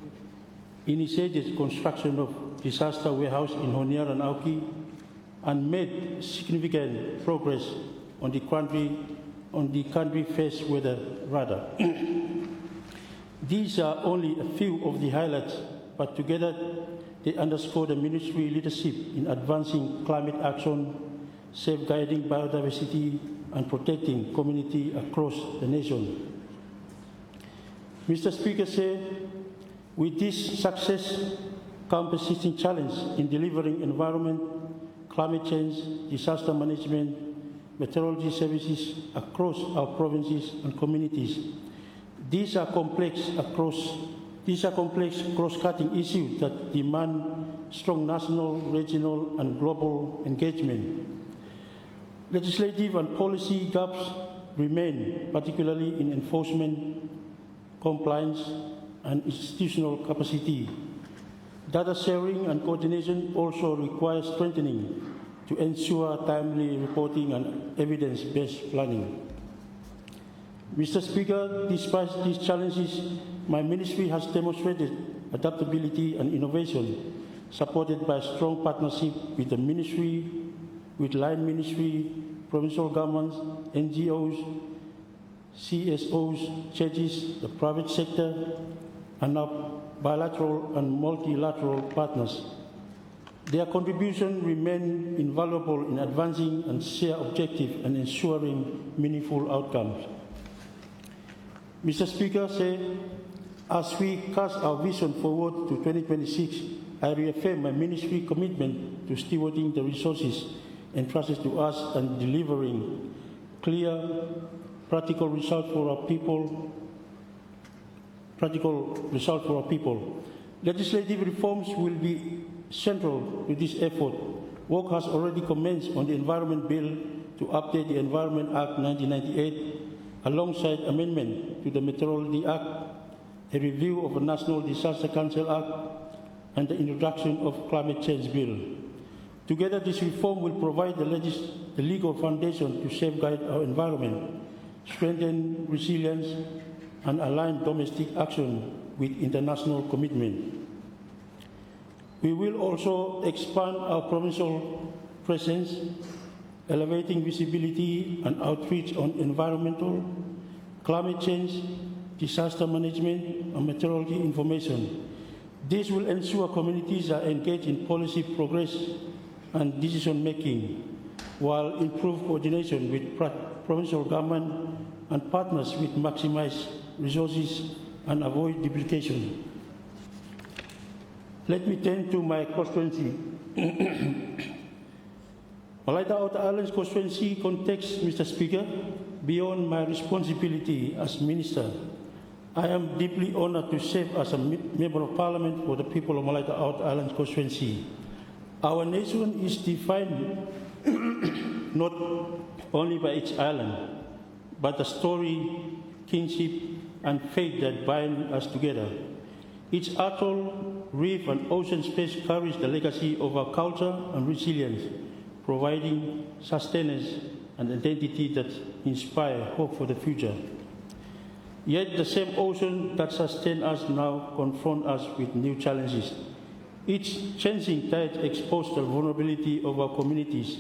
initiated construction of disaster warehouse in Honiara and Auki, and made significant progress on the country first weather radar. These are only a few of the highlights, but together they underscore the ministry leadership in advancing climate action, safeguarding biodiversity, and protecting community across the nation. Mr. Speaker, with this success comes persisting challenge in delivering environment, climate change, disaster management, meteorology services across our provinces and communities. These are complex, cross-cutting issues that demand strong national, regional, and global engagement. Legislative and policy gaps remain, particularly in enforcement, compliance, and institutional capacity. Data sharing and coordination also require strengthening to ensure timely reporting and evidence-based planning. Mr. Speaker, despite these challenges, my ministry has demonstrated adaptability and innovation, supported by a strong partnership with the ministry, with line ministry, provincial governments, NGOs, CSOs, churches, the private sector, and our bilateral and multilateral partners. Their contribution remain invaluable in advancing and shared objectives and ensuring meaningful outcomes. Mr. Speaker, as we cast our vision forward to 2026, I reaffirm my ministry commitment to stewarding the resources entrusted to us and delivering clear, practical results for our people. Legislative reforms will be central to this effort. Work has already commenced on the Environment Bill to update the Environment Act 1998, alongside amendment to the Meteorology Act, a review of the National Disaster Council Act, and the introduction of Climate Change Bill. Together, this reform will provide the legal foundation to safeguard our environment, strengthen resilience, and align domestic action with international commitment. We will also expand our provincial presence, elevating visibility and outreach on environmental, climate change, disaster management, and meteorology information. This will ensure communities are engaged in policy progress and decision-making, while improved coordination with provincial government and partners will maximize resources and avoid duplication. Let me turn to my constituency. Malaita Outer Islands constituency context, Mr. Speaker, beyond my responsibility as Minister, I am deeply honored to serve as a Member of Parliament for the people of Malaita Outer Islands constituency. Our nation is defined not only by its island, but the story, kinship, and faith that bind us together. Each atoll, reef, and ocean space carries the legacy of our culture and resilience, providing sustenance and identity that inspire hope for the future. Yet the same ocean that sustains us now confront us with new challenges. Each changing tide exposes the vulnerability of our communities,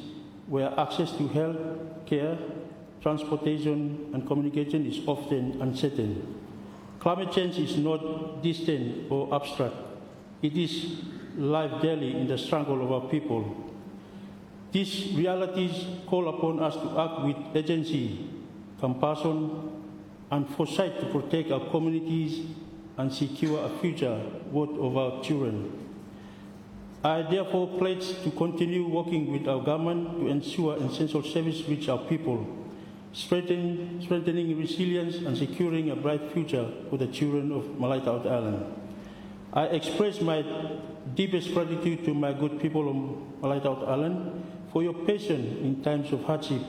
where access to health care, transportation, and communication is often uncertain. Climate change is not distant or abstract. It is live daily in the struggle of our people. These realities call upon us to act with urgency, compassion, and foresight to protect our communities and secure a future worth of our children. I therefore pledge to continue working with our government to ensure essential services reach our people, strengthening resilience and securing a bright future for the children of Malaita Outer Island. I express my deepest gratitude to my good people of Malaita Outer Island for your patience in times of hardship,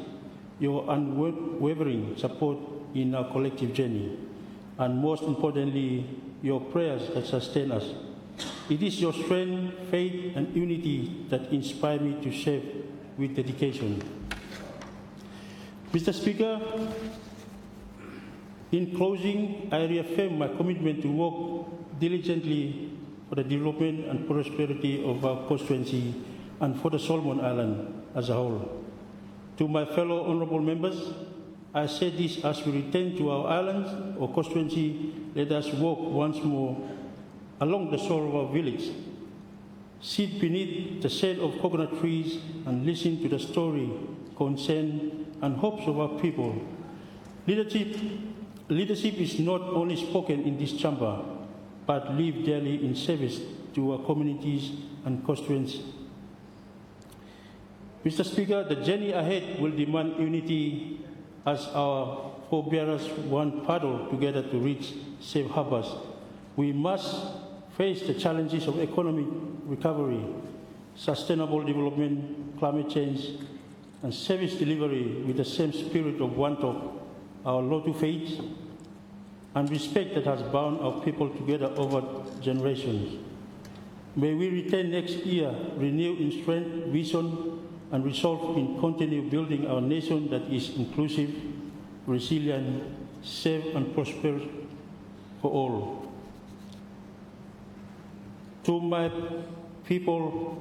your unwavering support in our collective journey, and most importantly, your prayers that sustain us. It is your strength, faith, and unity that inspire me to serve with dedication. Mr. Speaker, in closing, I reaffirm my commitment to work diligently for the development and prosperity of our constituency and for the Solomon Islands as a whole. To my fellow honourable members, I say this as we return to our islands or constituency, let us walk once more along the shore of our village, sit beneath the shade of coconut trees and listen to the story, concern, and hopes of our people. Leadership is not only spoken in this chamber, but lived daily in service to our communities and constituencies. Mr. Speaker, the journey ahead will demand unity as our forebearers once paddled together to reach safe harbors. We must face the challenges of economic recovery, sustainable development, climate change, and service delivery with the same spirit of Wantok, our Lotu faith, and respect that has bound our people together over generations. May we return next year renewed in strength, vision, and resolve in continue building our nation that is inclusive, resilient, safe, and prosperous for all. To my people,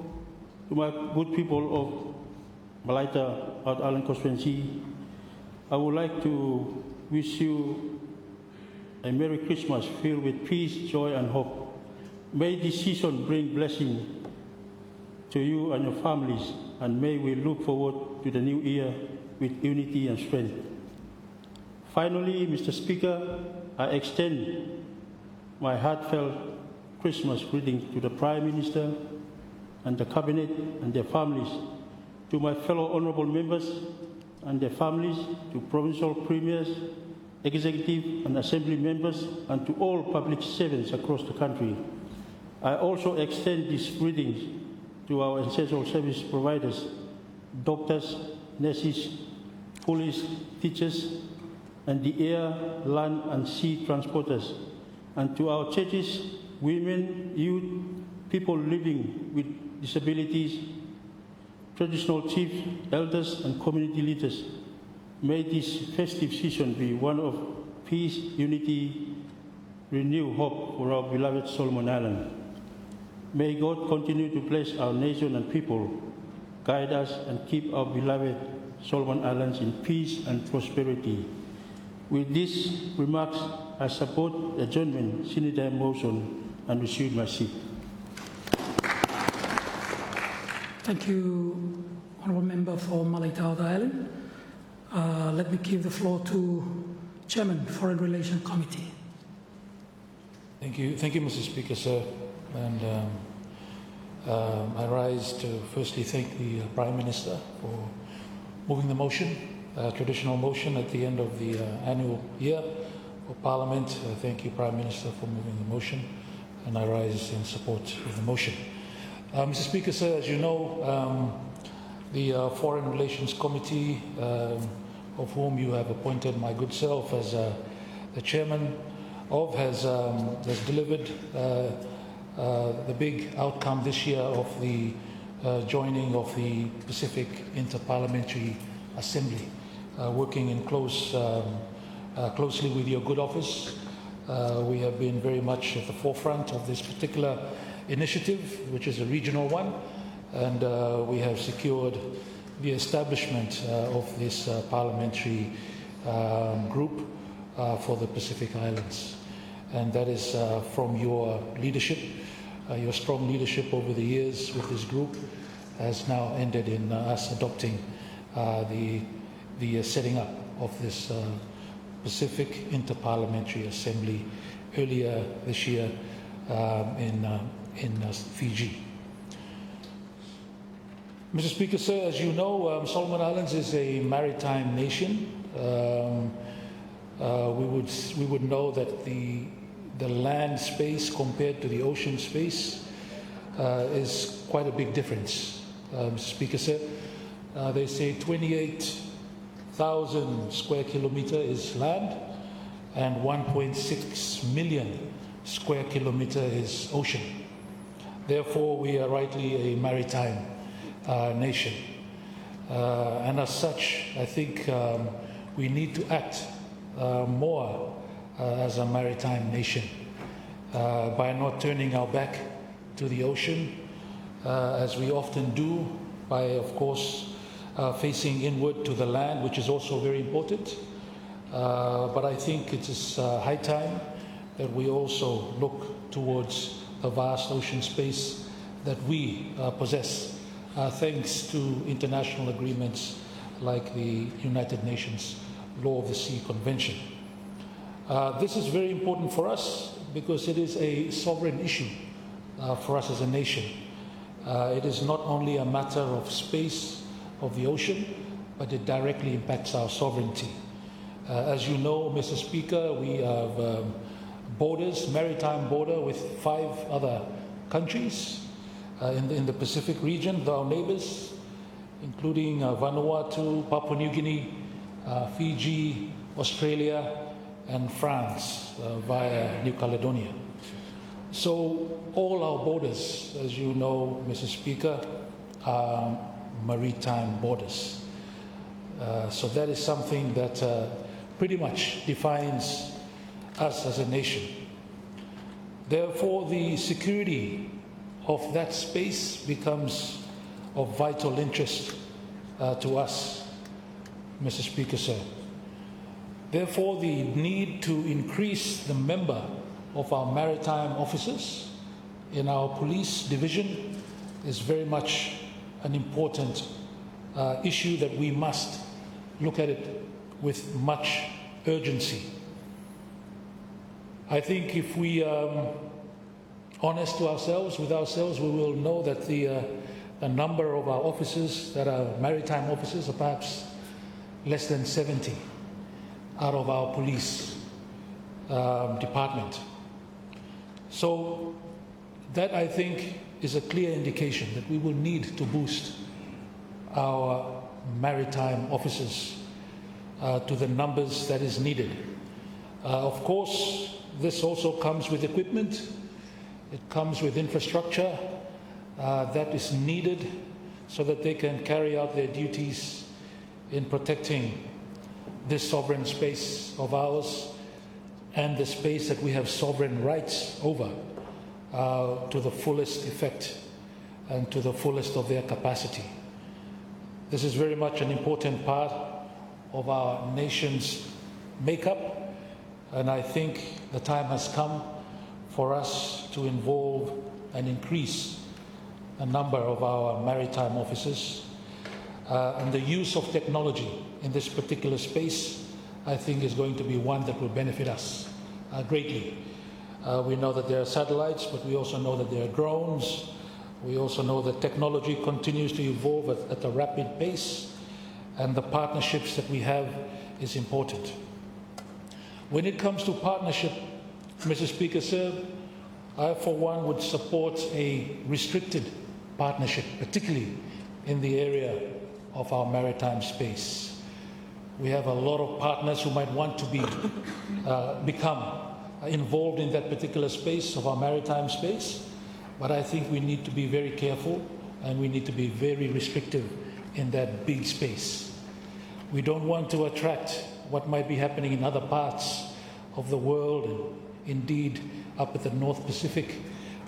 to my good people of Malaita Out Island constituency, I would like to wish you a Merry Christmas filled with peace, joy, and hope. May this season bring blessing to you and your families, and may we look forward to the new year with unity and strength. Finally, Mr. Speaker, I extend my heartfelt Christmas greeting to the Prime Minister and the Cabinet and their families, to my fellow honourable members and their families, to provincial premiers, executive and assembly members, and to all public servants across the country. I also extend these greetings to our essential service providers, doctors, nurses, police, teachers, and the air, land, and sea transporters, and to our churches, women, youth, people living with disabilities, traditional chiefs, elders, and community leaders. May this festive season be one of peace, unity, renewed hope for our beloved Solomon Island. May God continue to bless our nation and people, guide us, and keep our beloved Solomon Islands in peace and prosperity. With these remarks, I support the adjournment Sine Die Motion and resume my seat. Thank you, Honourable Member for Malaita Out Island. Let me give the floor to Chairman, Foreign Relations Committee. Thank you, Mr. Speaker, sir. And I rise to firstly thank the Prime Minister for moving the motion, traditional motion at the end of the annual year for Parliament. Thank you, Prime Minister, for moving the motion, and I rise in support of the motion. Mr. Speaker, sir, as you know, the Foreign Relations Committee, of whom you have appointed my good self as the chairman of, has delivered the big outcome this year of the joining of the Pacific Interparliamentary Assembly, working in closely with your good office. We have been very much at the forefront of this particular initiative, which is a regional one, and we have secured the establishment of this parliamentary group for the Pacific Islands. And that is from your leadership, your strong leadership over the years with this group has now ended in us adopting the setting up of this Pacific Interparliamentary Assembly earlier this year in Fiji. Mr. Speaker, sir, as you know, Solomon Islands is a maritime nation. We would know that the land space compared to the ocean space is quite a big difference. Mr. Speaker, sir, they say 28,000 square kilometer is land and 1.6 million square kilometer is ocean. Therefore, we are rightly a maritime nation. And as such, I think we need to act more as a maritime nation by not turning our back to the ocean, as we often do, by, of course, facing inward to the land, which is also very important. But I think it is high time that we also look towards the vast ocean space that we possess, thanks to international agreements like the United Nations Law of the Sea Convention. This is very important for us because it is a sovereign issue for us as a nation. It is not only a matter of space of the ocean, but it directly impacts our sovereignty. As you know, Mr. Speaker, we have borders, maritime border with 5 other countries in the Pacific region, our neighbors, including Vanuatu, Papua New Guinea, Fiji, Australia, and France via New Caledonia. So all our borders, as you know, Mr. Speaker, are maritime borders. So that is something that pretty much defines us as a nation. Therefore, the security of that space becomes of vital interest to us, Mr. Speaker, sir. Therefore, the need to increase the number of our maritime officers in our police division is very much an important issue that we must look at it with much urgency. I think if we are honest to ourselves, with ourselves, we will know that the number of our officers that are maritime officers are perhaps less than 70 out of our police department. So that, I think, is a clear indication that we will need to boost our maritime officers to the numbers that is needed. Of course, this also comes with equipment. It comes with infrastructure that is needed so that they can carry out their duties in protecting this sovereign space of ours and the space that we have sovereign rights over to the fullest effect and to the fullest of their capacity. This is very much an important part of our nation's makeup, and I think the time has come for us to involve and increase the number of our maritime officers. And the use of technology in this particular space, I think, is going to be one that will benefit us greatly. We know that there are satellites, but we also know that there are drones. We also know that technology continues to evolve at a rapid pace, and the partnerships that we have is important. When it comes to partnership, Mr. Speaker, sir, I, for one, would support a restricted partnership, particularly in the area of our maritime space. We have a lot of partners who might want to become involved in that particular space of our maritime space, but I think we need to be very careful and we need to be very restrictive in that big space. We don't want to attract what might be happening in other parts of the world, and indeed up at the North Pacific,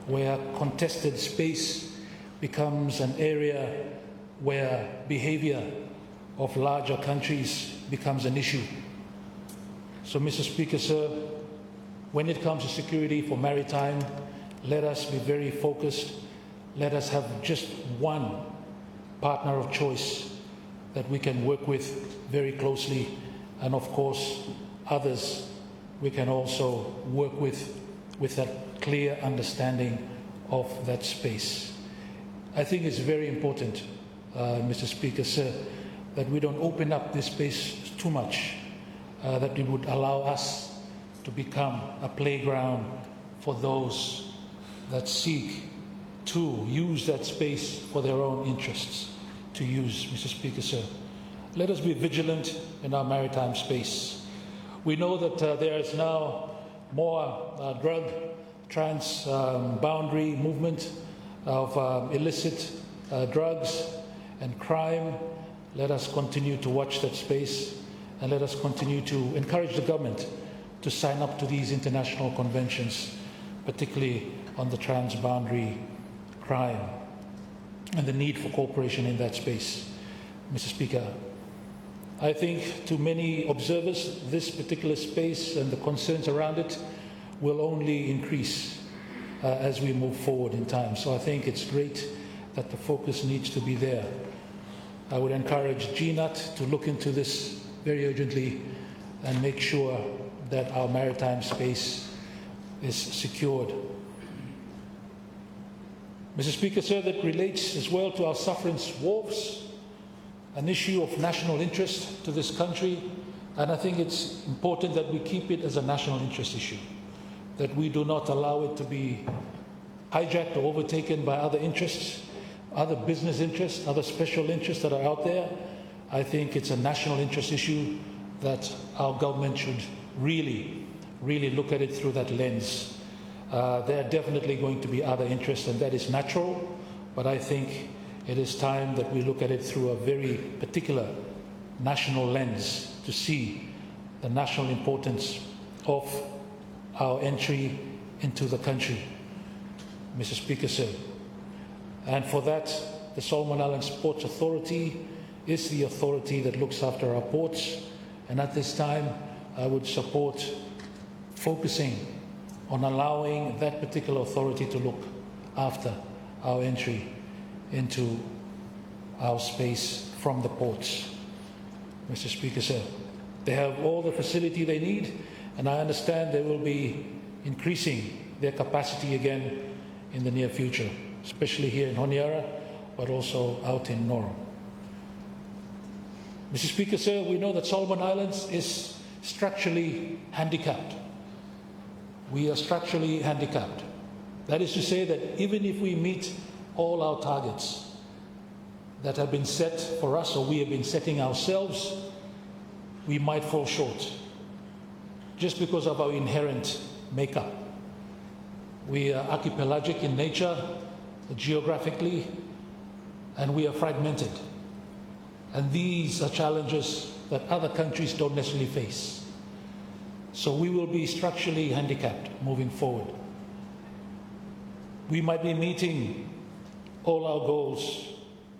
where contested space becomes an area where behavior of larger countries becomes an issue. So, Mr. Speaker, sir, when it comes to security for maritime, let us be very focused. Let us have just one partner of choice that we can work with very closely, and of course others we can also work with that clear understanding of that space. I think it's very important, Mr. Speaker, sir, that we don't open up this space too much, that it would allow us to become a playground for those that seek to use that space for their own interests to use, Mr. Speaker, sir. Let us be vigilant in our maritime space. We know that there is now more drug trans-boundary movement of illicit drugs and crime. Let us continue to watch that space, and let us continue to encourage the government to sign up to these international conventions, particularly on the trans-boundary crime and the need for cooperation in that space. Mr. Speaker, I think to many observers, this particular space and the concerns around it will only increase as we move forward in time. So I think it's great that the focus needs to be there. I would encourage GNAT to look into this very urgently and make sure that our maritime space is secured. Mr. Speaker, sir, that relates as well to our sufferance wharves, an issue of national interest to this country, and I think it's important that we keep it as a national interest issue, that we do not allow it to be hijacked or overtaken by other interests, other business interests, other special interests that are out there. I think it's a national interest issue that our government should really look at it through that lens. There are definitely going to be other interests, and that is natural, but I think it is time that we look at it through a very particular national lens to see the national importance of our entry into the country, Mr. Speaker, sir. And for that, the Solomon Islands Ports Authority is the authority that looks after our ports, and at this time I would support focusing on allowing that particular authority to look after our entry into our space from the ports. Mr. Speaker, sir, they have all the facility they need, and I understand they will be increasing their capacity again in the near future, especially here in Honiara, but also out in Noro. Mr. Speaker, sir, we know that Solomon Islands is structurally handicapped. We are structurally handicapped. That is to say that even if we meet all our targets that have been set for us, or we have been setting ourselves, we might fall short just because of our inherent makeup. We are archipelagic in nature, geographically, and we are fragmented. And these are challenges that other countries don't necessarily face. So we will be structurally handicapped moving forward. We might be meeting all our goals,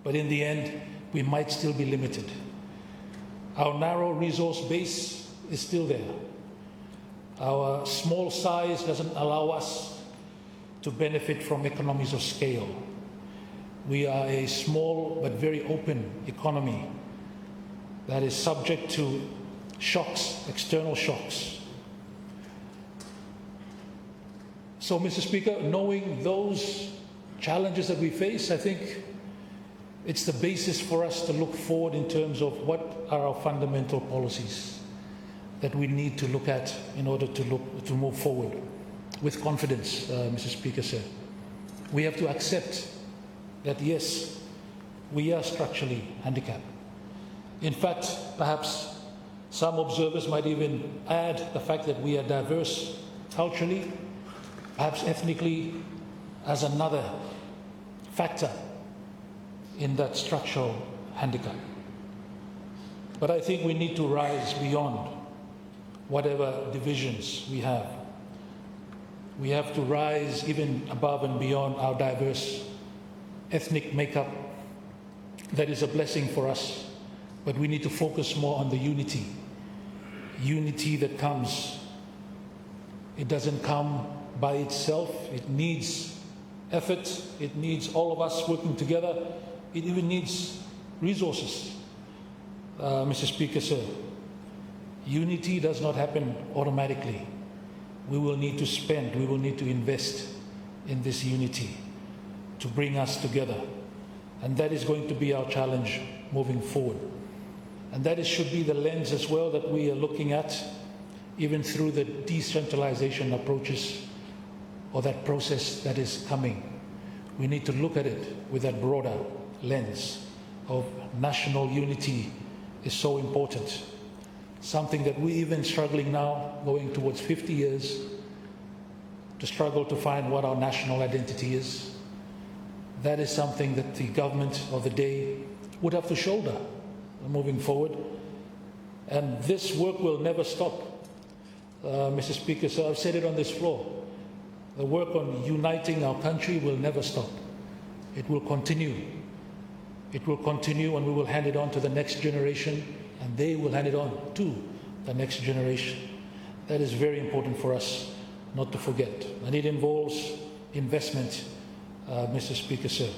but in the end, we might still be limited. Our narrow resource base is still there. Our small size doesn't allow us to benefit from economies of scale. We are a small but very open economy that is subject to shocks, external shocks. So, Mr. Speaker, knowing those challenges that we face, I think it's the basis for us to look forward in terms of what are our fundamental policies that we need to look at in order to move forward with confidence, Mr. Speaker, sir. We have to accept that, yes, we are structurally handicapped. In fact, perhaps some observers might even add the fact that we are diverse culturally, perhaps ethnically, as another factor in that structural handicap. But I think we need to rise beyond whatever divisions we have. We have to rise even above and beyond our diverse ethnic makeup. That is a blessing for us, but we need to focus more on the unity that comes. It doesn't come by itself. It needs effort. It needs all of us working together. It even needs resources. Mr. Speaker, sir, unity does not happen automatically. We will need to spend, we will need to invest in this unity to bring us together. And that is going to be our challenge moving forward. And that should be the lens as well that we are looking at, even through the decentralization approaches or that process that is coming. We need to look at it with that broader lens of national unity is so important. Something that we're even struggling now, going towards 50 years, to struggle to find what our national identity is. That is something that the government of the day would have to shoulder moving forward. And this work will never stop. Mr. Speaker, so I've said it on this floor. The work on uniting our country will never stop. It will continue. It will continue, and we will hand it on to the next generation, and they will hand it on to the next generation. That is very important for us not to forget. And it involves investment, Mr. Speaker, sir.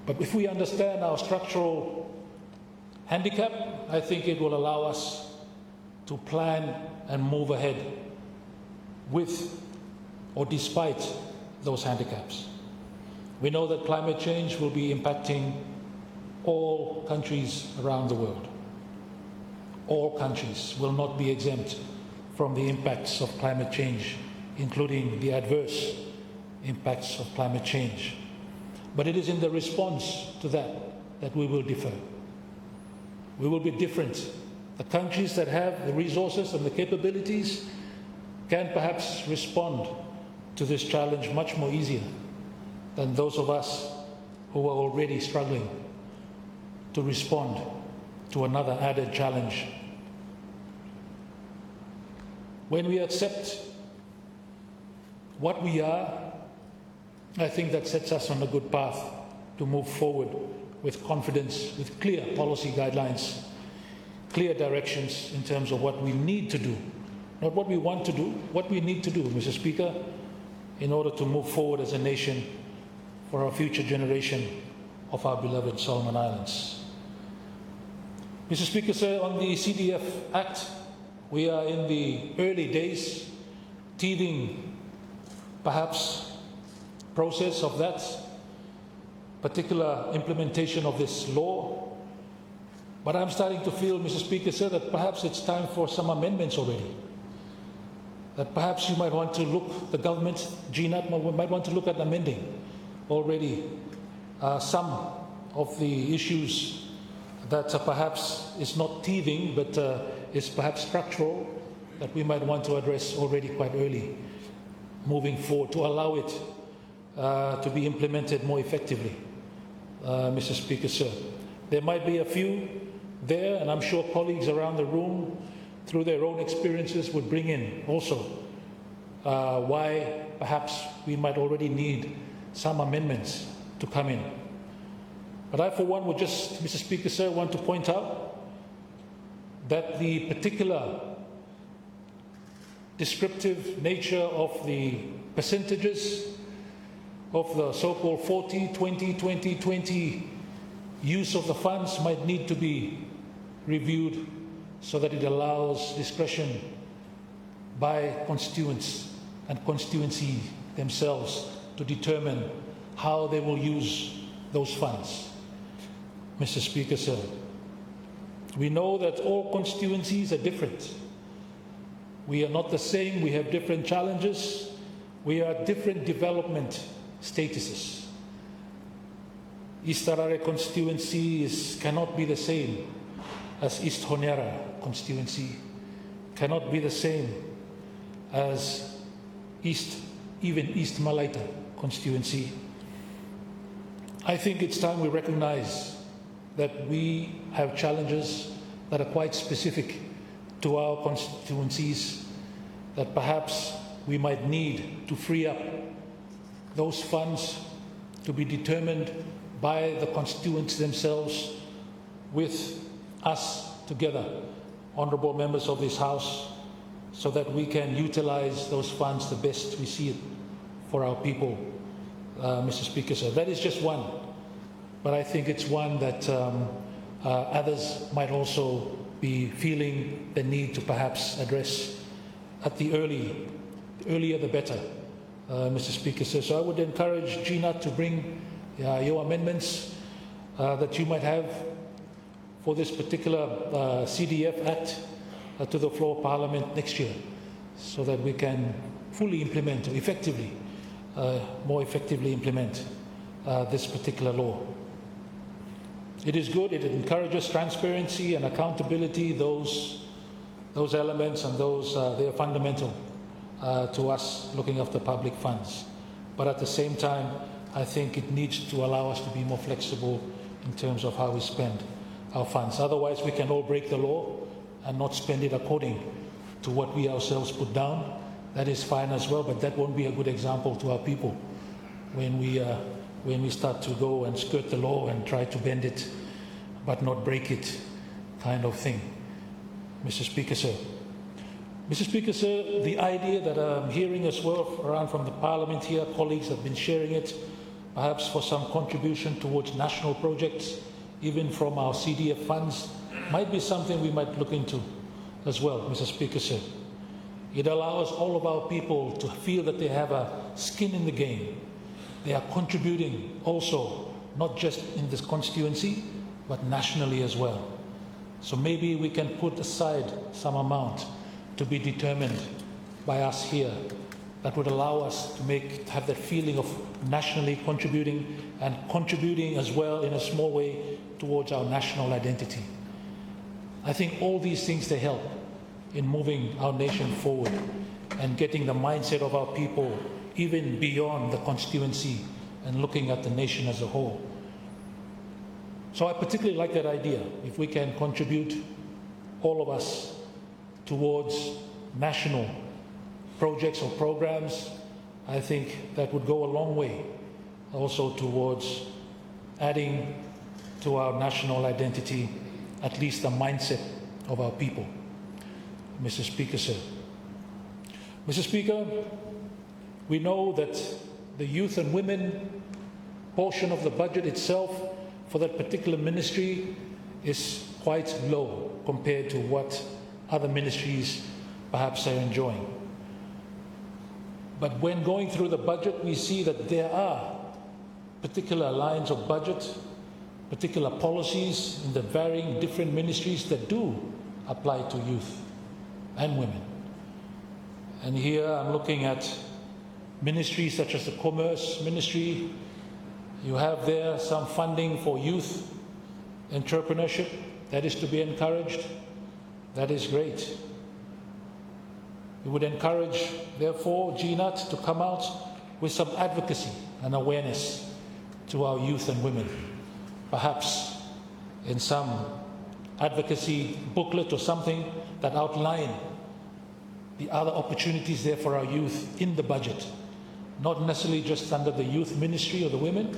But if we understand our structural handicap, I think it will allow us to plan and move ahead with or despite those handicaps. We know that climate change will be impacting all countries around the world. All countries will not be exempt from the impacts of climate change, including the adverse impacts of climate change. But it is in the response to that we will differ. We will be different. The countries that have the resources and the capabilities can perhaps respond to this challenge much more easier than those of us who are already struggling to respond to another added challenge. When we accept what we are, I think that sets us on a good path to move forward with confidence, with clear policy guidelines, clear directions in terms of what we need to do, not what we want to do, what we need to do, Mr. Speaker, in order to move forward as a nation for our future generation of our beloved Solomon Islands. Mr. Speaker, sir, on the CDF Act, we are in the early days, teething perhaps process of that particular implementation of this law. But I'm starting to feel, Mr. Speaker, sir, that perhaps it's time for some amendments already. That perhaps you might want to look, the government, GNAT, might want to look at amending already some of the issues that perhaps is not teething, but is perhaps structural, that we might want to address already quite early, moving forward, to allow it to be implemented more effectively, Mr. Speaker, sir. There might be a few there, and I'm sure colleagues around the room, through their own experiences, would bring in also why perhaps we might already need some amendments to come in. But I, for one, would just, Mr. Speaker, sir, want to point out that the particular descriptive nature of the percentages of the so-called 40, 20, 20, 20 use of the funds might need to be reviewed so that it allows discretion by constituents and constituency themselves to determine how they will use those funds. Mr. Speaker, sir, we know that all constituencies are different. We are not the same, we have different challenges, we are different development statuses. East Tarare constituency cannot be the same as East Honiara constituency, cannot be the same as even East Malaita constituency. I think it's time we recognize that we have challenges that are quite specific to our constituencies, that perhaps we might need to free up those funds to be determined by the constituents themselves, with us together, honourable members of this House, so that we can utilize those funds the best we see it for our people, Mr. Speaker. So that is just one, but I think it's one that others might also be feeling the need to perhaps address at the earlier the better, Mr. Speaker. So I would encourage GNAT to bring your amendments that you might have for this particular CDF Act to the floor of Parliament next year, so that we can fully implement, effectively, more effectively implement this particular law. It is good, it encourages transparency and accountability. Those elements and they are fundamental to us looking after public funds. But at the same time, I think it needs to allow us to be more flexible in terms of how we spend our funds. Otherwise, we can all break the law and not spend it according to what we ourselves put down. That is fine as well, but that won't be a good example to our people when we start to go and skirt the law and try to bend it but not break it, kind of thing. Mr. Speaker, sir, Mr. Speaker, sir, the idea that I'm hearing as well around from the Parliament here, colleagues have been sharing it, perhaps for some contribution towards national projects, even from our CDF funds, might be something we might look into as well, Mr. Speaker, sir. It allows all of our people to feel that they have a skin in the game. They are contributing also, not just in this constituency, but nationally as well. So maybe we can put aside some amount to be determined by us here that would allow us to have that feeling of nationally contributing and contributing as well in a small way towards our national identity. I think all these things, they help in moving our nation forward and getting the mindset of our people even beyond the constituency and looking at the nation as a whole. So I particularly like that idea. If we can contribute, all of us, towards national projects or programs, I think that would go a long way also towards adding to our national identity, at least the mindset of our people. Mr. Speaker, sir. Mr. Speaker, we know that the youth and women portion of the budget itself for that particular ministry is quite low compared to what other ministries perhaps are enjoying. But when going through the budget, we see that there are particular lines of budget, particular policies in the varying different ministries that do apply to youth and women. And here I'm looking at ministries such as the Commerce Ministry. You have there some funding for youth entrepreneurship that is to be encouraged. That is great. We would encourage, therefore, GNAT to come out with some advocacy and awareness to our youth and women. Perhaps in some advocacy booklet or something that outline the other opportunities there for our youth in the budget, not necessarily just under the youth ministry or the women,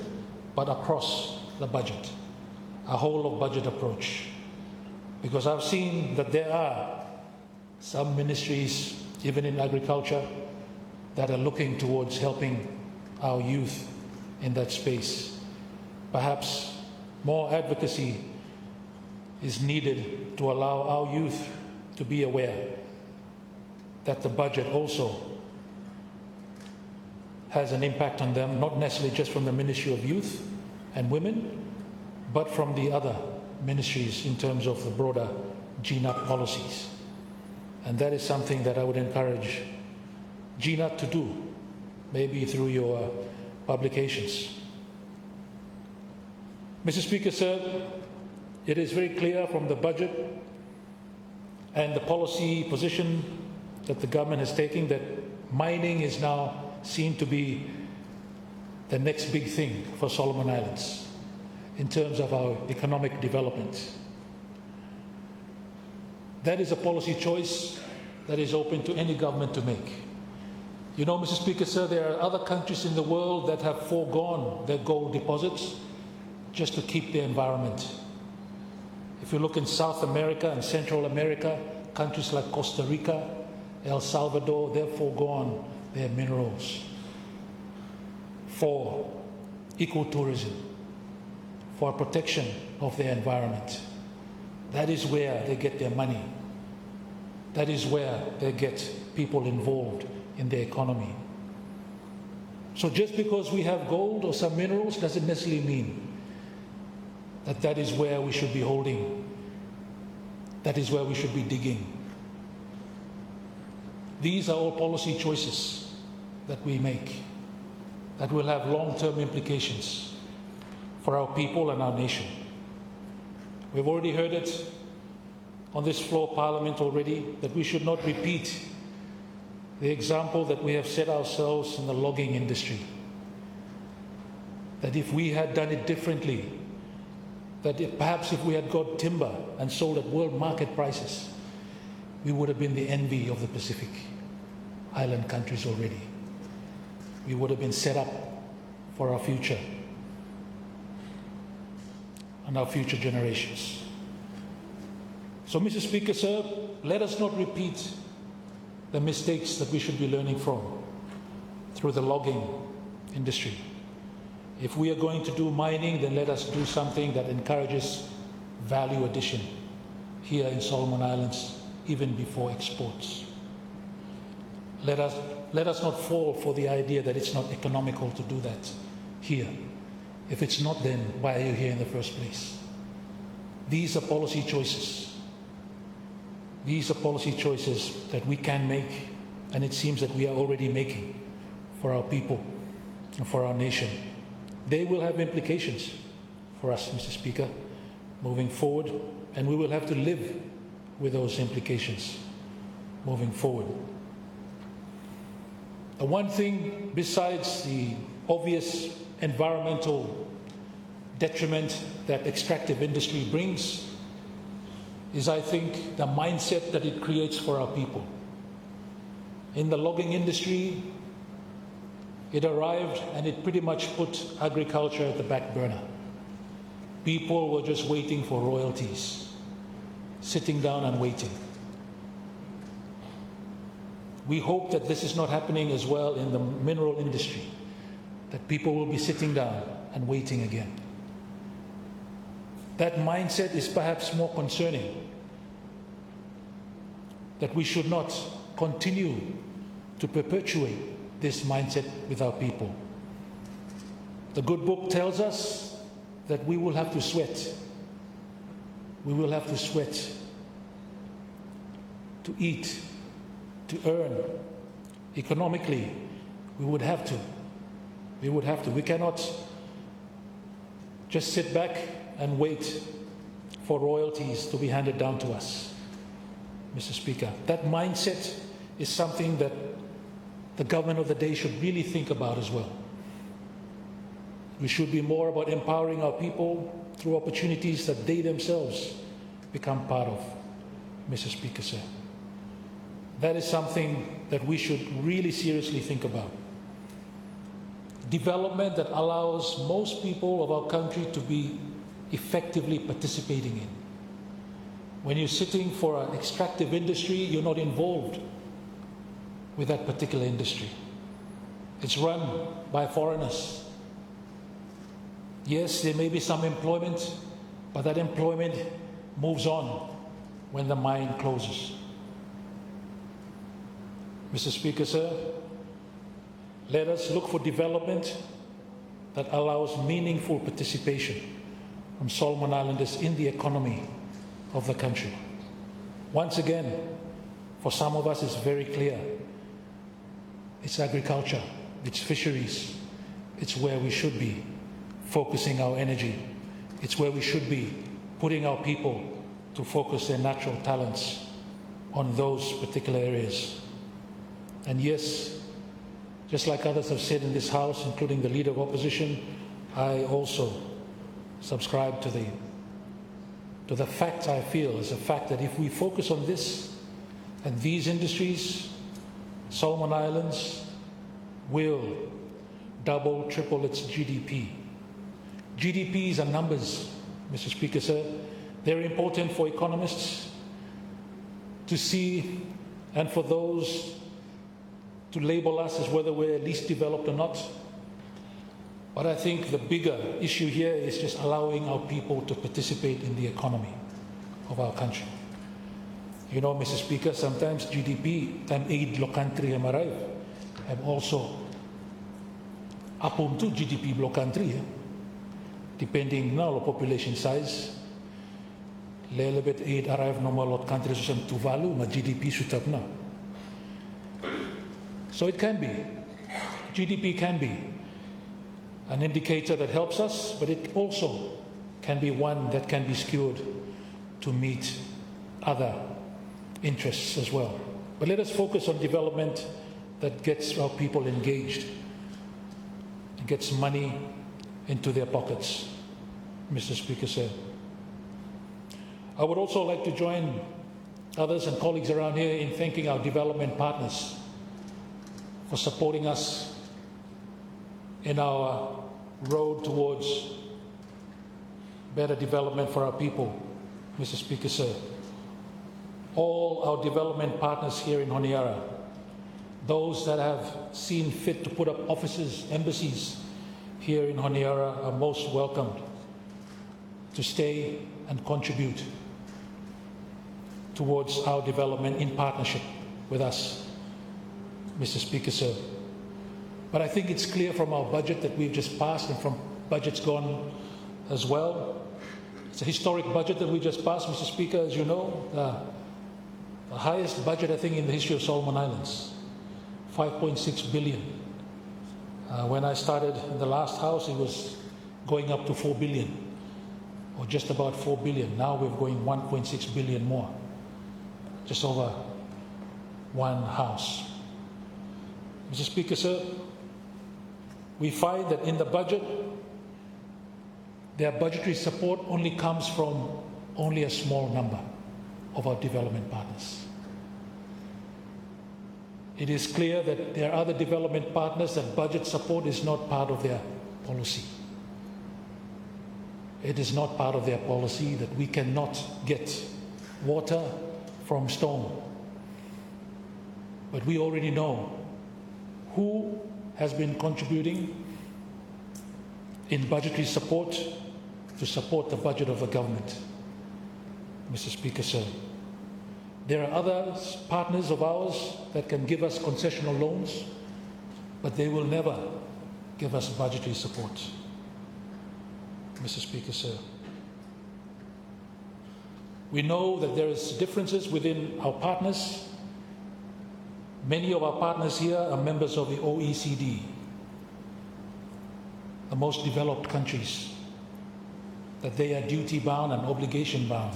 but across the budget, a whole of budget approach. Because I've seen that there are some ministries, even in agriculture, that are looking towards helping our youth in that space. Perhaps more advocacy is needed to allow our youth to be aware that the budget also has an impact on them, not necessarily just from the Ministry of Youth and Women, but from the other ministries in terms of the broader GNAP policies. And that is something that I would encourage GNAP to do, maybe through your publications. Mr. Speaker, sir, it is very clear from the budget and the policy position that the government has taken that mining is now seen to be the next big thing for Solomon Islands in terms of our economic development. That is a policy choice that is open to any government to make. You know, Mr. Speaker, sir, there are other countries in the world that have foregone their gold deposits just to keep their environment. If you look in South America and Central America, countries like Costa Rica, El Salvador, they've foregone their minerals for ecotourism, for protection of their environment. That is where they get their money. That is where they get people involved in their economy. So just because we have gold or some minerals doesn't necessarily mean that that is where we should be holding, that is where we should be digging. These are all policy choices that we make that will have long-term implications for our people and our nation. We've already heard it on this floor of Parliament already, that we should not repeat the example that we have set ourselves in the logging industry. That if we had done it differently, that perhaps if we had got timber and sold at world market prices, we would have been the envy of the Pacific Island countries already. We would have been set up for our future and our future generations. So, Mr. Speaker, sir, let us not repeat the mistakes that we should be learning from through the logging industry. If we are going to do mining, then let us do something that encourages value addition here in Solomon Islands, even before exports. Let us not fall for the idea that it's not economical to do that here. If it's not, then why are you here in the first place? These are policy choices. These are policy choices that we can make, and it seems that we are already making for our people and for our nation. They will have implications for us, Mr. Speaker, moving forward, and we will have to live with those implications moving forward. The one thing, besides the obvious environmental detriment that extractive industry brings, is, I think, the mindset that it creates for our people. In the logging industry, it arrived and it pretty much put agriculture at the back burner. People were just waiting for royalties, sitting down and waiting. We hope that this is not happening as well in the mineral industry, that people will be sitting down and waiting again. That mindset is perhaps more concerning, that we should not continue to perpetuate this mindset with our people. The good book tells us that we will have to sweat. We will have to sweat to eat, to earn. Economically, we would have to. We would have to. We cannot just sit back and wait for royalties to be handed down to us, Mr. Speaker. That mindset is something that the government of the day should really think about as well. We should be more about empowering our people through opportunities that they themselves become part of, Mr. Speaker, sir. That is something that we should really seriously think about. Development that allows most people of our country to be effectively participating in. When you're sitting for an extractive industry, you're not involved with that particular industry. It's run by foreigners. Yes, there may be some employment, but that employment moves on when the mine closes. Mr. Speaker, sir, let us look for development that allows meaningful participation from Solomon Islanders in the economy of the country. Once again, for some of us it's very clear. It's agriculture, it's fisheries, it's where we should be focusing our energy. It's where we should be putting our people to focus their natural talents on those particular areas. And yes, just like others have said in this House, including the Leader of Opposition, I also subscribe to the fact I feel is a fact that if we focus on this and these industries, Solomon Islands will double, triple its GDP. GDPs are numbers, Mr. Speaker, sir. They're important for economists to see and for those to label us as whether we're least developed or not. But I think the bigger issue here is just allowing our people to participate in the economy of our country. You know, Mr. Speaker, sometimes GDP, time aid lo country have also upon to GDP lo country, depending na lo population size. Lelebet aid arrive no lot countries so some Tuvalu, ma GDP sutap na. So it can be, GDP can be an indicator that helps us, but it also can be one that can be skewed to meet other interests as well. But let us focus on development that gets our people engaged and gets money into their pockets, Mr. Speaker said. I would also like to join others and colleagues around here in thanking our development partners for supporting us in our road towards better development for our people, Mr. Speaker, sir. All our development partners here in Honiara, Those that have seen fit to put up offices, embassies here in Honiara are most welcomed to stay and contribute towards our development in partnership with us, Mr. Speaker, sir. But I think it's clear from our budget that we've just passed and from budgets gone as well. It's a historic budget that we just passed, Mr. Speaker, as you know, the highest budget, I think, in the history of Solomon Islands, 5.6 billion. When I started in the last house, it was going up to 4 billion, or just about 4 billion. Now we're going 1.6 billion more, just over one house. Mr. Speaker, sir, we find that in the budget, their budgetary support only comes from only a small number of our development partners. It is clear that there are other development partners that budget support is not part of their policy. It is not part of their policy that we cannot get water from stone. But we already know who has been contributing in budgetary support to support the budget of the government. Mr. Speaker, sir, there are other partners of ours that can give us concessional loans, but they will never give us budgetary support. Mr. Speaker, sir, we know that there is differences within our partners. Many of our partners here are members of the OECD, the most developed countries, that they are duty-bound and obligation-bound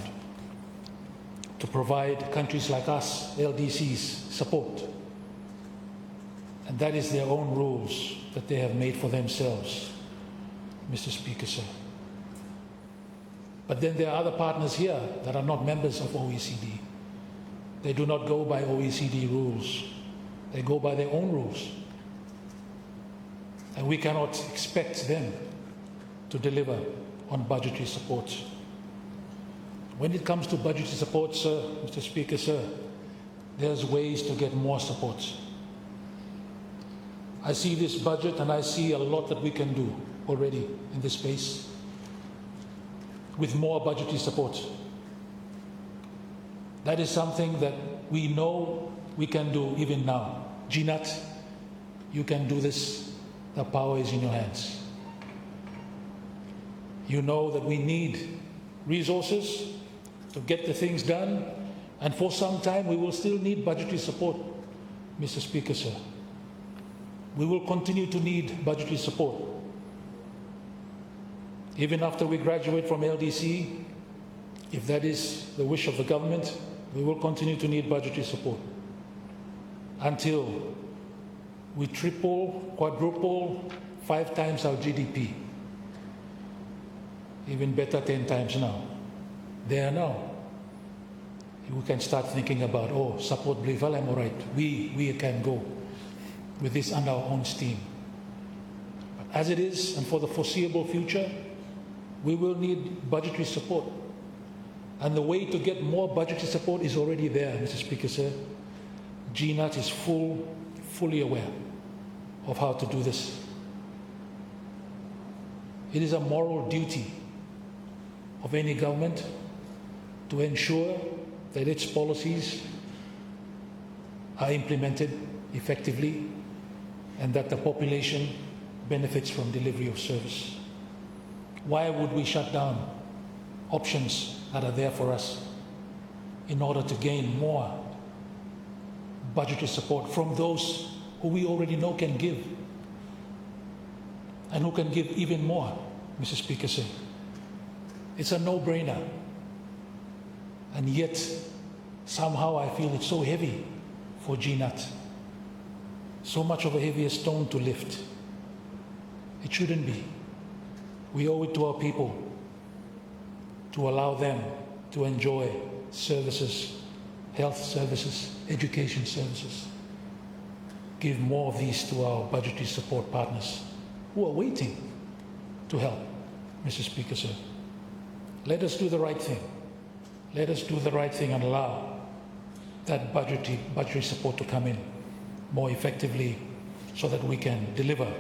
to provide countries like us, LDCs, support. And that is their own rules that they have made for themselves, Mr. Speaker, sir. But then there are other partners here that are not members of OECD. They do not go by OECD rules. They go by their own rules. And we cannot expect them to deliver on budgetary support. When it comes to budgetary support, sir, Mr. Speaker, sir, there's ways to get more support. I see this budget and I see a lot that we can do already in this space with more budgetary support. That is something that we know we can do even now. GNAT, you can do this. The power is in your hands. You know that we need resources to get the things done, and for some time we will still need budgetary support, Mr. Speaker, sir. We will continue to need budgetary support. Even after we graduate from LDC, if that is the wish of the government, we will continue to need budgetary support until we triple, quadruple, 5 times our GDP. Even better, 10 times now. There now. We can start thinking about, oh, support Blival, I'm all right. We can go with this under our own steam. But as it is, and for the foreseeable future, we will need budgetary support. And the way to get more budgetary support is already there, Mr. Speaker, sir. GNAT is fully aware of how to do this. It is a moral duty of any government to ensure that its policies are implemented effectively and that the population benefits from delivery of service. Why would we shut down options that are there for us in order to gain more budgetary support from those who we already know can give and who can give even more, Mr. Speaker, sir? It's a no-brainer. And yet, somehow I feel it's so heavy for GNAT. So much of a heavier stone to lift. It shouldn't be. We owe it to our people to allow them to enjoy services, health services, education services. Give more of these to our budgetary support partners who are waiting to help, Mr. Speaker, sir. Let us do the right thing. Let us do the right thing and allow that budgetary support to come in more effectively so that we can deliver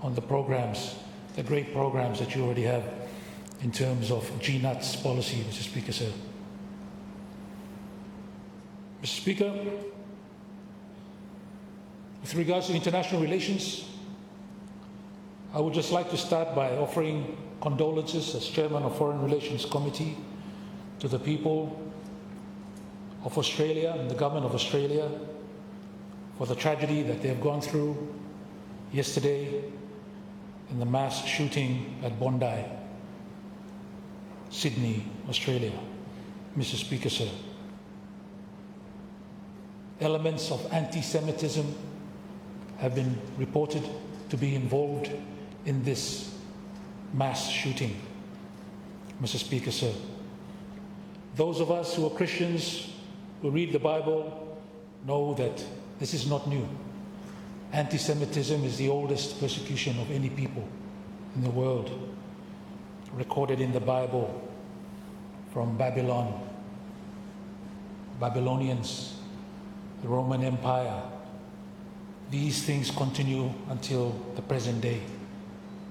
on the programs, the great programs that you already have in terms of GNUT's policy, Mr. Speaker, sir. Mr. Speaker, with regards to international relations, I would just like to start by offering condolences as Chairman of Foreign Relations Committee to the people of Australia and the government of Australia for the tragedy that they have gone through yesterday in the mass shooting at Bondi, Sydney, Australia. Mr. Speaker, sir, elements of anti-Semitism have been reported to be involved in this mass shooting. Mr. Speaker, sir, those of us who are Christians, who read the Bible, know that this is not new. Anti-Semitism is the oldest persecution of any people in the world, recorded in the Bible from Babylon, Babylonians, the Roman Empire. These things continue until the present day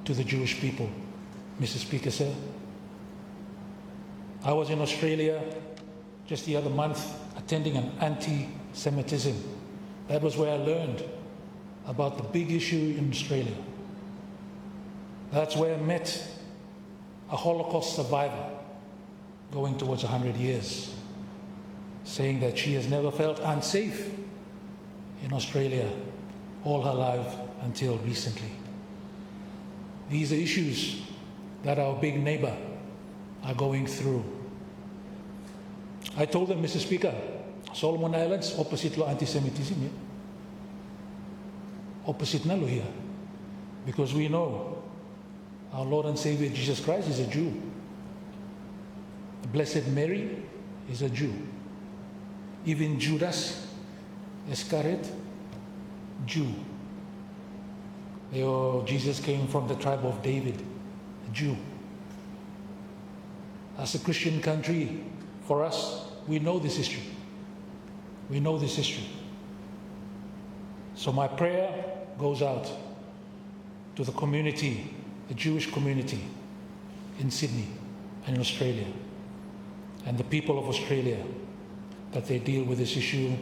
to the Jewish people. Mr. Speaker, sir, I was in Australia just the other month attending an anti-Semitism. That was where I learned about the big issue in Australia. That's where I met a Holocaust survivor going towards 100 years, saying that she has never felt unsafe in Australia all her life until recently. These are issues that our big neighbor are going through. I told them, Mr. Speaker, Solomon Islands, opposite lo anti-Semitism, yeah? Opposite na lo here. Because we know our Lord and Savior Jesus Christ is a Jew. The Blessed Mary is a Jew. Even Judas Iscariot, Jew. Jesus came from the tribe of David, a Jew. As a Christian country, for us, we know this history. We know this history. So my prayer goes out to the community, the Jewish community in Sydney and in Australia, and the people of Australia, that they deal with this issue,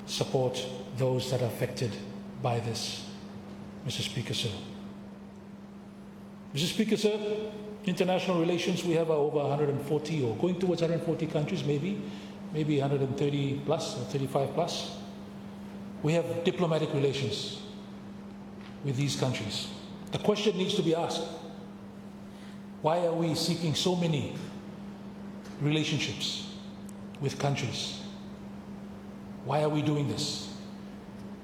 support those that are affected by this. Mr. Speaker, sir. Mr. Speaker, sir, international relations, we have over 140 or going towards 140 countries, maybe 130 plus or 35 plus. We have diplomatic relations with these countries. The question needs to be asked, why are we seeking so many relationships with countries? Why are we doing this?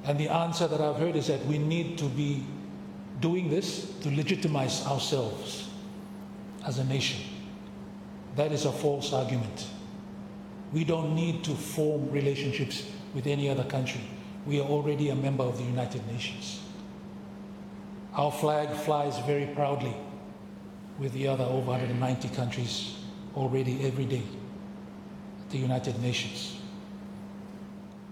And the answer that I've heard is that we need to be doing this to legitimize ourselves as a nation. That is a false argument. We don't need to form relationships with any other country. We are already a member of the United Nations. Our flag flies very proudly with the other over 190 countries already every day at the United Nations.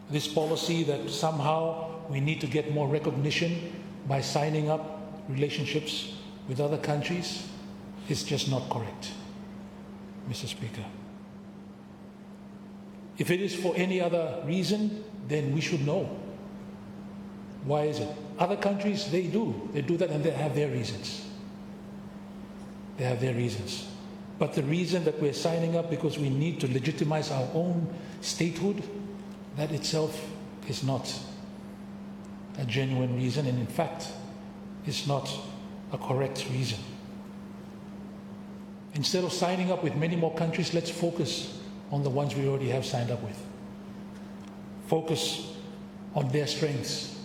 This policy that somehow we need to get more recognition by signing up relationships with other countries is just not correct, Mr. Speaker. If it is for any other reason, then we should know. Why is it? Other countries, they do that, and they have their reasons. They have their reasons. But the reason that we're signing up because we need to legitimize our own statehood, that itself is not a genuine reason, and in fact, is not a correct reason. Instead of signing up with many more countries, let's focus on the ones we already have signed up with. Focus on their strengths.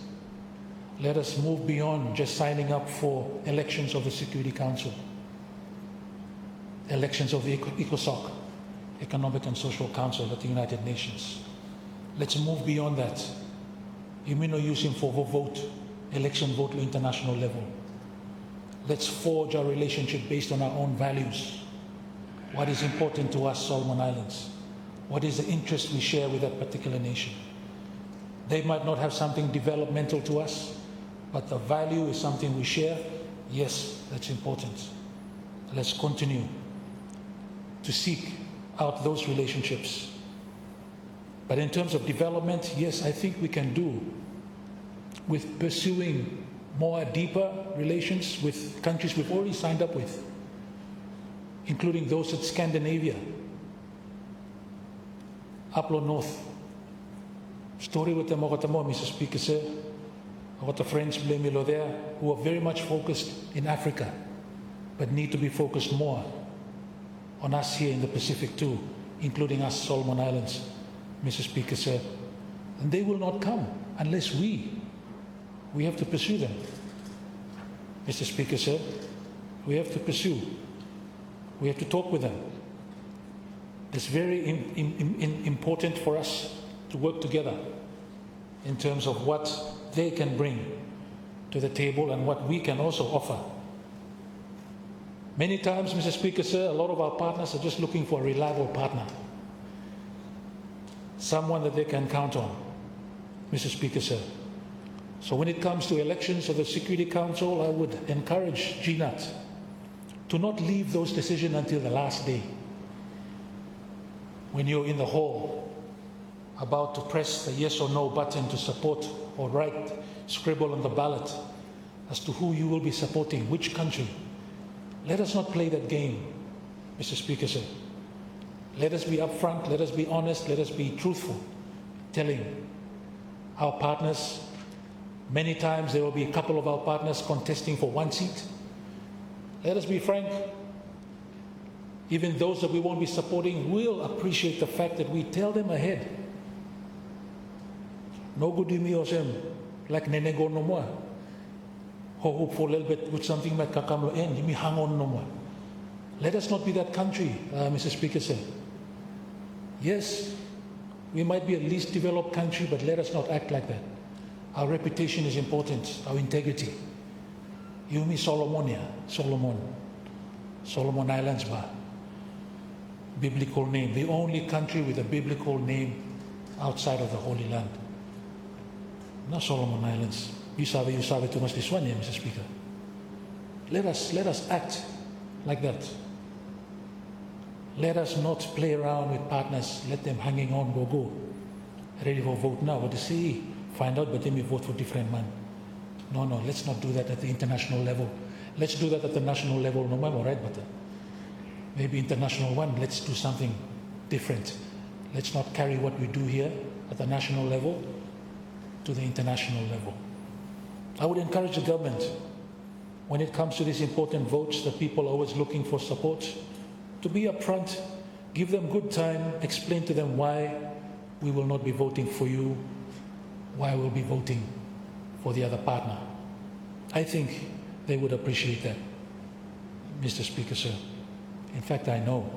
Let us move beyond just signing up for elections of the Security Council, elections of the ECOSOC, Economic and Social Council at the United Nations. Let's move beyond that. Imino using for vote, election vote at international level. Let's forge our relationship based on our own values. What is important to us, Solomon Islands? What is the interest we share with that particular nation? They might not have something developmental to us, but the value is something we share. Yes, that's important. Let's continue to seek out those relationships. But in terms of development, yes, I think we can do with pursuing more deeper relations with countries we've already signed up with, including those at Scandinavia, Uplo North. Story with the Mogatamo, Mr. Speaker, sir. I got the friends Blemilo there who are very much focused in Africa, but need to be focused more on us here in the Pacific too, including us Solomon Islands, Mr. Speaker, sir. And they will not come unless we have to pursue them. Mr. Speaker, sir, we have to pursue. We have to talk with them. It's very important for us to work together in terms of what they can bring to the table and what we can also offer. Many times, Mr. Speaker, sir, a lot of our partners are just looking for a reliable partner, someone that they can count on, Mr. Speaker, sir. So when it comes to elections of the Security Council, I would encourage GNAT to not leave those decisions until the last day. When you're in the hall, about to press the yes or no button to support or write, scribble on the ballot as to who you will be supporting, which country. Let us not play that game, Mr. Speaker, sir. Let us be upfront, let us be honest, let us be truthful, telling our partners. Many times there will be a couple of our partners contesting for one seat. Let us be frank. Even those that we won't be supporting will appreciate the fact that we tell them ahead. No good to me or them, like Nenego no more. Hope for a little bit with something like Kakamlo end, you hang on no more. Let us not be that country, Mr. Speaker, sir. Yes, we might be a least developed country, but let us not act like that. Our reputation is important, our integrity. You me Solomon Islands bar. Biblical name, the only country with a biblical name outside of the Holy Land. Not Solomon Islands. You sabe too much this one, Mr. Speaker. Let us act like that. Let us not play around with partners, let them hanging on, go. Ready for vote now, what to say? Find out, but then we vote for different man. No, let's not do that at the international level. Let's do that at the national level, no matter, right? But maybe international one, let's do something different. Let's not carry what we do here at the national level to the international level. I would encourage the government, when it comes to these important votes that people are always looking for support, to be upfront, give them good time, explain to them why we will not be voting for you, why we'll be voting for the other partner. I think they would appreciate that, Mr. Speaker, sir. In fact, I know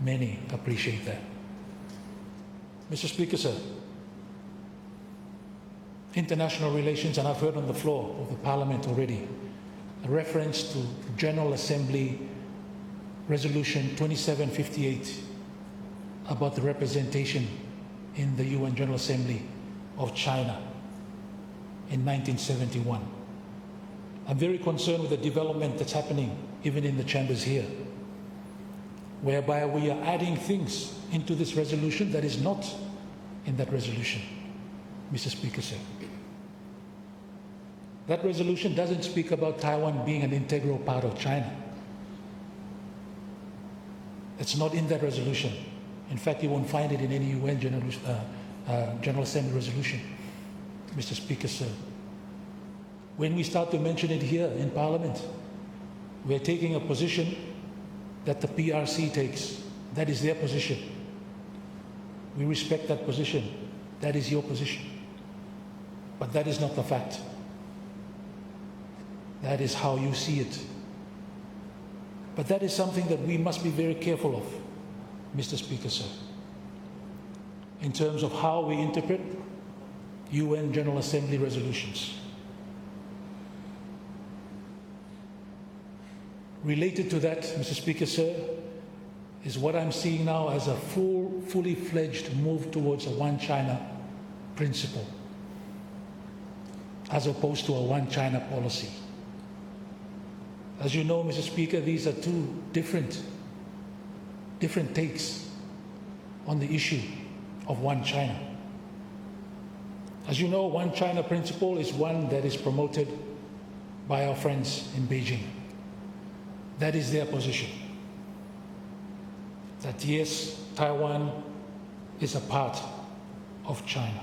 many appreciate that. Mr. Speaker, sir, international relations, and I've heard on the floor of the Parliament already, a reference to General Assembly Resolution 2758 about the representation in the UN General Assembly of China in 1971. I'm very concerned with the development that's happening even in the chambers here, whereby we are adding things into this resolution that is not in that resolution, Mr. Speaker, sir. That resolution doesn't speak about Taiwan being an integral part of China. It's not in that resolution. In fact, you won't find it in any UN General Assembly resolution, Mr. Speaker, sir. When we start to mention it here in Parliament, we're taking a position that the PRC takes. That is their position. We respect that position. That is your position. But that is not the fact. That is how you see it. But that is something that we must be very careful of, Mr. Speaker, sir, in terms of how we interpret UN General Assembly resolutions. Related to that, Mr. Speaker, sir, is what I'm seeing now as a fully fledged move towards a one China principle, as opposed to a one China policy. As you know, Mr. Speaker, these are two different takes on the issue of one China. As you know, one China principle is one that is promoted by our friends in Beijing. That is their position. That yes, Taiwan is a part of China.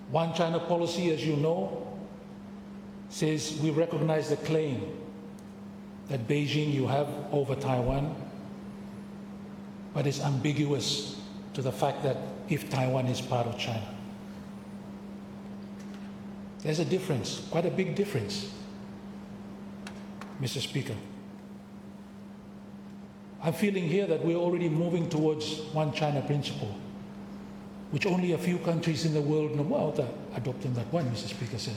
One China policy, as you know, says we recognize the claim that Beijing you have over Taiwan, but it's ambiguous to the fact that if Taiwan is part of China. There's a difference, quite a big difference, Mr. Speaker. I'm feeling here that we're already moving towards one China principle, which only a few countries in the world know about adopting that one, Mr. Speaker said.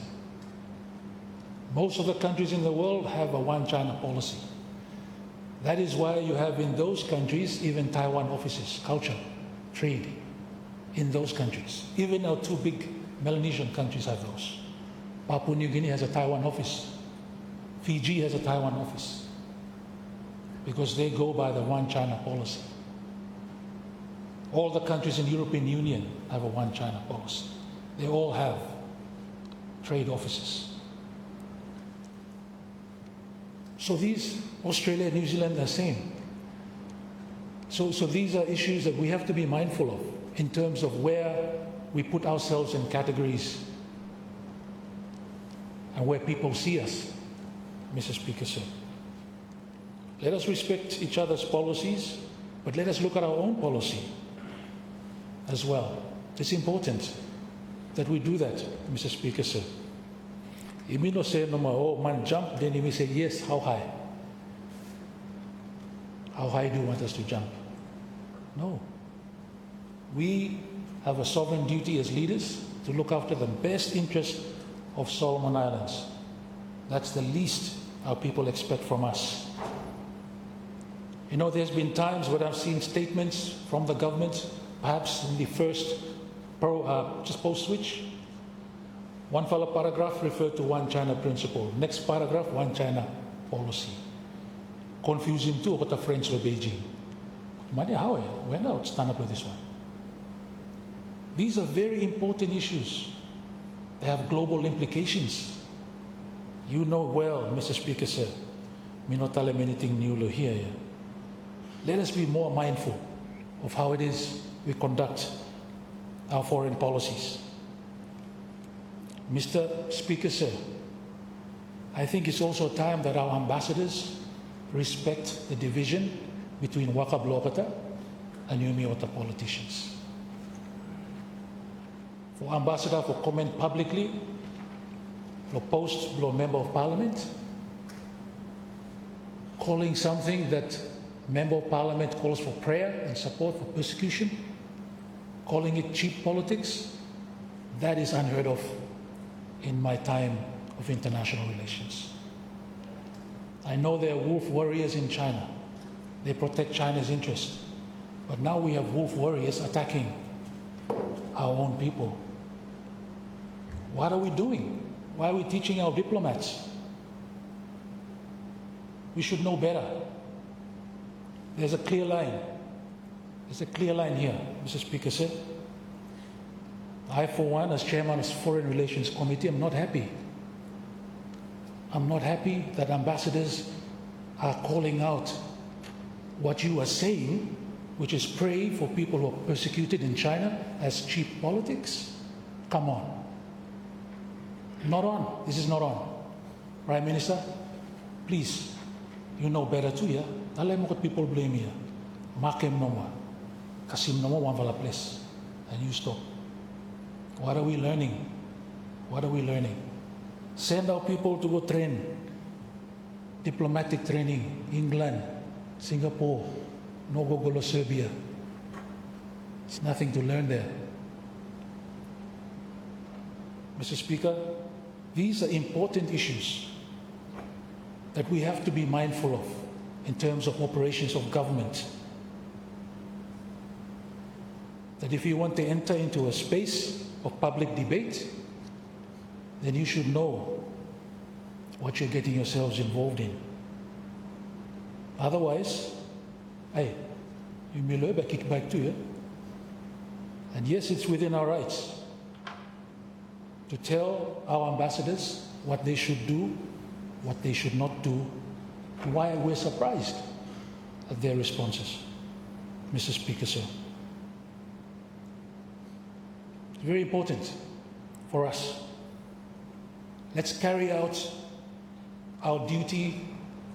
Most of the countries in the world have a one China policy. That is why you have in those countries even Taiwan offices, culture, trade, in those countries. Even our two big Melanesian countries have those. Papua New Guinea has a Taiwan office. Fiji has a Taiwan office. Because they go by the one China policy. All the countries in the European Union have a one China policy. They all have trade offices. So these, Australia and New Zealand are the same. So these are issues that we have to be mindful of in terms of where we put ourselves in categories and where people see us, Mr. Speaker said. Let us respect each other's policies, but let us look at our own policy as well. It's important that we do that, Mr. Speaker said. Imino say no oh man jump, then he say yes, how high? How high do you want us to jump? No. We have a sovereign duty as leaders to look after the best interest of Solomon Islands. That's the least our people expect from us. You know, there's been times when I've seen statements from the government, perhaps in the first just post-switch. One fellow paragraph referred to one China principle. Next paragraph, one China policy. Confusing too with the French with Beijing. Money, how? When not stand up with this one? These are very important issues. They have global implications. You know well, Mr. Speaker said, me not tell him anything new here. Let us be more mindful of how it is we conduct our foreign policies. Mr. Speaker said, I think it's also time that our ambassadors respect the division between Waka Blokata and Yumiota politicians. For ambassador for comment publicly, for post below member of parliament, calling something that member of parliament calls for prayer and support for persecution, calling it cheap politics, that is unheard of in my time of international relations. I know there are wolf warriors in China. They protect China's interests. But now we have wolf warriors attacking our own people. What are we doing? Why are we teaching our diplomats? We should know better. There's a clear line. There's a clear line here, Mr. Speaker said. I, for one, as chairman of the Foreign Relations Committee, am not happy. I'm not happy that ambassadors are calling out what you are saying, which is pray for people who are persecuted in China, as cheap politics. Come on. Not on. This is not on. Prime Minister, please, you know better too, yeah? Don't let people blame you. Makem noma. Kasim noma one vala place. And you stop. What are we learning? What are we learning? Send our people to go train. Diplomatic training. England, Singapore, no go Serbia. There's nothing to learn there. Mr. Speaker, these are important issues that we have to be mindful of in terms of operations of government. that if you want to enter into a space of public debate, then you should know what you're getting yourselves involved in. Otherwise, hey, you may learn back kick back to you. And yes, it's within our rights to tell our ambassadors what they should do, what they should not do, and why we're surprised at their responses. Mr. Speaker, sir. It's very important for us. Let's carry out our duty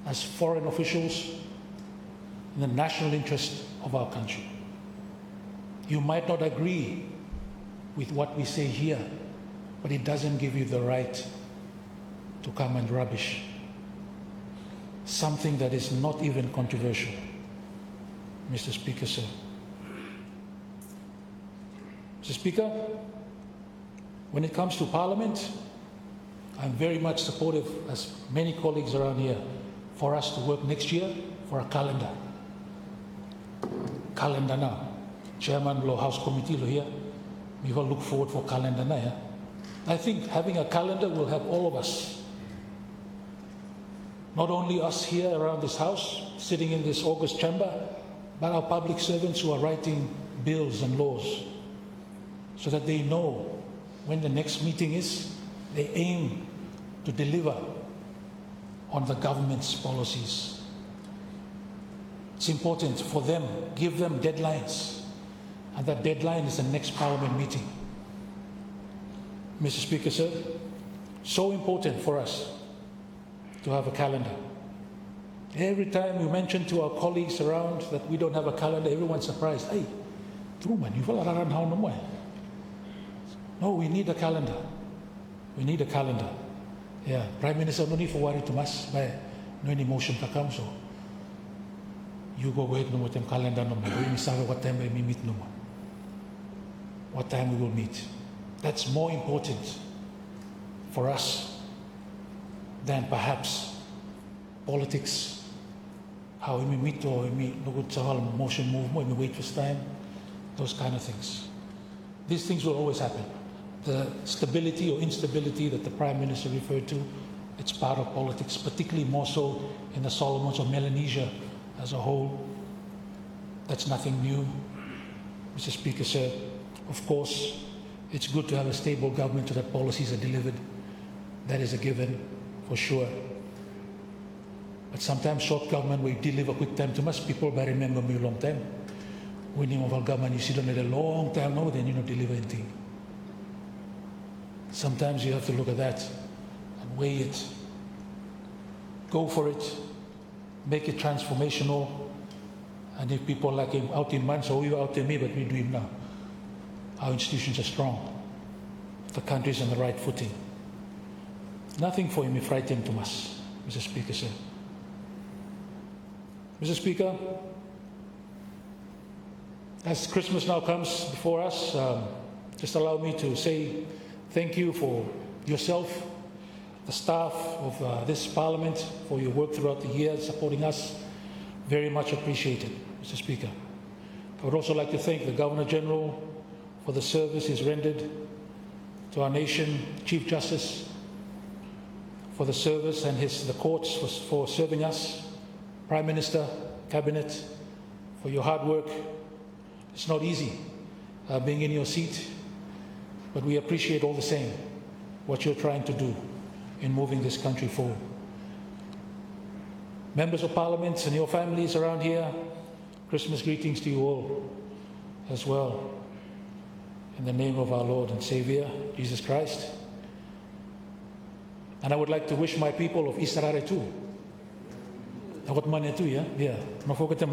as foreign officials in the national interest of our country. You might not agree with what we say here, but it doesn't give you the right to come and rubbish something that is not even controversial. Mr. Speaker, sir. Mr. Speaker, when it comes to Parliament, I'm very much supportive, as many colleagues around here, for us to work next year for a calendar. Calendar now. Chairman lo House Committee lo here, we will look forward for calendar now. Yeah? I think having a calendar will help all of us. Not only us here around this house, sitting in this august chamber, but our public servants who are writing bills and laws, so that they know when the next meeting is, they aim to deliver on the government's policies. It's important for them, give them deadlines, and that deadline is the next Parliament meeting. Mr. Speaker, sir, so important for us to have a calendar. Every time we mention to our colleagues around that we don't have a calendar, everyone's surprised. Hey, true man, you will around how no more. No, we need a calendar. We need a calendar. Yeah, Prime Minister no need for worry to us by no any motion to come, so you go wait no more time calendar no more. We decide what time we meet no more. What time we will meet. That's more important for us than perhaps politics. How we meet or we meet no good motion movement, we wait for time, those kind of things. These things will always happen. The stability or instability that the Prime Minister referred to, it's part of politics, particularly more so in the Solomons or Melanesia as a whole. That's nothing new. Mr. Speaker, sir, of course, it's good to have a stable government so that policies are delivered. That is a given, for sure. But sometimes short government will deliver quick time to us. People may remember me a long time. When you have government, you sit on it a long time now, then you don't deliver anything. Sometimes you have to look at that and weigh it. Go for it. Make it transformational. And if people like him out in months, or you out in me, but we do him now. Our institutions are strong. The country is on the right footing. Nothing for him if frightened to us, Mr. Speaker, sir. Mr. Speaker, as Christmas now comes before us, just allow me to say thank you for yourself, the staff of this Parliament, for your work throughout the year supporting us. Very much appreciated, Mr. Speaker. I would also like to thank the Governor-General for the service he's rendered to our nation, Chief Justice for the service, and the courts for serving us, Prime Minister, Cabinet, for your hard work. It's not easy being in your seat, but we appreciate all the same what you're trying to do in moving this country forward. Members of Parliament and your families around here, Christmas greetings to you all as well. In the name of our Lord and Savior, Jesus Christ. And I would like to wish my people of Israel too. No forget them.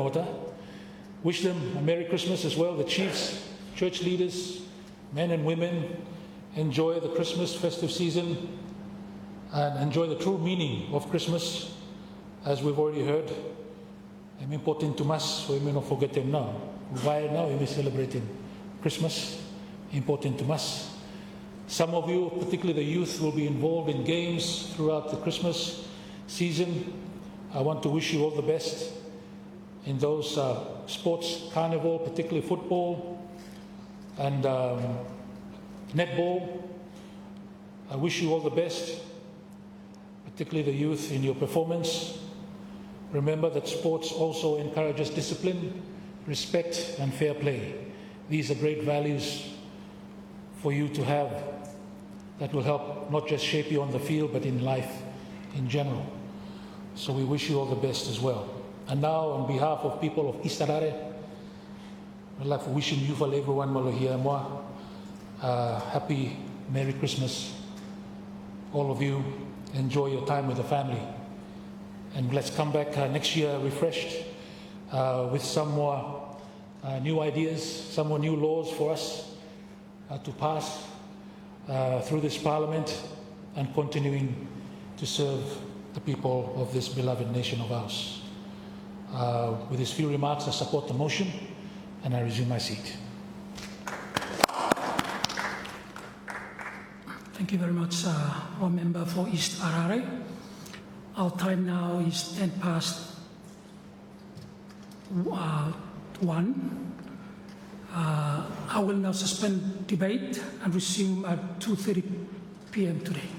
Wish them a Merry Christmas as well. The chiefs, church leaders, men and women, enjoy the Christmas festive season and enjoy the true meaning of Christmas, as we've already heard. It's important to us, so we may not forget them now. Why now we may celebrating Christmas? Important to us. Some of you, particularly the youth, will be involved in games throughout the Christmas season. I want to wish you all the best in those sports, carnival, particularly football. And netball, I wish you all the best, particularly the youth in your performance. Remember that sports also encourages discipline, respect, and fair play. These are great values for you to have that will help not just shape you on the field, but in life in general. So we wish you all the best as well. And now, on behalf of people of East Harare, I'd like to wishing you for everyone Malohia Moa. Happy Merry Christmas. All of you, enjoy your time with the family. And let's come back next year refreshed with some more new ideas, some more new laws for us to pass through this Parliament and continuing to serve the people of this beloved nation of ours. With these few remarks, I support the motion and I resume my seat. Thank you very much, our member for East Harare. Our time now is 10 past 1. I will now suspend debate and resume at 2:30 p.m. today.